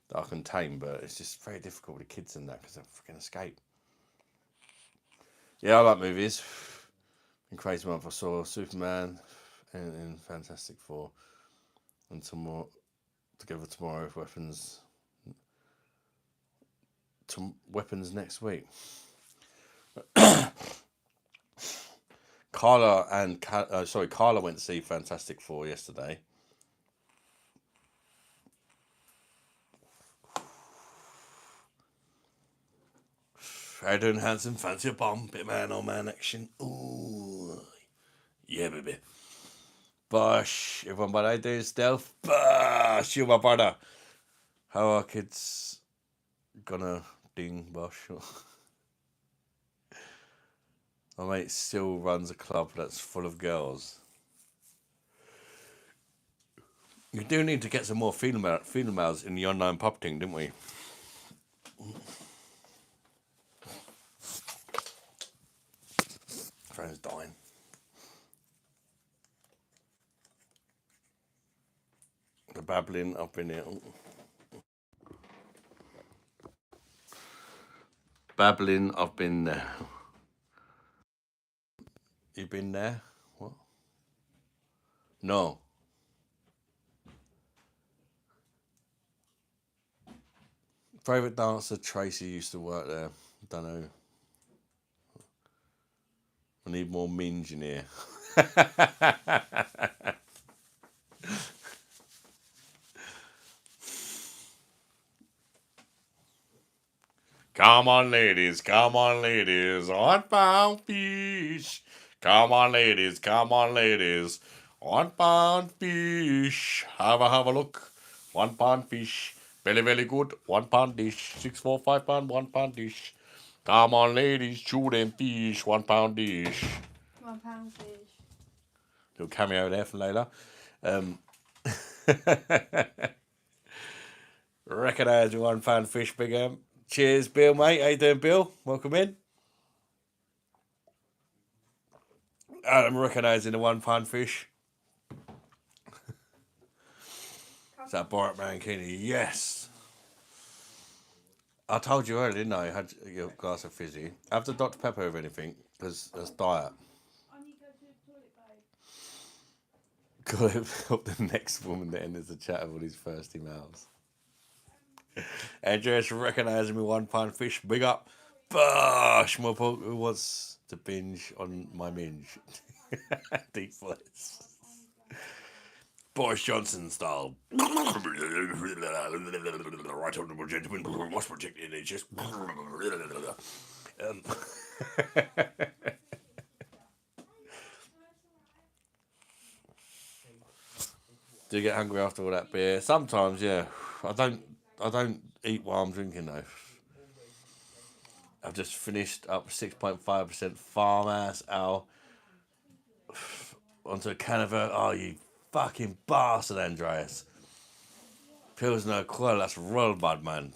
that I can tame, but it's just very difficult with the kids and that because they freaking escape. Yeah, I like movies. In crazy month, I saw Superman in Fantastic Four, and tomorrow together tomorrow with weapons next week. Carla went to see Fantastic Four yesterday. How you doing, handsome? Fancy a bomb? Bit of man-on-man action. Ooh. Yeah, baby. Bosh. Everyone, what I do is stealth. Bosh. You my brother. How are kids gonna ding, Bosh? My mate still runs a club that's full of girls. You do need to get some more females in the online pub thing, didn't we? Friend's dying. The babbling up in here. Babbling, I've been there. You been there? What? No. Favourite dancer, Tracy used to work there. Don't know. I need more minge in here. Come on, ladies, come on, ladies. 1 pound fish. Come on, ladies, come on, ladies. 1 pound fish. Have a look. 1 pound fish. Very, very good. 1 pound dish. 6, 4, 5 pound, 1 pound dish. Come on, ladies, chew them fish. 1 pound dish. 1 pound fish. Little cameo there from Layla. Recognise the 1 pound fish, Big M. Cheers, Bill, mate. How you doing, Bill? Welcome in. I'm recognising the 1 pound fish. Is that Borat Mankini? Yes. I told you earlier, didn't I? You had your glass of fizzy. Have the Dr. Pepper with anything, because that's diet. I need to go to the toilet, babe. Got to help the next woman that enters the chat of all these thirsty mouths. Andrew's recognising me 1 pound fish. Big up. Bosh! My who wants to binge on my minge. Deep voice. Boris Johnson style. Right honourable gentlemen, must protect the NHS. Do you get hungry after all that beer? Sometimes, yeah. I don't eat while I'm drinking though. I've just finished up 6.5% farmhouse ale onto a can of oh, you fucking bastard, Andreas. Pilsner Coil, that's roll bad, man.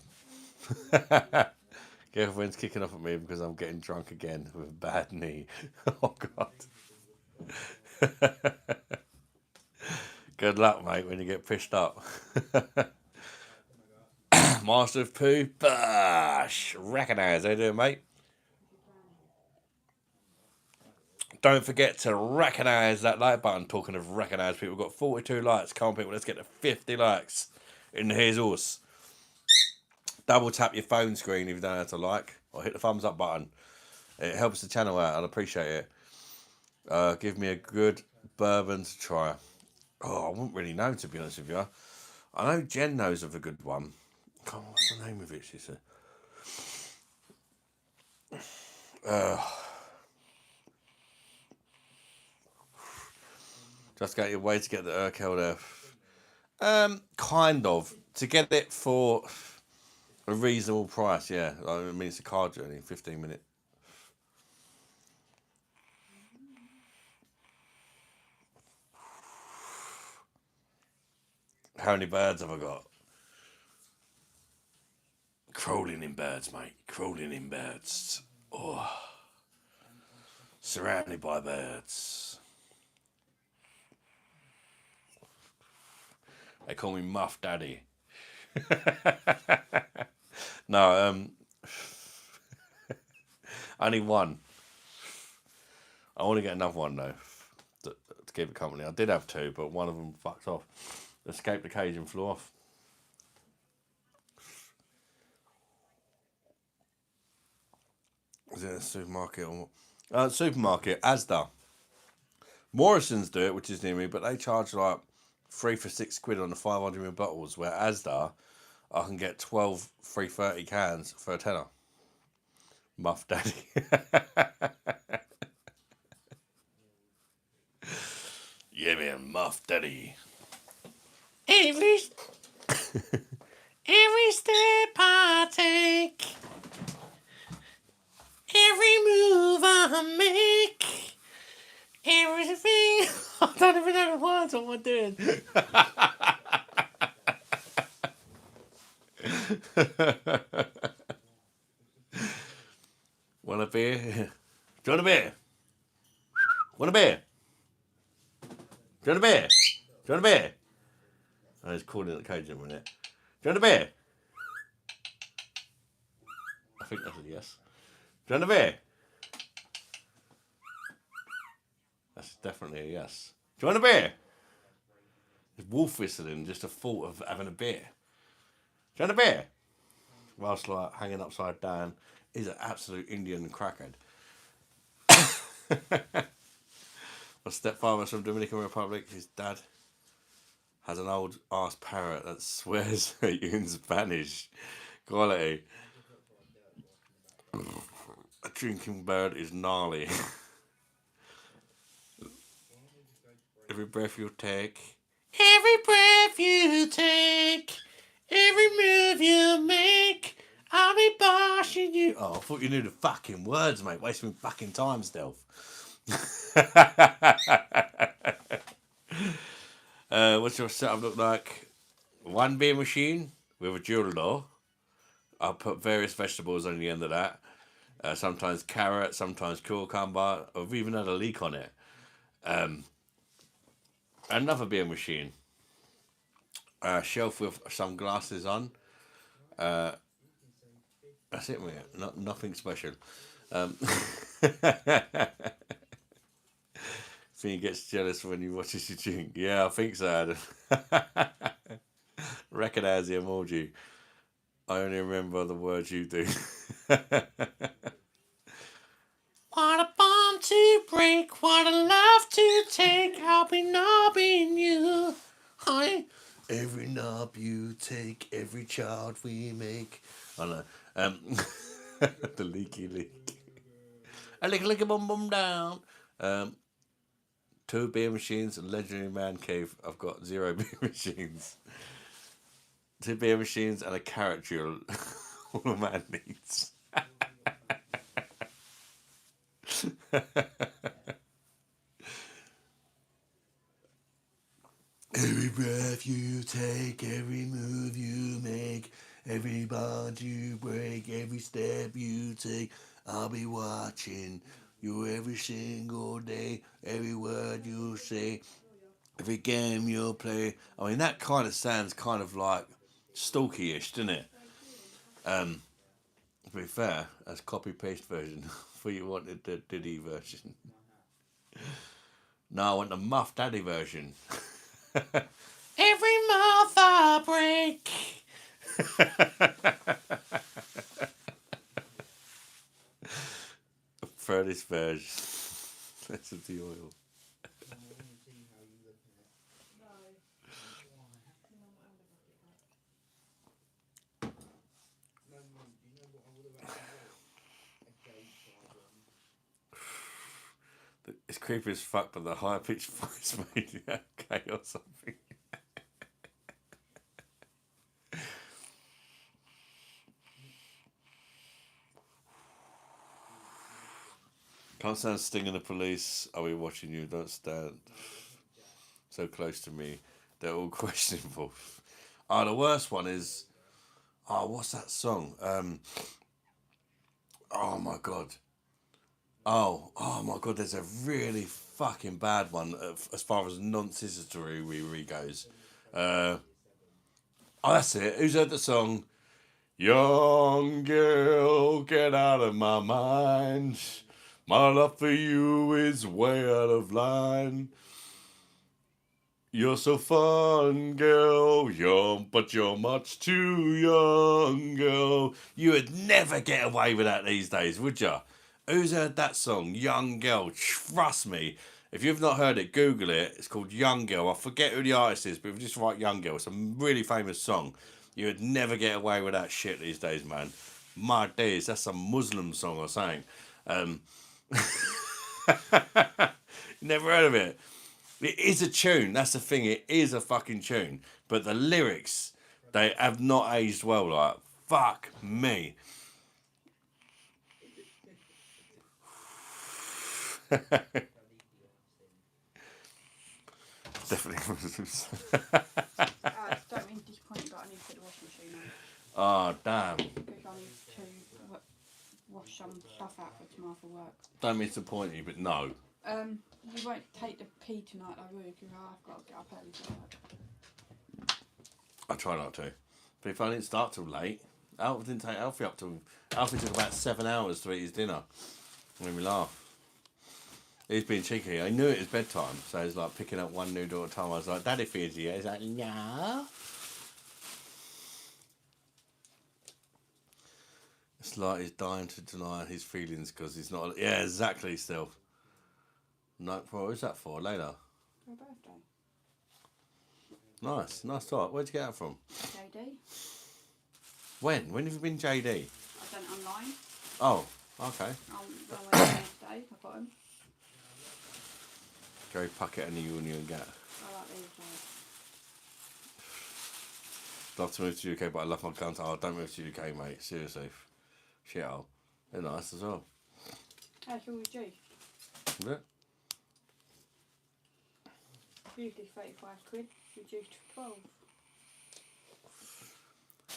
Girlfriend's kicking off at me because I'm getting drunk again with a bad knee. Oh, God. Good luck, mate, when you get pissed up. Master of Poo, Bosh. Recognise, how you doing, mate? Don't forget to recognise that like button. Talking of recognise people, we've got 42 likes. Come on, people, let's get to 50 likes in the Here's Horse. Double tap your phone screen if you don't know how to like, or hit the thumbs up button. It helps the channel out. I'd appreciate it. Give me a good bourbon to try. Oh, I wouldn't really know, to be honest with you. I know Jen knows of a good one. God, what's the name of it, she said? Just get your way to get the Urkel there. Kind of. To get it for a reasonable price, yeah. I mean, it's a car journey, 15 minutes. How many birds have I got? Crawling in birds, mate. Crawling in birds. Oh. Surrounded by birds. They call me Muff Daddy. No, only one. I want to get another one, though, to keep it company. I did have two, but one of them fucked off. Escaped the cage and flew off. Is it a supermarket or what? Supermarket, Asda. Morrison's do it, which is near me, but they charge like 3 for £6 on the 500ml bottles, where Asda, I can get 12 330 cans for a tenner. Muff Daddy. Yeah, man, Muff Daddy. Every step I take, every move I make, everything. I don't even know the words. What am I doing? Want a beer? Do you want a beer? Want a beer? Do you want a beer? Do you want a beer? I was calling it the cage in a minute. Do you want a beer? I think that's a yes. Do you want a beer? That's definitely a yes. Do you want a beer? It's wolf whistling, just a thought of having a beer. Do you want a beer? Whilst like hanging upside down, he's an absolute Indian crackhead. My stepfather's from Dominican Republic. His dad has an old ass parrot that swears at you in Spanish. Quality. A drinking bird is gnarly. Every breath you take. Every breath you take. Every move you make. I'll be boshing you. Oh, I thought you knew the fucking words, mate. Wasting fucking time, Stealth. What's your setup look like? One beer machine with a dual door. I'll put various vegetables on the end of that. Sometimes carrot, sometimes cucumber. I've even had a leek on it. Another beer machine. Shelf with some glasses on. That's it, mate. Nothing special. Think he gets jealous when he watches you drink. Yeah, I think so, Adam. Recognise the emoji. I only remember the words you do. child we make. I know. The leaky leak. A lick a bum bum down. 2 beer machines and legendary man cave. I've got 0 beer machines. 2 beer machines and a carrot jewel. All a man needs. Every breath you take, every move you make, every bond you break, every step you take, I'll be watching you every single day, every word you say, every game you'll play. I mean, that kind of sounds kind of like stalky-ish, doesn't it? To be fair, that's copy-paste version. For you wanted the Diddy version. No, I want the Muff Daddy version. Every mouth I break. Furthest version. Listen to the oil. It's creepy as fuck, but the high pitched voice made you okay or something. Can't stand stinging the police. Are we watching you? Don't stand so close to me. They're all questionable. Oh, the worst one is. Oh, what's that song? Oh my god. Oh my god. There's a really fucking bad one as far as non-scissory goes. Oh, that's it. Who's heard the song? Young girl, get out of my mind. My love for you is way out of line. You're so fun, girl, young, but you're much too young, girl. You would never get away with that these days, would you? Who's heard that song, Young Girl? Trust me, if you've not heard it, Google it. It's called Young Girl. I forget who the artist is, but if you just write Young Girl, it's a really famous song. You would never get away with that shit these days, man. My days, that's a Muslim song or something. Never heard of it. It is a tune. That's the thing. It is a fucking tune. But the lyrics, they have not aged well. Like, fuck me. Definitely. Don't mean to disappoint you, but I need to put the washing machine on. Oh, damn. Because I need to wash some stuff out for tomorrow for work. Don't mean to disappoint you, but no. You won't take the key tonight, I will, because I've got to get up early for work. I try not to. But if I didn't start till late, Alfie didn't take Alfie up till... Alfie took about 7 hours to eat his dinner. Made me laugh. He's being cheeky. I knew it was bedtime, so he's like picking up one noodle at a time. I was like, Daddy feeds you. He's like, no. It's like he's dying to deny his feelings because he's not... Yeah, exactly, still. No, what was that for? Later. For a birthday. Nice top. Where'd you get that from? JD. When? When have you been JD? I've done it online. Oh, okay. I went yesterday, I got them. Gary Puckett and the Union Gap. I like these ones. Love to move to the UK, but I love my guns. Oh, don't move to the UK, mate. Seriously. Shit, they're nice as well. That's all we do. Yeah. Usually 35 quid, reduced to 12.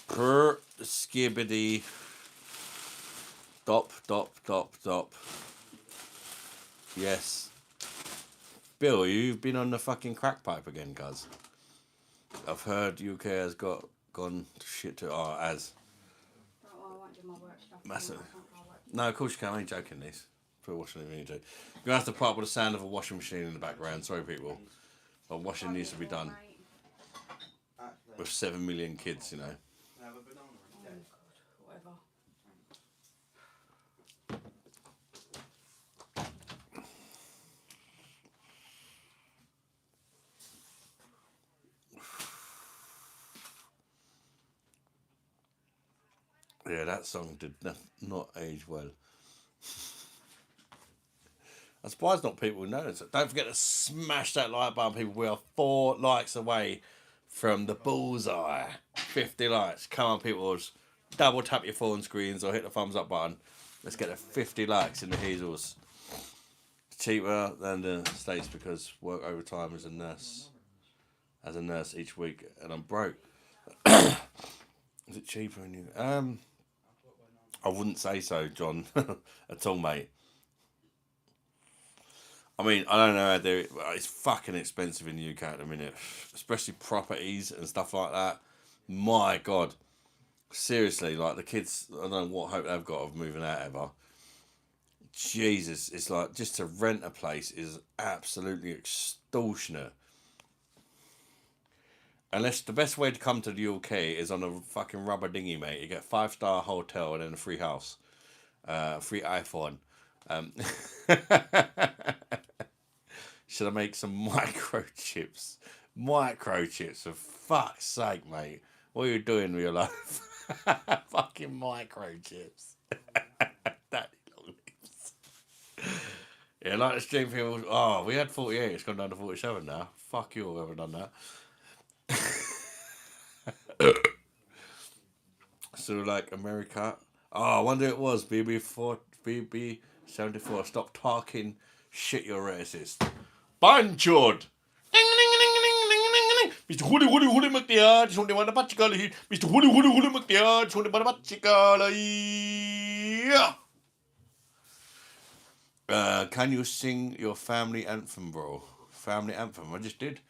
Per skibbity. Dop. Yes. Bill, you've been on the fucking crack pipe again, cuz. I've heard UK has gone to shit to... Oh, as. But I won't do my work stuff. Massive. I can't my work. No, of course you can. I ain't joking, these. Put washing if you need to. You're going to have to put up with the sound of a washing machine in the background. Sorry, people. But washing needs to be done. Actually, With 7 million kids, you know. I have a banana in there. Whatever. Yeah, that song did not age well. I'm surprised not people notice it. Don't forget to smash that like button, people. We are 4 likes away from the bullseye. 50 likes. Come on, people. Double tap your phone screens or hit the thumbs up button. Let's get to 50 likes in the Hazels. Cheaper than the States because work overtime as a nurse each week, and I'm broke. Is it cheaper in you? I wouldn't say so, John, at all, mate. I mean, I don't know how to do it, but it's fucking expensive in the UK at the minute, especially properties and stuff like that. My God, seriously, like the kids, I don't know what hope they've got of moving out ever. Jesus, it's like just to rent a place is absolutely extortionate. Unless the best way to come to the UK is on a fucking rubber dinghy, mate. You get 5-star hotel and then a free house, free iPhone. Should I make some microchips? Microchips, for fuck's sake, mate. What are you doing with your life? Fucking microchips. Daddy long lips. Yeah, like the stream people. Oh, we had 48. It's gone down to 47 now. Fuck you, whoever done that. So like America. Oh, I wonder it was BB74. Stop talking shit, you're racist. Banchod. Mr. Hoodie McDear, just only one of Pachicali. Mr. Hoodie McDear, just only one of Pachicali. Can you sing your family anthem, bro? Family anthem, I just did.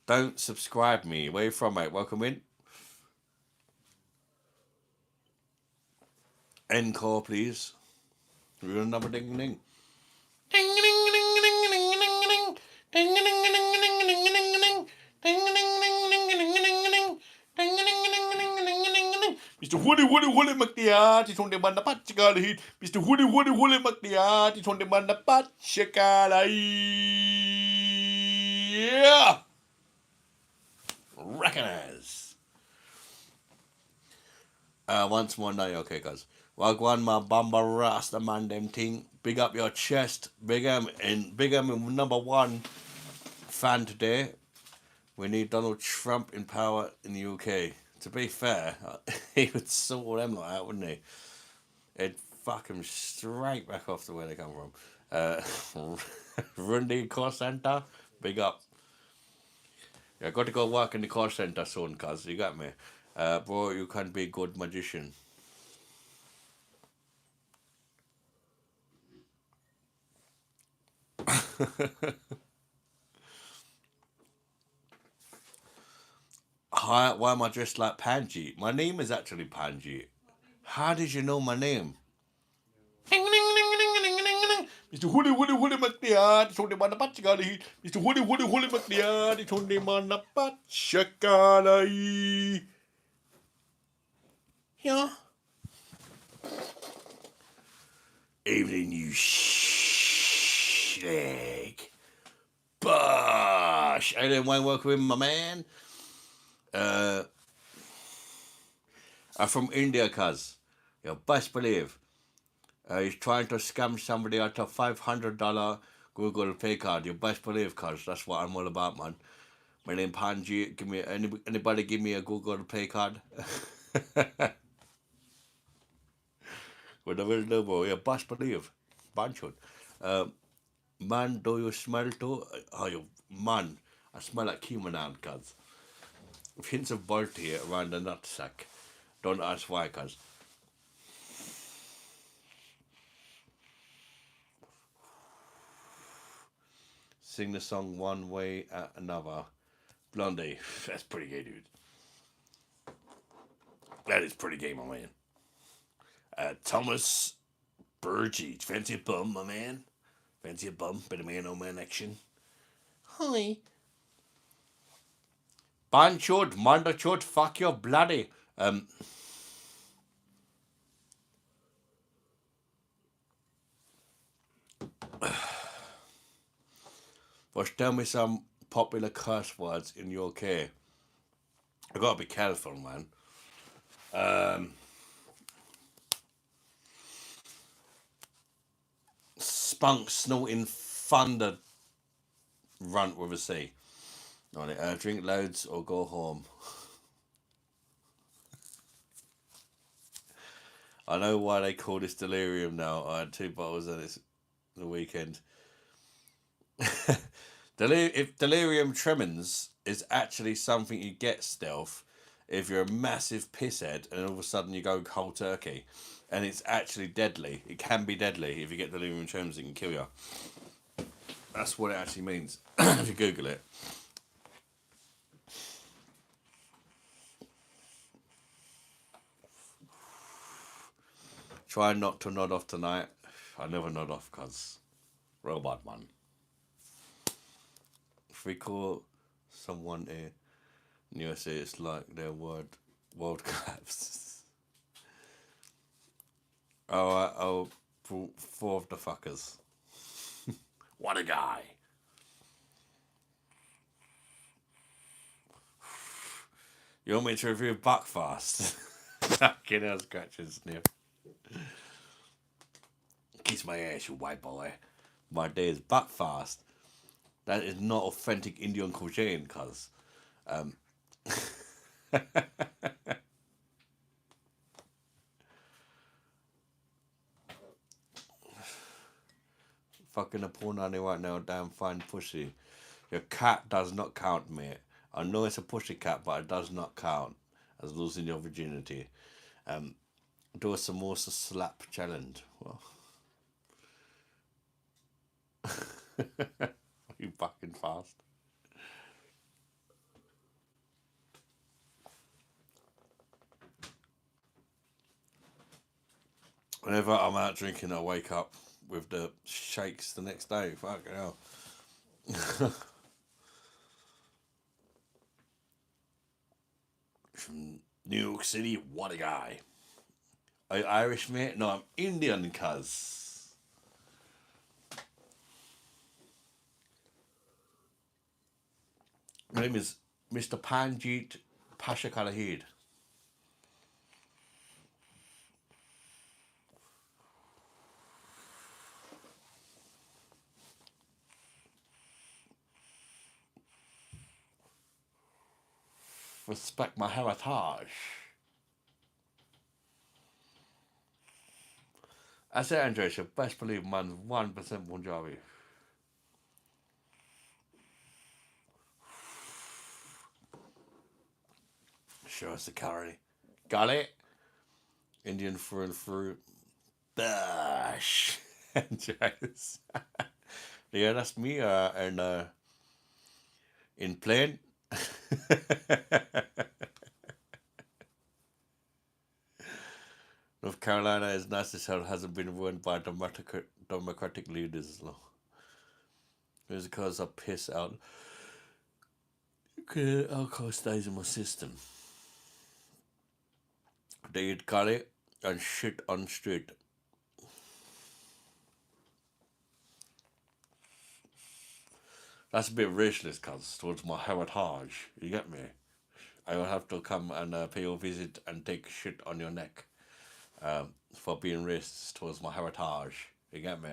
Don't subscribe me. Where you from, mate? Welcome in. Encore, please. We're another ding ding. Ding ding ding ding ding ding ding ding ding Mr. Woody McDear, it's on the banda Pachicali. Mr. Woody McDear, it's on the banda Pachicali. Yeah! Recognize. Once more now, okay, guys. Wagwan my bamba rasta man them thing. Big up your chest. Big em number 1 fan today. We need Donald Trump in power in the UK. To be fair, he would sort them like out, wouldn't he? It'd fuck them straight back off to where they come from. Rundy call centre, big up. Yeah, got to go work in the call centre soon, cuz. You got me? Bro, you can be a good magician. Hi, why am I dressed like Panji? My name is actually Panji. How did you know my name? Mr. Hoodie McDear, it's only man a Pachicali. Mr. Hoodie McDear, it's only man a Pachicali. Yeah. Evening, you shag. Bosh. Hey there, Wayne, welcome in, my man. I'm from India, cuz. You best believe. He's trying to scam somebody out of $500 Google Pay card. You best believe, cuz. That's what I'm all about, man. My name Panji. Give me anybody give me a Google Pay card. Whatever the boy, you best believe. Banchod. Man, do you smell too? Oh, you man. I smell like Culinary, cuz. With hints of bolt here around the nutsack. Don't ask why, cuz. Sing the song one way at another. Blondie. That's pretty gay, dude. That is pretty gay, my man. Thomas Burgee. Fancy a bum, my man? Fancy a bum? Bit of man on man action. Hi. Banchod, Mandachod, fuck your bloody. Bosh, tell me some popular curse words in your care. I gotta be careful, man. Spunk snorting thunder runt with a C. On it. Drink loads or go home. I know why they call this delirium now. I had 2 bottles of this the weekend. If delirium tremens is actually something you get, Stealth, if you're a massive pisshead and all of a sudden you go cold turkey, and it's actually deadly. It can be deadly if you get delirium tremens. It can kill you. That's what it actually means if you Google it. Try not to nod off tonight. I never nod off because robot man. If we call someone a USA, it's like their World Cups. Oh, 4 of the fuckers. What a guy. You want me to review Buckfast? Fucking hell, scratches sniff. Kiss my ass, you white boy. My day is Buckfast. That is not authentic Indian cuisine, cuz. Fucking a porn on right now, damn fine pussy. Your cat does not count, mate. I know it's a pussy cat, but it does not count as losing your virginity. Do a samosa slap challenge. Well. You fucking fast. Whenever I'm out drinking, I wake up with the shakes the next day. Fucking hell. From New York City, what a guy. Are you Irish, mate? No, I'm Indian, cuz. My name is Mr. Panjit Pasha Kalahid. Respect my heritage. I say, Andrew, you best believe man's 1% Punjabi. Show us the curry. Got it? Indian through and through. Bosh. Andrews. Yeah, that's me. And in plain. North Carolina is nice as hell, hasn't been ruined by democratic leaders. No. It's because I piss out. Okay, alcohol stays in my system. They eat curry and shit on street. That's a bit racist, cuz, towards my heritage. You get me? I will have to come and pay you a visit and take shit on your neck. For being racist towards my heritage. You get me?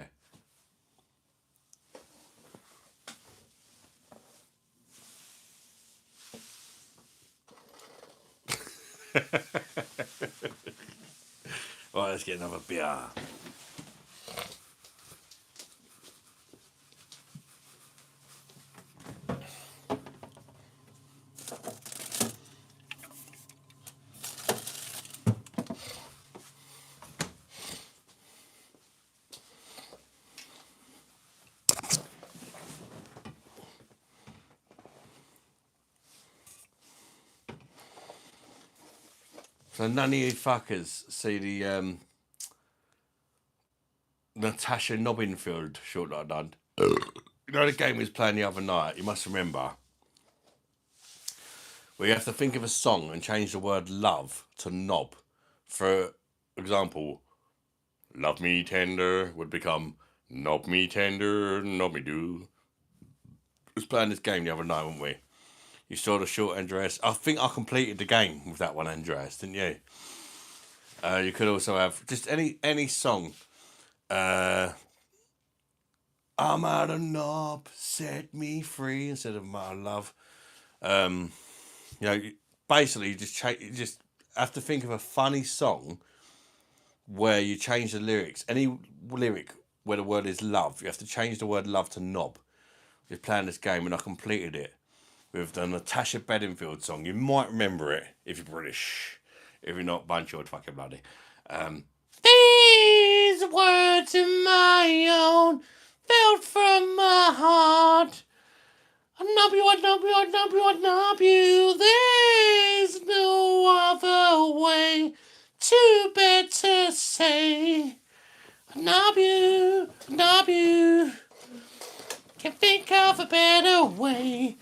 Right, let's get another beer. So none of you fuckers see the Natasha Nobbinfield short that I done. You know the game we was playing the other night, you must remember. We have to think of a song and change the word love to knob. For example, love me tender would become Knob me tender, knob me do. We was playing this game the other night, weren't we? You saw the short Andreas. I think I completed the game with that one, Andreas, didn't you? You could also have just any song. I'm out of knob, set me free instead of my love. You know, basically you just have to think of a funny song where you change the lyrics. Any lyric where the word is love, you have to change the word love to knob. We're playing this game and I completed it with the Natasha Bedingfield song. You might remember it if you're British. If you're not, bunch you're fucking bloody. These words are my own, felt from my heart. I knob you, I knob you, I knob you, I knob you. There's no other way to better say. I knob you, I knob you. Can think of a better way.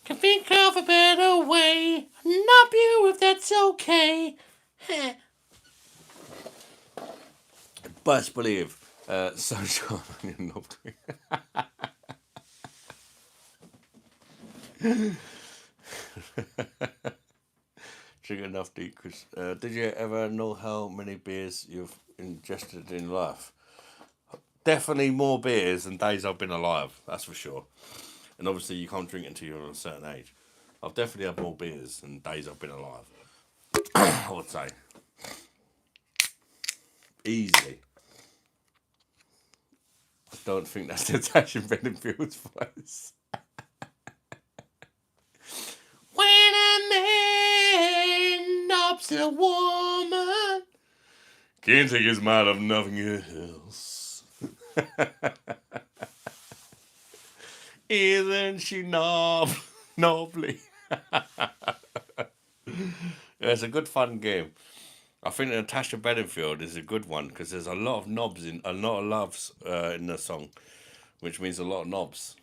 Can think of a better way. I knob you if that's okay. Best believe. Sunshine on your knob. Drink enough to eat. Did you ever know how many beers you've ingested in life? Definitely more beers than days I've been alive, that's for sure. And obviously you can't drink until you're a certain age. I've definitely had more beers than days I've been alive. I would say. Easily. I don't think that's Natasha Bedingfield's voice. When a man knobs a woman, can't take his mind off nothing else. Isn't she knobbly? It's a good fun game. I think Natasha Bedingfield is a good one because there's a lot of knobs in a lot of loves in the song, which means a lot of knobs.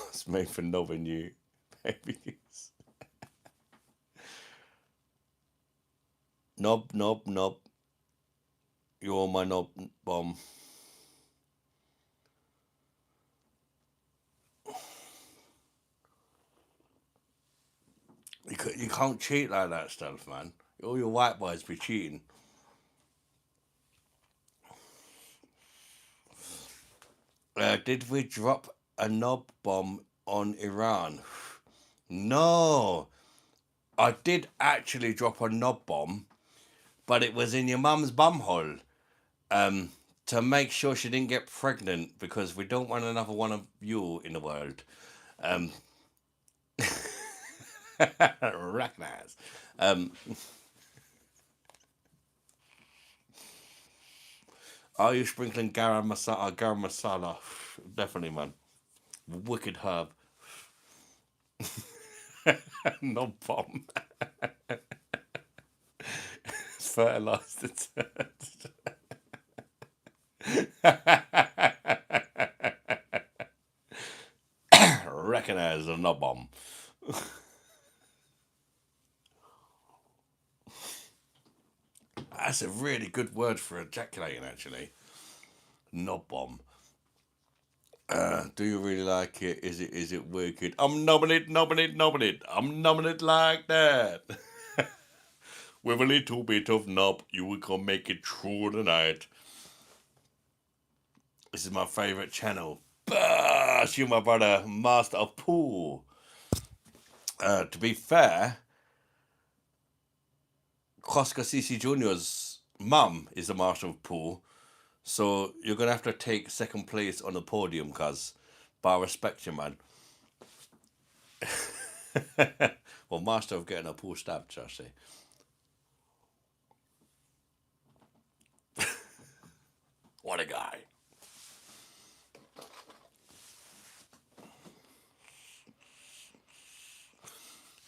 It's made for knobbing you, babies. Knob, knob, knob. You're my knob bomb. You can't cheat like that stuff, man. All your white boys be cheating. Did we drop a knob bomb on Iran? No. I did actually drop a knob bomb, but it was in your mum's bumhole. To make sure she didn't get pregnant, because we don't want another one of you in the world. Recognize. Are you sprinkling garam masala? Definitely, man. Wicked herb. Knob bomb. Fertilized the Recognize a knob bomb. That's a really good word for ejaculating, actually. Knob bomb. Do you really like it? Is it wicked? I'm nubbing it. I'm nubbing it like that. With a little bit of knob, you can make it through the night. This is my favourite channel. Bosh, you my brother, master of pool. To be fair, Cosca CC Jr.'s mum is the master of pool. So you're going to have to take second place on the podium, cuz. But I respect you, man. Well, master of getting a pool stabbed, shall I say. What a guy.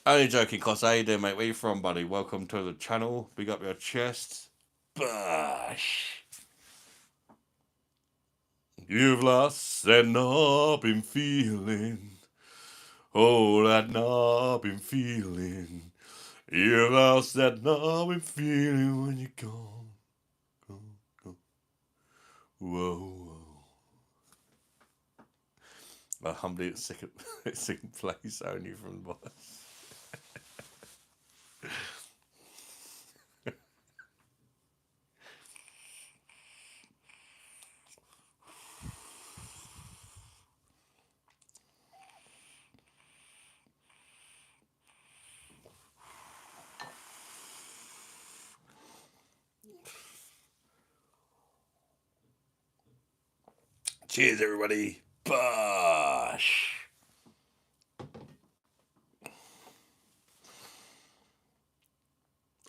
Only joking, cos. How you doing, mate? Where you from, buddy? Welcome to the channel. Big up your chest. Bosh. You've lost that knobbing feeling. Oh, that knobbing feeling. You've lost that knobbing feeling when you're gone. Whoa, whoa. Well, humbly it's second place only from Bosh. Cheers, everybody. Bosh.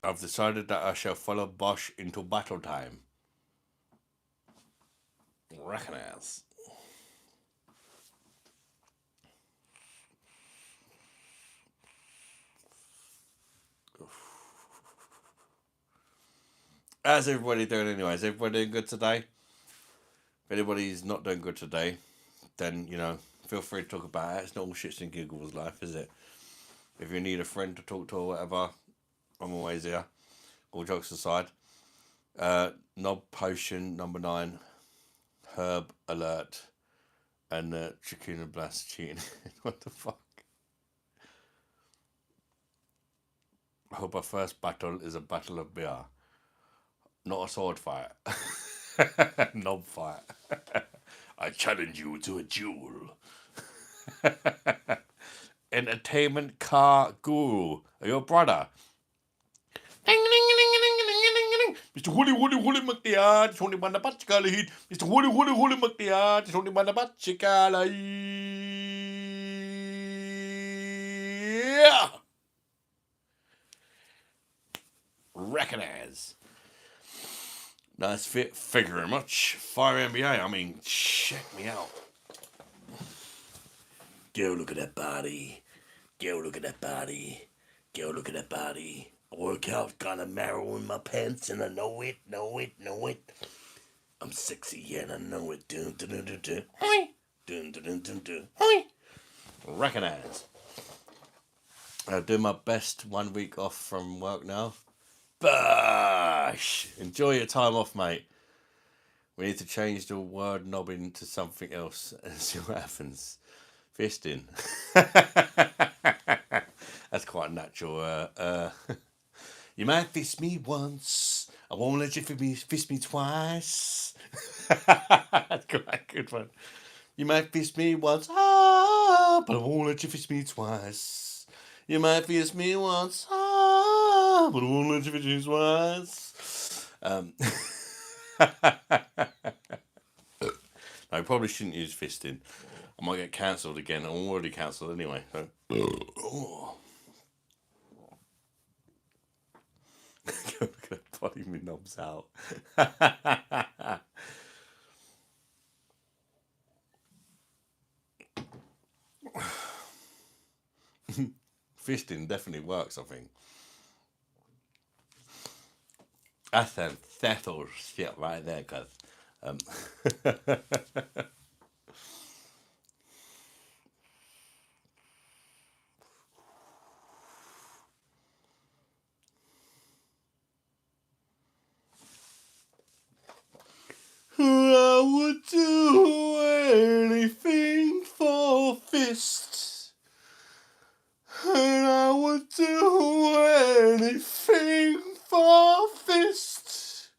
I've decided that I shall follow Bosh into battle time. Recognize. How's everybody doing anyway? Is everybody doing good today? If anybody's not doing good today, then, you know, feel free to talk about it. It's not all shits and giggles life, is it? If you need a friend to talk to or whatever, I'm always here. All jokes aside. Knob potion number 9. Herb alert. And chicken blast cheating. What the fuck? I hope our first battle is a battle of beer. Not a sword fight. Knob fight. I challenge you to a duel. Entertainment car guru. Are you a brother? Mr. Holy McDear, it's only one about Chicago heat. Mr. Holy McDear, it's only one about Chicago. Yeah. Recognize. Nice fit. Thank you very much. Fire NBA. I mean, check me out. Go look at that body. Go look at that body. Go look at that body. I work out, got a marrow in my pants, and I know it. I'm sexy, yeah, and I know it. Dun dun dun dun dun. Hi. Dun dun dun dun dun. Hi. Recognize. I'll do my best 1 week off from work now. Bosh! Enjoy your time off, mate. We need to change the word knobbing to something else and see what happens. Fisting. That's quite natural. You might fist me once. I won't let you fist me twice. That's quite a good one. You might fist me once, but I won't let you fist me twice. You might fist me once, but I won't let you fist me twice. I probably shouldn't use fisting. I might get cancelled again. I'm already cancelled anyway. So. Look at putting my knobs out. Fisting definitely works, I think. That's some settled shit right there, cuz. I would do anything for fists. And I would do anything for fists.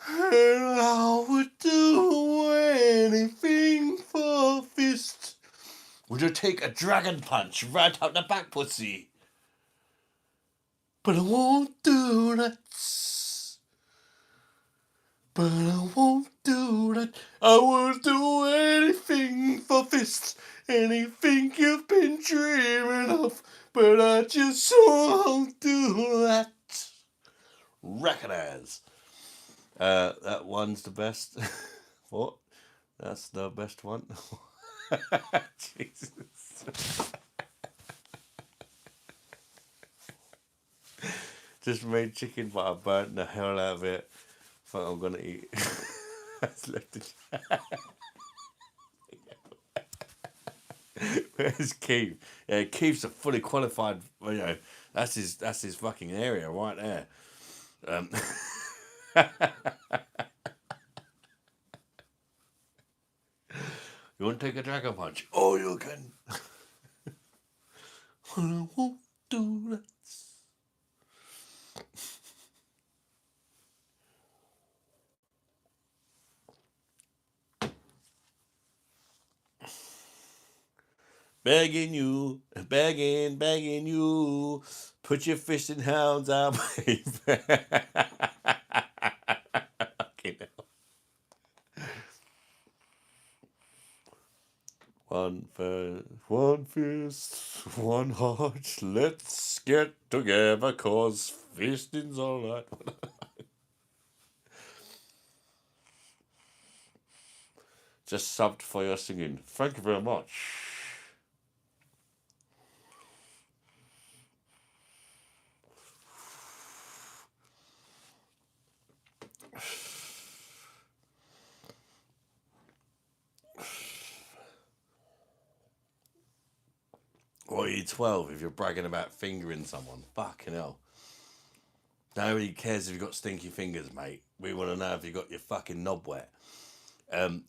And I would do anything for fists. Would you take a dragon punch right out the back, pussy? But I won't do that. But I won't do that. I will do anything for fists. Anything you've been dreaming of. But I just won't do that. Recognize. That one's the best. What? That's the best one. Jesus. Just made chicken, but I burnt the hell out of it. I think I'm gonna eat. That's left it. Where's Keith? Yeah, Keith's a fully qualified. You know, that's his fucking area right there. You want to take a dragon punch? Oh, you can. I won't do that. Begging you, begging you, put your fishing hounds out, baby. Fucking hell. One fist, one heart. Let's get together, cause fisting's alright. Just subbed for your singing. Thank you very much. Or are you 12 if you're bragging about fingering someone? Fucking hell. Nobody cares if you've got stinky fingers, mate. We want to know if you got your fucking knob wet.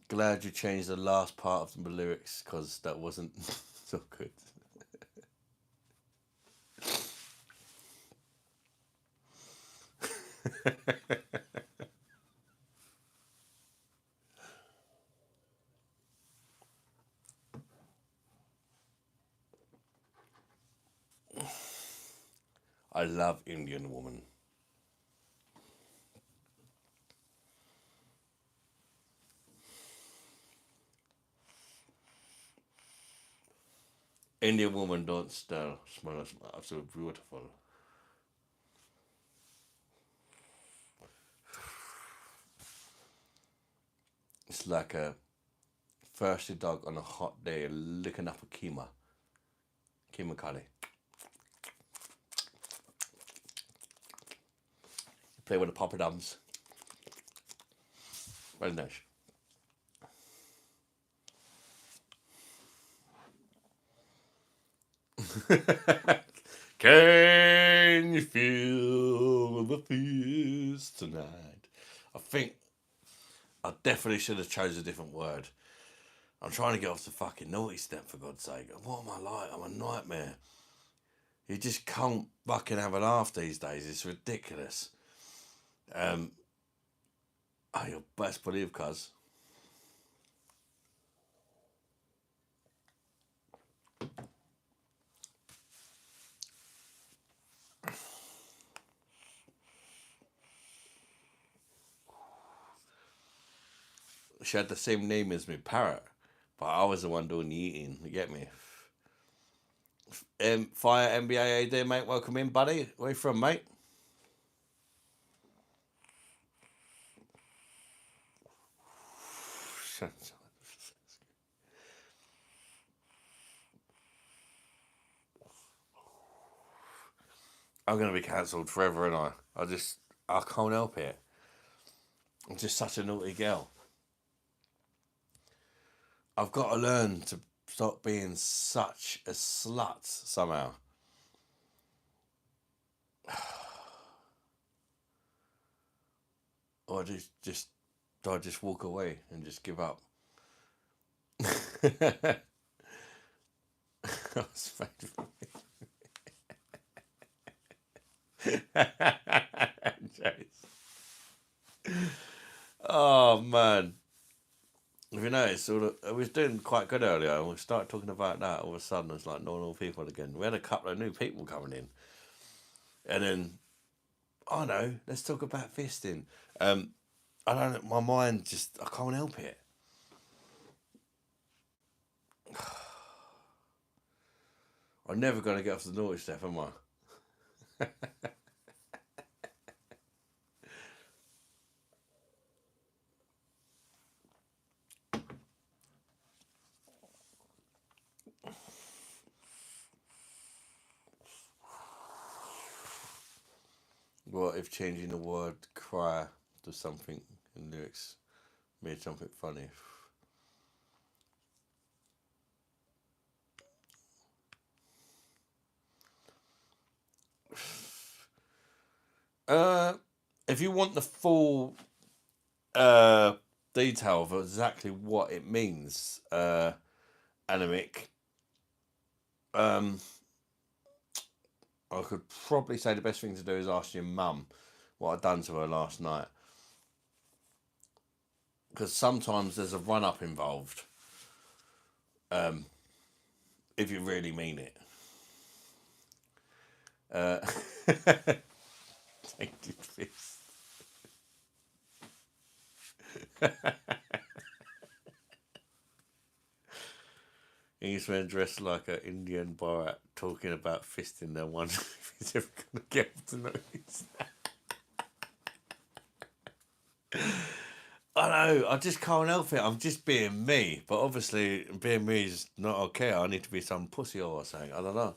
Glad you changed the last part of the lyrics because that wasn't so good. I love Indian woman. Indian woman don't smell absolutely beautiful. It's like a thirsty dog on a hot day licking up a keema curry. Play with the poppadoms. Very nice. Can you feel the feast tonight? I think I definitely should have chose a different word. I'm trying to get off the fucking naughty step, for God's sake. What am I like? I'm a nightmare. You just can't fucking have a laugh these days. It's ridiculous. Oh, you best believe, cuz. She had the same name as me, Parrot, but I was the one doing the eating. You get me? Fire NBA AD, mate. Welcome in, buddy. Where you from, mate? I'm gonna be cancelled forever, and I can't help it. I'm just such a naughty girl. I've got to learn to stop being such a slut somehow. Or do I just walk away and just give up? That was funny. Oh man. If you notice, I was doing quite good earlier, and we started talking about that. All of a sudden, it's like normal people again. We had a couple of new people coming in, and then, oh no, let's talk about fisting. I don't. My mind just, I can't help it. I'm never gonna get off the naughty step, am I? What if changing the word cry to something in lyrics Me something funny. If you want the full detail of exactly what it means, anemic, I could probably say the best thing to do is ask your mum what I'd done to her last night. Because sometimes there's a run-up involved. If you really mean it. Tainted fist. He's been dressed like an Indian Bharat talking about fisting their one if he's ever going to get up to notice. I know, I just can't help it. I'm just being me. But obviously, being me is not okay. I need to be some pussy or something. I don't know.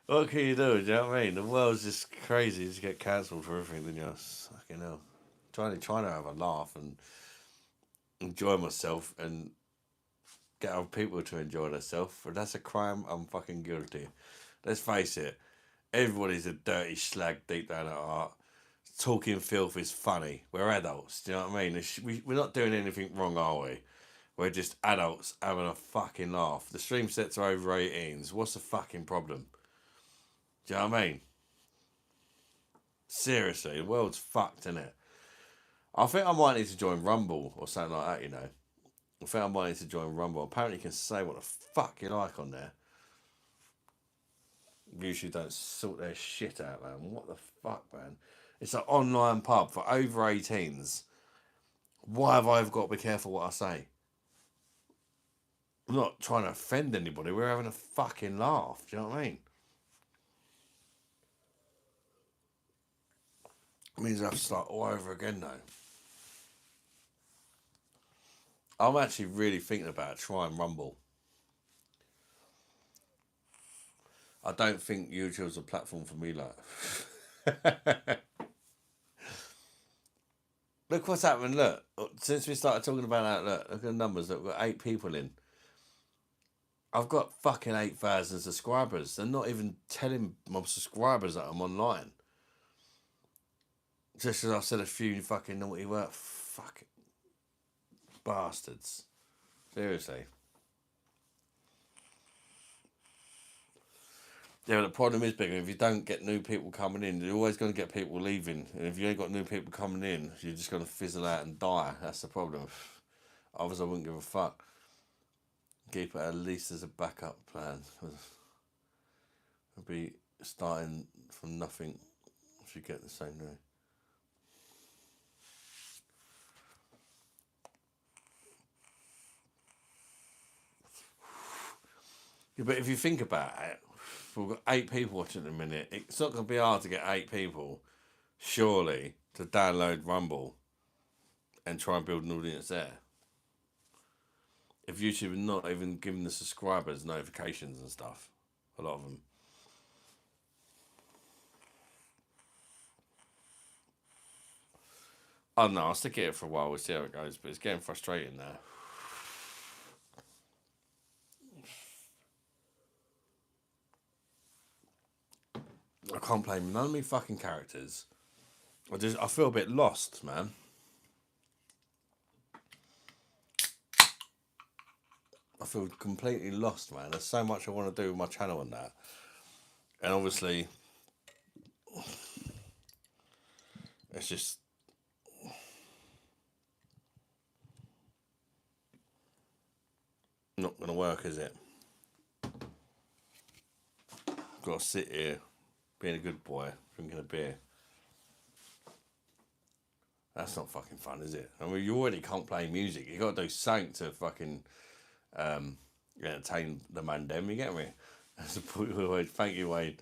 What can you do? Do you know what I mean? The world's just crazy. You just get cancelled for everything, then you're fucking hell. Trying to have a laugh and enjoy myself and get other people to enjoy themselves. But that's a crime. I'm fucking guilty. Let's face it. Everybody's a dirty slag deep down at heart. Talking filth is funny. We're adults. Do you know what I mean? We're not doing anything wrong, are we? We're just adults having a fucking laugh. The stream sets are over 18s. What's the fucking problem? Do you know what I mean? Seriously, the world's fucked, innit? I think I might need to join Rumble or something like that, you know. I think I might need to join Rumble. Apparently you can say what the fuck you like on there. Usually don't sort their shit out, man. What the fuck, man? It's an online pub for over 18s. Why have I got to be careful what I say? I'm not trying to offend anybody. We're having a fucking laugh. Do you know what I mean? It means I have to start all over again, though. I'm actually really thinking about trying Rumble. I don't think YouTube's a platform for me, like. Look what's happened, look. Since we started talking about that, look at the numbers. Look, we've got 8 people in. I've got fucking 8,000 subscribers. They're not even telling my subscribers that I'm online. Just as I said a few fucking naughty words. Fucking bastards. Seriously. Yeah, the problem is, bigger. If you don't get new people coming in, you're always going to get people leaving. And if you ain't got new people coming in, you're just going to fizzle out and die. That's the problem. Otherwise, I wouldn't give a fuck. Keep it at least as a backup plan. I'll be starting from nothing if you get the same day. Yeah, but if you think about it, we've got 8 people watching at the minute. It's not going to be hard to get 8 people, surely, to download Rumble and try and build an audience there. If YouTube is not even giving the subscribers notifications and stuff, a lot of them. I don't know, I'll stick at it for a while, we'll see how it goes, but it's getting frustrating now. I can't play none of me fucking characters. I feel a bit lost, man. I feel completely lost, man. There's so much I want to do with my channel and that. And obviously, it's just... not going to work, is it? Got to sit here, being a good boy, drinking a beer. That's not fucking fun, is it? I mean, you already can't play music. You got to do something to fucking entertain the man. Dem, you get me? Thank you, Wade.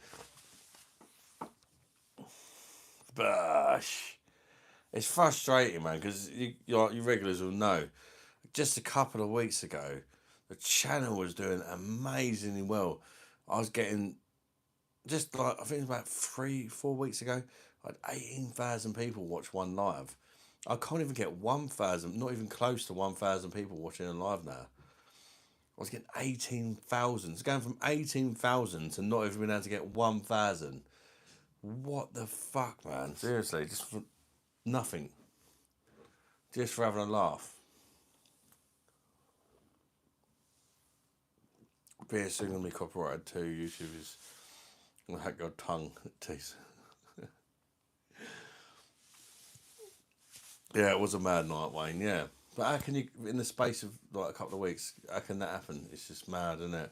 Bosh. It's frustrating, man, because you regulars will know. Just a couple of weeks ago, the channel was doing amazingly well. I was getting just like I think it was about 3-4 weeks ago, I had 18,000 people watch one live. I can't even get 1,000, not even close to 1,000 people watching a live now. I was getting 18,000. It's going from 18,000 to not even being able to get 1,000. What the fuck, man? Seriously, just for nothing. Just for having a laugh. Beer soon gonna be copyrighted too. YouTube is gonna hack your tongue. Teeth. Yeah, it was a mad night, Wayne. Yeah, but how can you, in the space of like a couple of weeks, how can that happen? It's just mad, isn't it?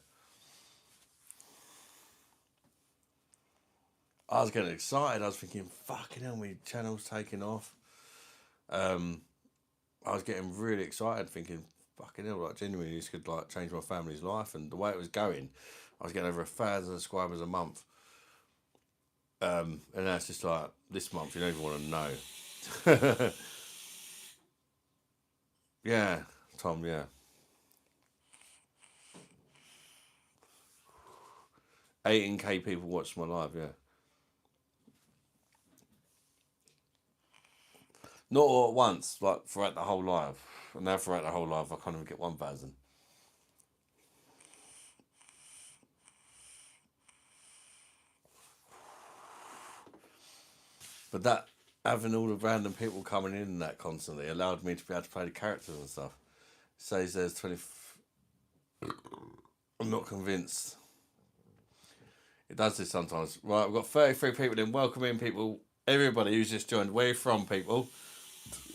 I was getting excited. I was thinking, fucking hell, my channel's taking off. I was getting really excited, thinking, fucking hell, like genuinely, this could like change my family's life. And the way it was going, I was getting over 1,000 subscribers a month. And that's just like this month. You don't even want to know. Yeah, Tom. Yeah, 18K people watched my live. Yeah, not all at once, like throughout the whole live. And now throughout the whole live, I can't even get 1,000. But that having all the random people coming in and that constantly allowed me to be able to play the characters and stuff. Says there's 20. I'm not convinced. It does this sometimes. Right, we've got 33 people in. Welcome in, people. Everybody who's just joined. Where are you from, people?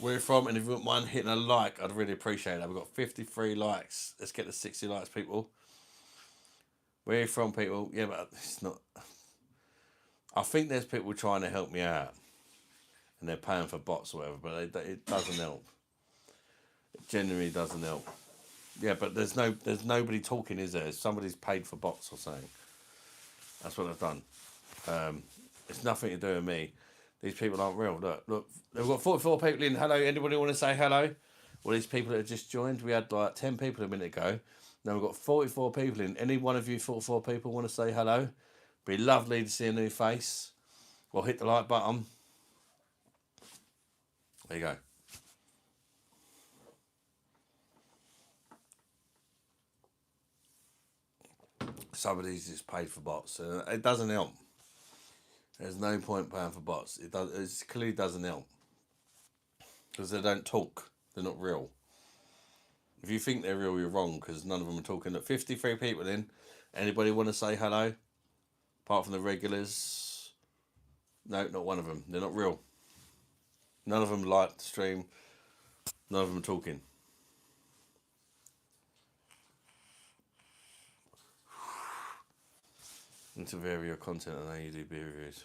Where are you from? And if you wouldn't mind hitting a like, I'd really appreciate that. We've got 53 likes. Let's get to 60 likes, people. Where are you from, people? Yeah, but it's not. I think there's people trying to help me out. And they're paying for bots or whatever, but it doesn't help. It genuinely doesn't help. Yeah, but there's nobody talking, is there? Somebody's paid for bots or something. That's what I've done. It's nothing to do with me. These people aren't real. Look, we've got 44 people in. Hello, anybody want to say hello? Well, these people that have just joined, we had like 10 people a minute ago. Now we've got 44 people in. Any one of you 44 people want to say hello? Be lovely to see a new face. Well, hit the like button. There you go. Somebody's just paid for bots. It doesn't help. There's no point paying for bots. It clearly doesn't help. Because they don't talk. They're not real. If you think they're real, you're wrong, because none of them are talking. Look, 53 people in. Anybody want to say hello? Apart from the regulars? No, not one of them. They're not real. None of them like the stream. None of them are talking. Need to vary your content and how you do beer reviews.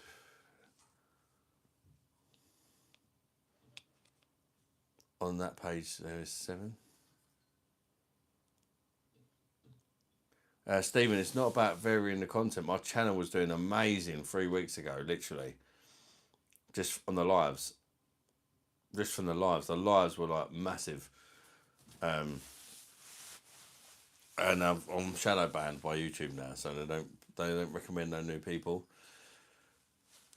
On that page, there is 7. Stephen, it's not about varying the content. My channel was doing amazing 3 weeks ago, literally. Just on the lives. Just from the lives. The lives were like massive. And I'm shadow banned by YouTube now, so they don't recommend no new people.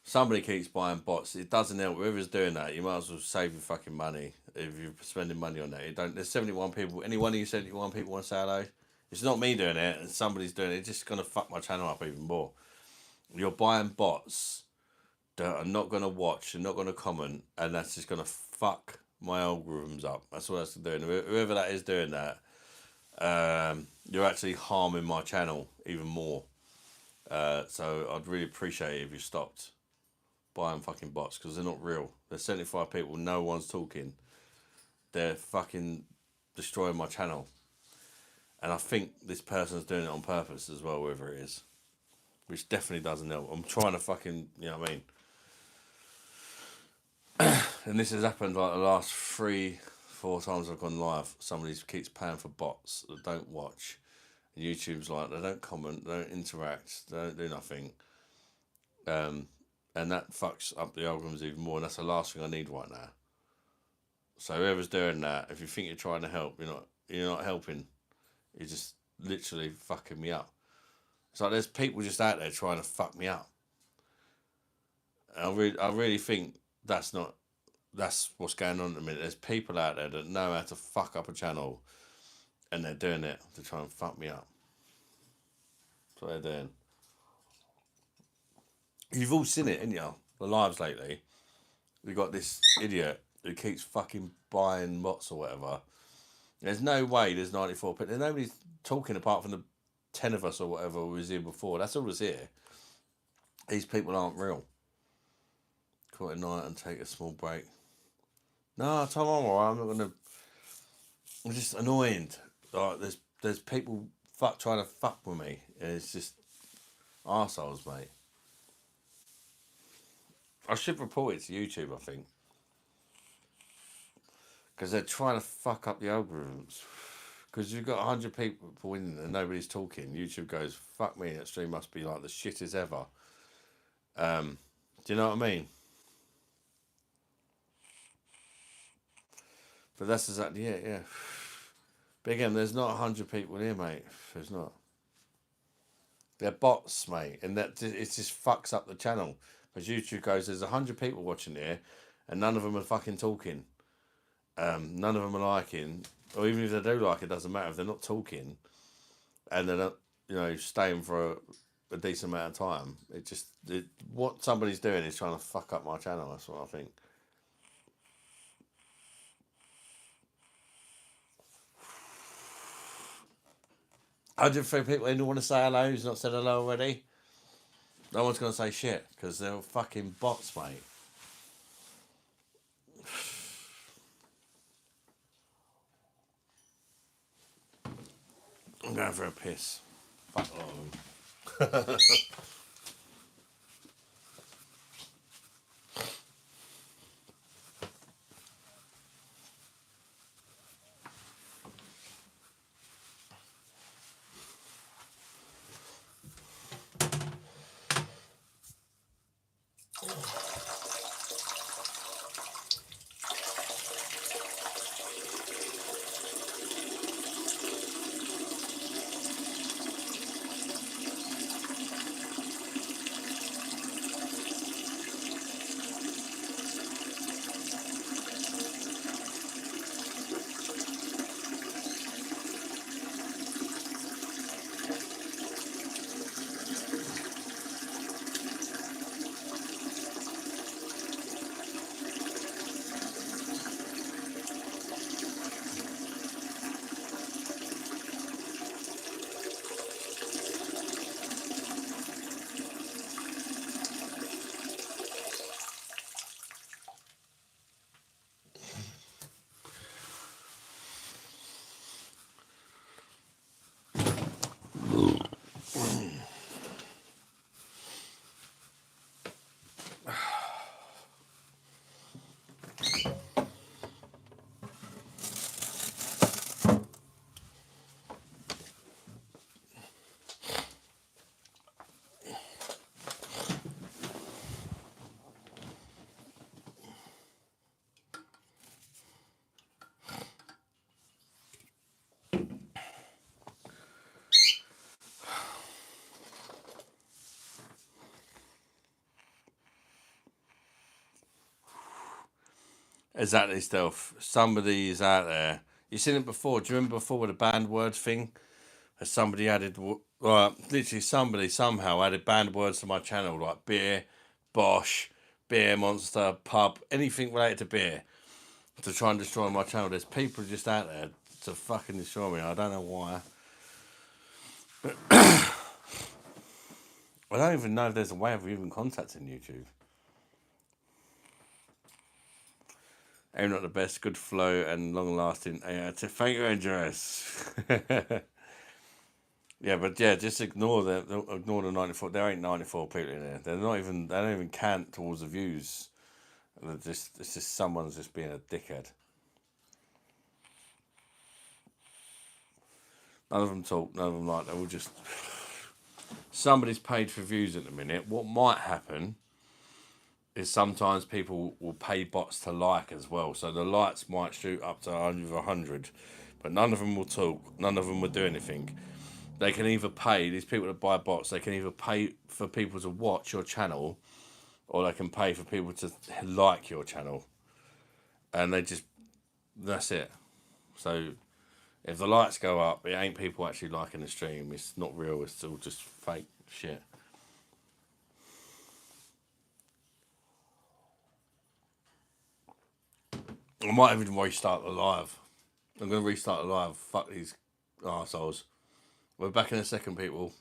Somebody keeps buying bots. It doesn't help. Whoever's doing that, you might as well save your fucking money if you're spending money on that. There's 71 people. Any one of you 71 people want to say hello? It's not me doing it, and somebody's doing it. It's just gonna fuck my channel up even more. You're buying bots that are not gonna watch and not gonna comment, and that's just gonna fuck my algorithms up. That's what that's doing. Whoever that is doing that, you're actually harming my channel even more. So I'd really appreciate it if you stopped buying fucking bots, because they're not real. There's 75 people, no one's talking. They're fucking destroying my channel. And I think this person's doing it on purpose as well, whoever it is. Which definitely doesn't help. I'm trying to fucking, you know what I mean? And this has happened like the last 3-4 times I've gone live. Somebody keeps paying for bots that don't watch. And YouTube's like, they don't comment, they don't interact, they don't do nothing. And that fucks up the algorithms even more. And that's the last thing I need right now. So whoever's doing that, if you think you're trying to help, you're not helping. You're just literally fucking me up. It's like there's people just out there trying to fuck me up. And I really think that's what's going on at the minute. There's people out there that know how to fuck up a channel, and they're doing it to try and fuck me up. That's what they're doing. You've all seen it, haven't you? The lives lately. We got this idiot who keeps fucking buying bots or whatever. There's no way there's 94 people. There's nobody talking apart from the 10 of us or whatever who was here before. That's all that's here. These people aren't real. Call it a night and take a small break. No, Tom, I'm alright. I'm not gonna. I'm just annoyed. Like there's people trying to fuck with me. It's just arseholes, mate. I should report it to YouTube, I think. Because they're trying to fuck up the algorithms. Because you've got 100 people in and nobody's talking. YouTube goes, fuck me, that stream must be like the shittest ever. Do you know what I mean? But that's exactly it, yeah. But again, there's not 100 people here, mate. There's not. They're bots, mate. And it just fucks up the channel. Because YouTube goes, there's 100 people watching here, and none of them are fucking talking. None of them are liking, or even if they do like it, doesn't matter if they're not talking, and they're not, staying for a decent amount of time. What somebody's doing is trying to fuck up my channel. That's what I think. I did for people who want to say hello who's not said hello already. No one's gonna say shit because they're fucking bots, mate. I'm going for a piss. Fuck on. Exactly, Stealth. Somebody is out there. You've seen it before. Do you remember before with the banned words thing? As somebody added, literally somebody somehow added banned words to my channel, like beer, Bosh, beer, monster, pub, anything related to beer, to try and destroy my channel. There's people just out there to fucking destroy me. I don't know why. I don't even know if there's a way of even contacting YouTube. I'm not the best, good flow and long lasting. Thank you, Andreas. Yeah, but yeah, just ignore the 94. There ain't 94 people in there. They don't even count towards the views. It's just someone's just being a dickhead. None of them talk. None of them like. They're all just. Somebody's paid for views at the minute. What might happen is sometimes people will pay bots to like as well. So the likes might shoot up to 100, but none of them will talk. None of them will do anything. they can either pay, these people that buy bots, they can either pay for people to watch your channel, or they can pay for people to like your channel. And that's it. So if the likes go up, it ain't people actually liking the stream. It's not real, it's all just fake shit. I might even restart the live. I'm going to restart the live. Fuck these arseholes. We're back in a second, people.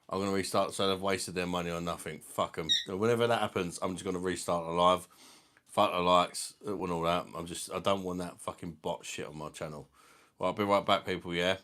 I'm going to restart, so they've wasted their money on nothing. Fuck them. Whenever that happens, I'm just going to restart the live. Fuck the likes and all that. I don't want that fucking bot shit on my channel. Well, I'll be right back, people, yeah?